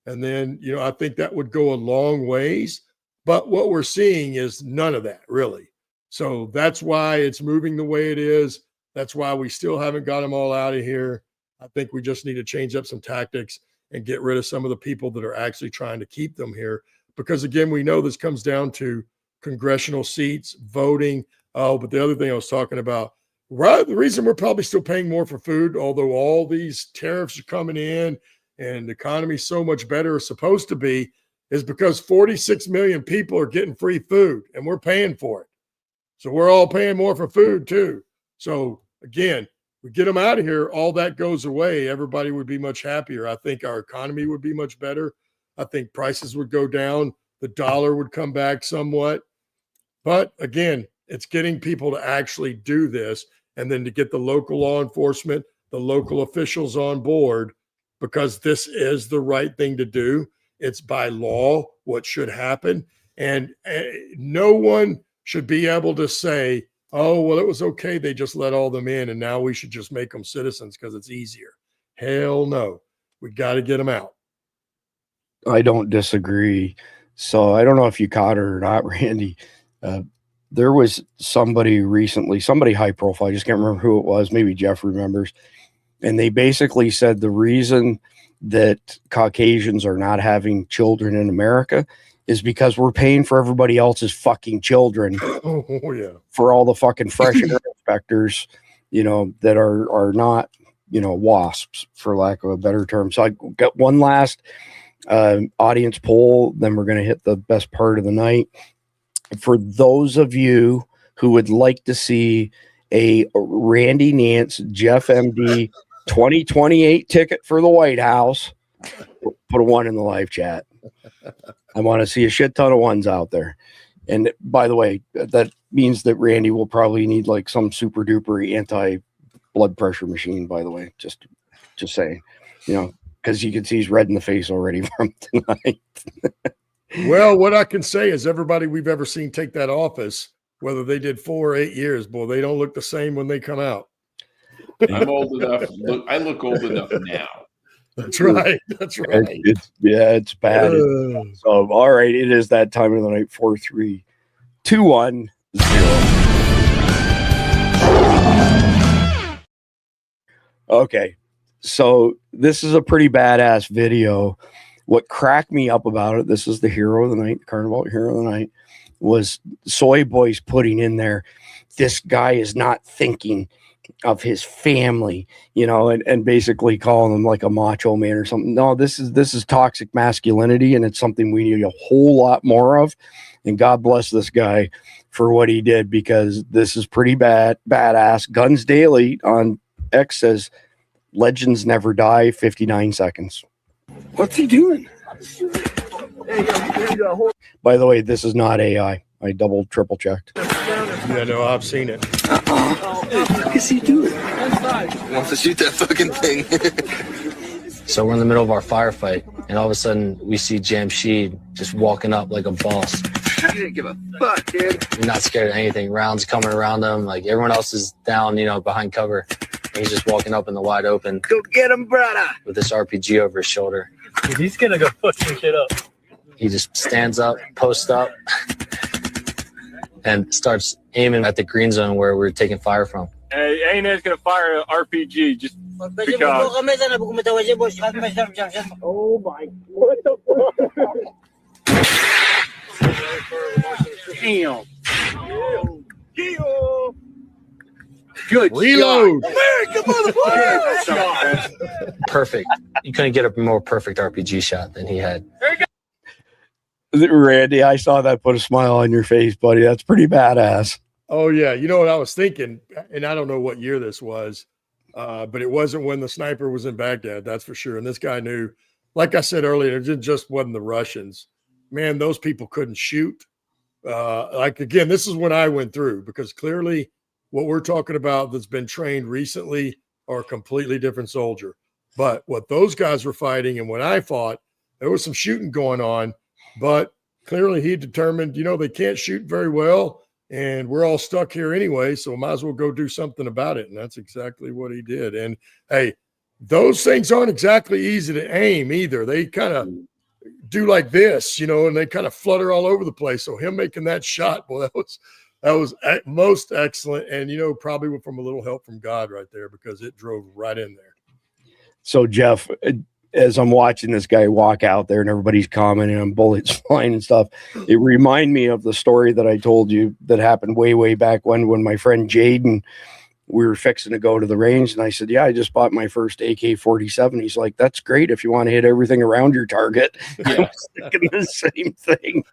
And then, I think that would go a long ways. But what we're seeing is none of that, really. So that's why it's moving the way it is. That's why we still haven't got them all out of here. I think we just need to change up some tactics and get rid of some of the people that are actually trying to keep them here. Because again, we know this comes down to congressional seats, voting. Oh, but the other thing I was talking about, right, the reason we're probably still paying more for food, although all these tariffs are coming in and the economy's so much better, is supposed to be, is because 46 million people are getting free food and we're paying for it. So we're all paying more for food too. So again, we get them out of here, all that goes away. Everybody would be much happier. I think our economy would be much better. I think prices would go down. The dollar would come back somewhat. But again, it's getting people to actually do this and then to get the local law enforcement, the local officials on board, because this is the right thing to do. It's by law what should happen. And no one should be able to say, oh, well, it was okay. They just let all them in and now we should just make them citizens because it's easier. Hell no. We got to get them out. I don't disagree. So I don't know if you caught it or not, Randy. There was somebody recently, somebody high profile, I just can't remember who it was. Maybe Jeff remembers. And they basically said the reason that Caucasians are not having children in America is because we're paying for everybody else's fucking children. Oh, yeah. For all the fucking fresh air inspectors, you know, that are not, you know, wasps, for lack of a better term. So I got one last audience poll, then we're going to hit the best part of the night. For those of you who would like to see a Randy Nance, Jeff MD 2028 ticket for the White House, put a 1 in the live chat. I want to see a shit ton of 1s out there. And by the way, that means that Randy will probably need like some super duper anti blood pressure machine, by the way, just saying, you know, because you can see he's red in the face already from tonight. Well, what I can say is everybody we've ever seen take that office, whether they did 4 or 8 years, boy, they don't look the same when they come out. I'm old enough. I look old enough now. That's right. That's right. It's bad. So, all right, it is that time of the night. 4, 3, 2, 1, 0. Okay, so this is a pretty badass video. What cracked me up about it, this is the hero of the night, Carnival Hero of the Night, was Soy Boy's putting in there, this guy is not thinking of his family, you know, and basically calling him like a macho man or something. No, this is toxic masculinity, and it's something we need a whole lot more of. And God bless this guy for what he did, because this is pretty badass. Guns Daily on X says, legends never die, 59 seconds. What's he doing? By the way, this is not AI. I double, triple checked. Yeah, no, I've seen it. What is he doing? He wants to shoot that fucking thing. So we're in the middle of our firefight, and all of a sudden we see Jamshid just walking up like a boss. He didn't give a fuck, dude. He's not scared of anything. Rounds coming around him, like everyone else is down, you know, behind cover. And he's just walking up in the wide open. Go get him, brother. With this RPG over his shoulder. He's gonna go fuck some shit up. He just stands up, posts up, and starts aiming at the green zone where we're taking fire from. Hey, ANA's gonna fire an RPG just because. Oh my, what the fuck? Damn. Good reload. America, motherfucker. Perfect. You couldn't get a more perfect RPG shot than he had. Randy, I saw that put a smile on your face, buddy. That's pretty badass. Oh, yeah. You know what I was thinking, and I don't know what year this was, but it wasn't when the sniper was in Baghdad, that's for sure. And this guy knew, like I said earlier, it just wasn't the Russians. Man, those people couldn't shoot. Like, again, this is when I went through, because clearly what we're talking about that's been trained recently are a completely different soldier. But what those guys were fighting and when I fought, there was some shooting going on, but clearly he determined, you know, they can't shoot very well and we're all stuck here anyway, so might as well go do something about it. And that's exactly what he did. And hey, those things aren't exactly easy to aim either. They kind of do like this, you know, and they kind of flutter all over the place. So him making that shot, boy, that was most excellent. And, you know, probably from a little help from God right there, because it drove right in there. So, Jeff, as I'm watching this guy walk out there and everybody's commenting on bullets flying and stuff, it reminded me of the story that I told you that happened way, way back when my friend Jaden we were fixing to go to the range, and I said, yeah, I just bought my first AK-47. He's like, that's great if you want to hit everything around your target. Yeah. I was thinking the same thing.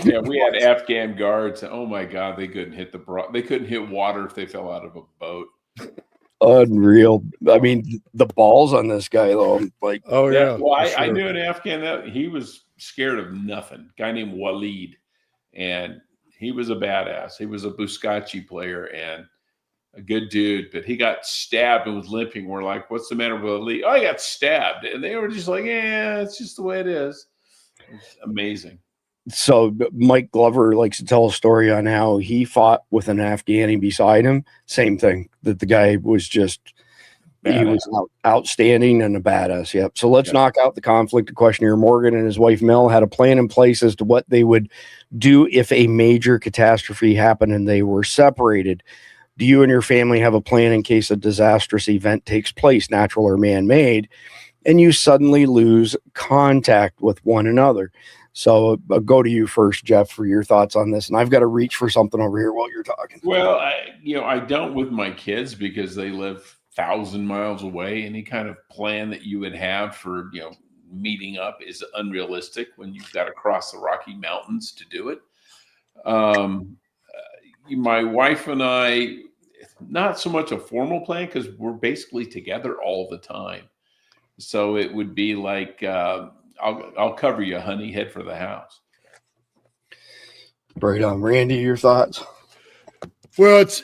Yeah, we had Afghan guards. Oh my God, they couldn't hit they couldn't hit water if they fell out of a boat. Unreal. I mean, the balls on this guy, though. Like, Oh yeah. Well, I sure. knew an Afghan that he was scared of nothing. Guy named Waleed, and he was a badass. He was a Buscacci player and a good dude, but he got stabbed and was limping. We're like, what's the matter with Waleed? Oh, I got stabbed. And they were just like, yeah, it's just the way it is. It's amazing. so Mike Glover likes to tell a story on how he fought with an Afghani beside him. Same thing, that the guy was just, he was outstanding and a badass. Yep. So let's knock out the conflict. The questionnaire. Morgan and his wife Mel had a plan in place as to what they would do if a major catastrophe happened and they were separated. Do you and your family have a plan in case a disastrous event takes place, natural or man-made, and you suddenly lose contact with one another? So I'll go to you first, Jeff, for your thoughts on this. And I've got to reach for something over here while you're talking. Well, I don't with my kids because they live 1,000 miles away. Any kind of plan that you would have for, meeting up is unrealistic when you've got to cross the Rocky Mountains to do it. My wife and I, not so much a formal plan because we're basically together all the time. So it would be like, I'll cover you, honey, head for the house. Right on. Randy, your thoughts? Well, it's,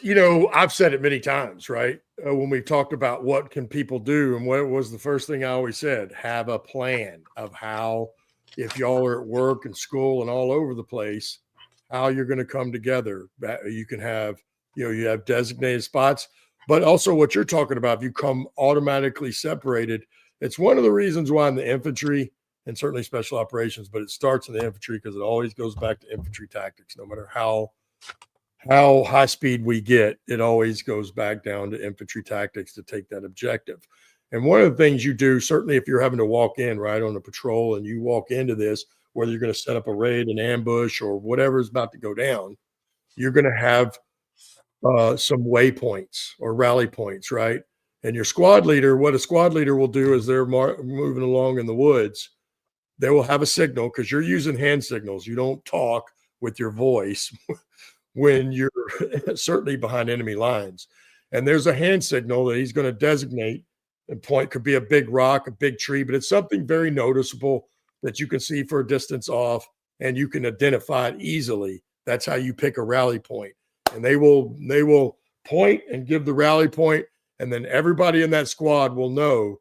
I've said it many times, right? When we've talked about what can people do, and what was the first thing I always said, have a plan of how, if y'all are at work and school and all over the place, how you're going to come together. You can have, you have designated spots, but also what you're talking about, if you come automatically separated, it's one of the reasons why in the infantry and certainly special operations, but it starts in the infantry because it always goes back to infantry tactics. No matter how high speed we get, it always goes back down to infantry tactics to take that objective. And one of the things you do, certainly if you're having to walk in right on a patrol and you walk into this, whether you're going to set up a raid, an ambush, or whatever is about to go down, you're going to have some waypoints or rally points, right? And your squad leader, what a squad leader will do is they're moving along in the woods. They will have a signal because you're using hand signals. You don't talk with your voice when you're certainly behind enemy lines. And there's a hand signal that he's going to designate and point. Could be a big rock, a big tree, but it's something very noticeable that you can see for a distance off and you can identify it easily. That's how you pick a rally point. And they will point and give the rally point, and then everybody in that squad will know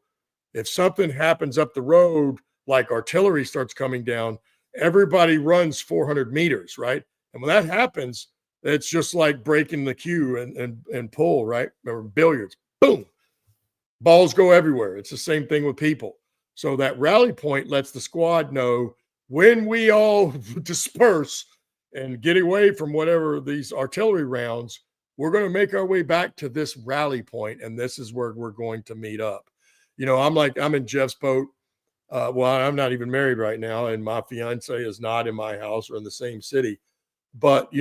if something happens up the road, like artillery starts coming down, everybody runs 400 meters, right? And when that happens, it's just like breaking the cue and pull, right? Or billiards, boom, balls go everywhere. It's the same thing with people. So that rally point lets the squad know when we all disperse and get away from whatever these artillery rounds, we're going to make our way back to this rally point, and this is where we're going to meet up. I'm in Jeff's boat. Well, I'm not even married right now, and my fiance is not in my house or in the same city. But,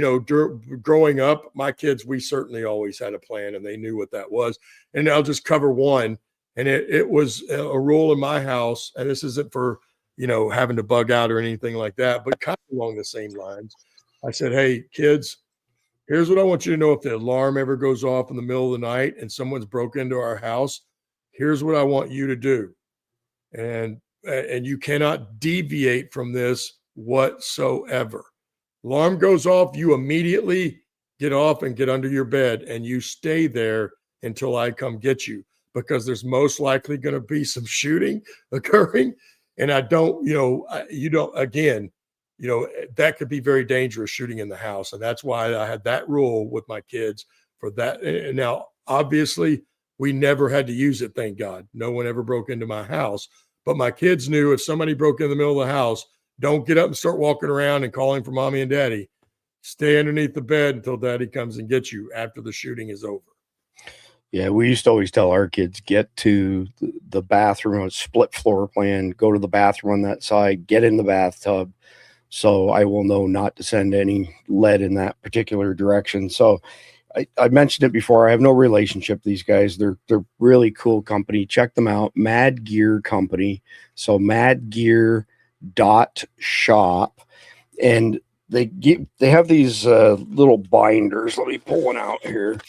growing up, my kids, we certainly always had a plan, and they knew what that was. And I'll just cover one. And it was a rule in my house, and this isn't for, having to bug out or anything like that, but kind of along the same lines. I said, hey, kids, here's what I want you to know. If the alarm ever goes off in the middle of the night and someone's broke into our house, here's what I want you to do. And you cannot deviate from this whatsoever. Alarm goes off, you immediately get off and get under your bed, and you stay there until I come get you, because there's most likely going to be some shooting occurring. And I don't, that could be very dangerous, shooting in the house. And that's why I had that rule with my kids for that. And now, obviously, we never had to use it. Thank God. No one ever broke into my house. But my kids knew if somebody broke in the middle of the house, don't get up and start walking around and calling for mommy and daddy. Stay underneath the bed until daddy comes and gets you after the shooting is over. Yeah, we used to always tell our kids, get to the bathroom, a split floor plan, go to the bathroom on that side, get in the bathtub. So I will know not to send any lead in that particular direction. So I mentioned it before. I have no relationship with these guys. They're really cool company. Check them out. Mad Gear Company. So madgear.shop. And they have these little binders. Let me pull one out here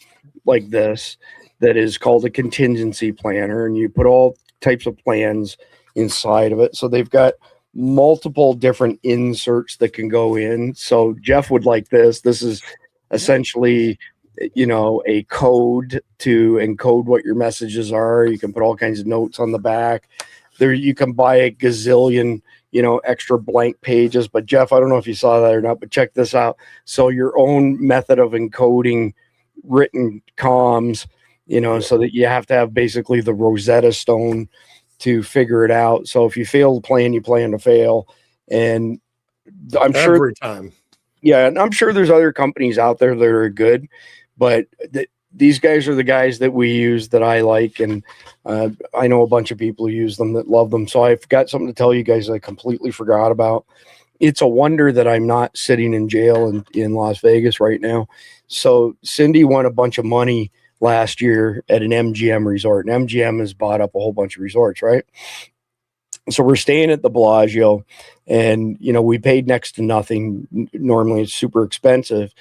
like this. That is called a contingency planner. And you put all types of plans inside of it. So they've got multiple different inserts that can go in. So Jeff would like this. This is essentially, you know, a code to encode what your messages are. You can put all kinds of notes on the back there. You can buy a gazillion, you know, extra blank pages. But Jeff, I don't know if you saw that or not, but check this out. So your own method of encoding written comms, you know, so that you have to have basically the Rosetta Stone to figure it out. So if you fail the plan, you plan to fail. And I'm sure every time. Yeah, and I'm sure there's other companies out there that are good, but these guys are the guys that we use that I like, and I know a bunch of people who use them that love them. So I've got something to tell you guys I completely forgot about. It's a wonder that I'm not sitting in jail in Las Vegas right now. So Cindy won a bunch of money last year at an MGM resort, and MGM has bought up a whole bunch of resorts, right? So we're staying at the Bellagio, and, you know, we paid next to nothing. Normally it's super expensive.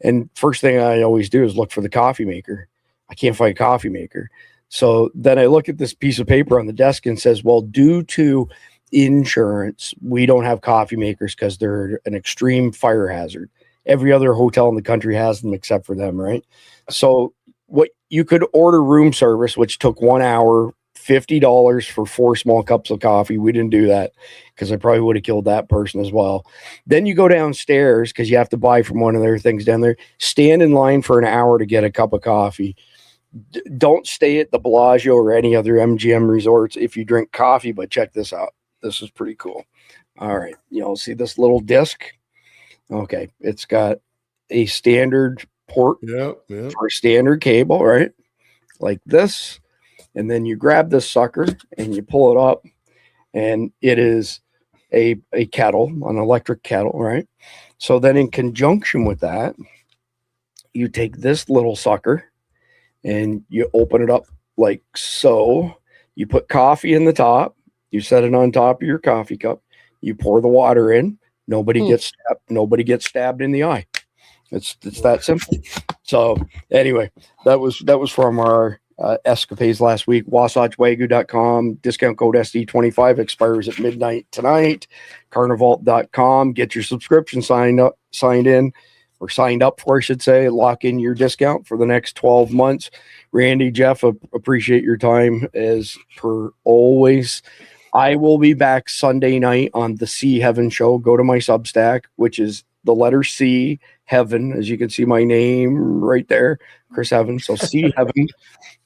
And first thing I always do is look for the coffee maker. I can't find a coffee maker. So then I look at this piece of paper on the desk and says, well, due to insurance, we don't have coffee makers because they're an extreme fire hazard. Every other hotel in the country has them except for them, right? So what you could order room service, which took 1 hour, $50 for 4 small cups of coffee. We didn't do that because I probably would have killed that person as well. Then you go downstairs because you have to buy from one of their things down there. Stand in line for an hour to get a cup of coffee. Don't stay at the Bellagio or any other MGM resorts if you drink coffee, but check this out. This is pretty cool. All right. You'll see this little disc. Okay. It's got a standard port for a standard cable, right? Like this. And then you grab this sucker and you pull it up, and it is a kettle, an electric kettle, right? So then in conjunction with that, you take this little sucker and you open it up like so. You put coffee in the top. You set it on top of your coffee cup. You pour the water in. Nobody gets stabbed in the eye. It's that simple. So anyway, that was from our escapades last week. WasatchWagyu.com, discount code SD25 expires at midnight tonight. Carnival.com, get your subscription signed up for, I should say. Lock in your discount for the next 12 months. Randy, Jeff, appreciate your time as per always. I will be back Sunday night on the C Heaven show. Go to my Substack, which is the letter C Heaven, as you can see my name right there, Chris Heaven. So C Heaven.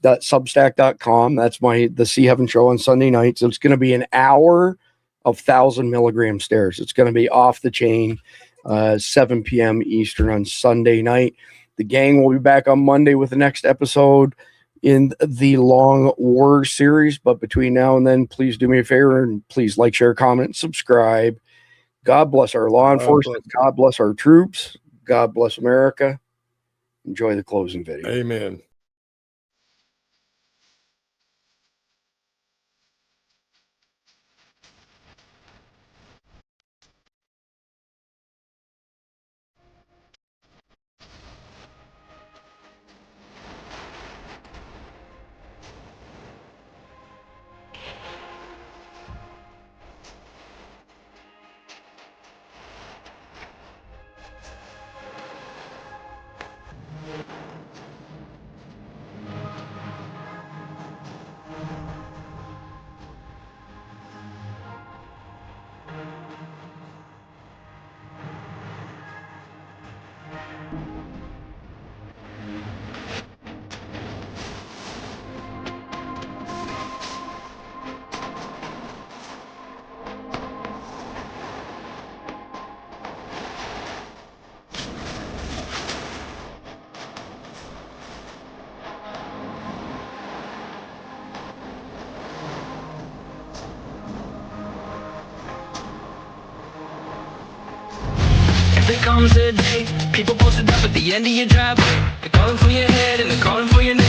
Substack.com. That's the C Heaven show on Sunday night. So it's going to be an hour of 1,000 milligram stairs. It's going to be off the chain, 7 p.m. Eastern on Sunday night. The gang will be back on Monday with the next episode in the Long War series. But between now and then, please do me a favor and please like, share, comment, and subscribe. God bless our law enforcement. God bless our troops. God bless America. Enjoy the closing video. Amen. There comes a day, people posted up stop at the end of your driveway. They're calling for your head and they're calling for your name.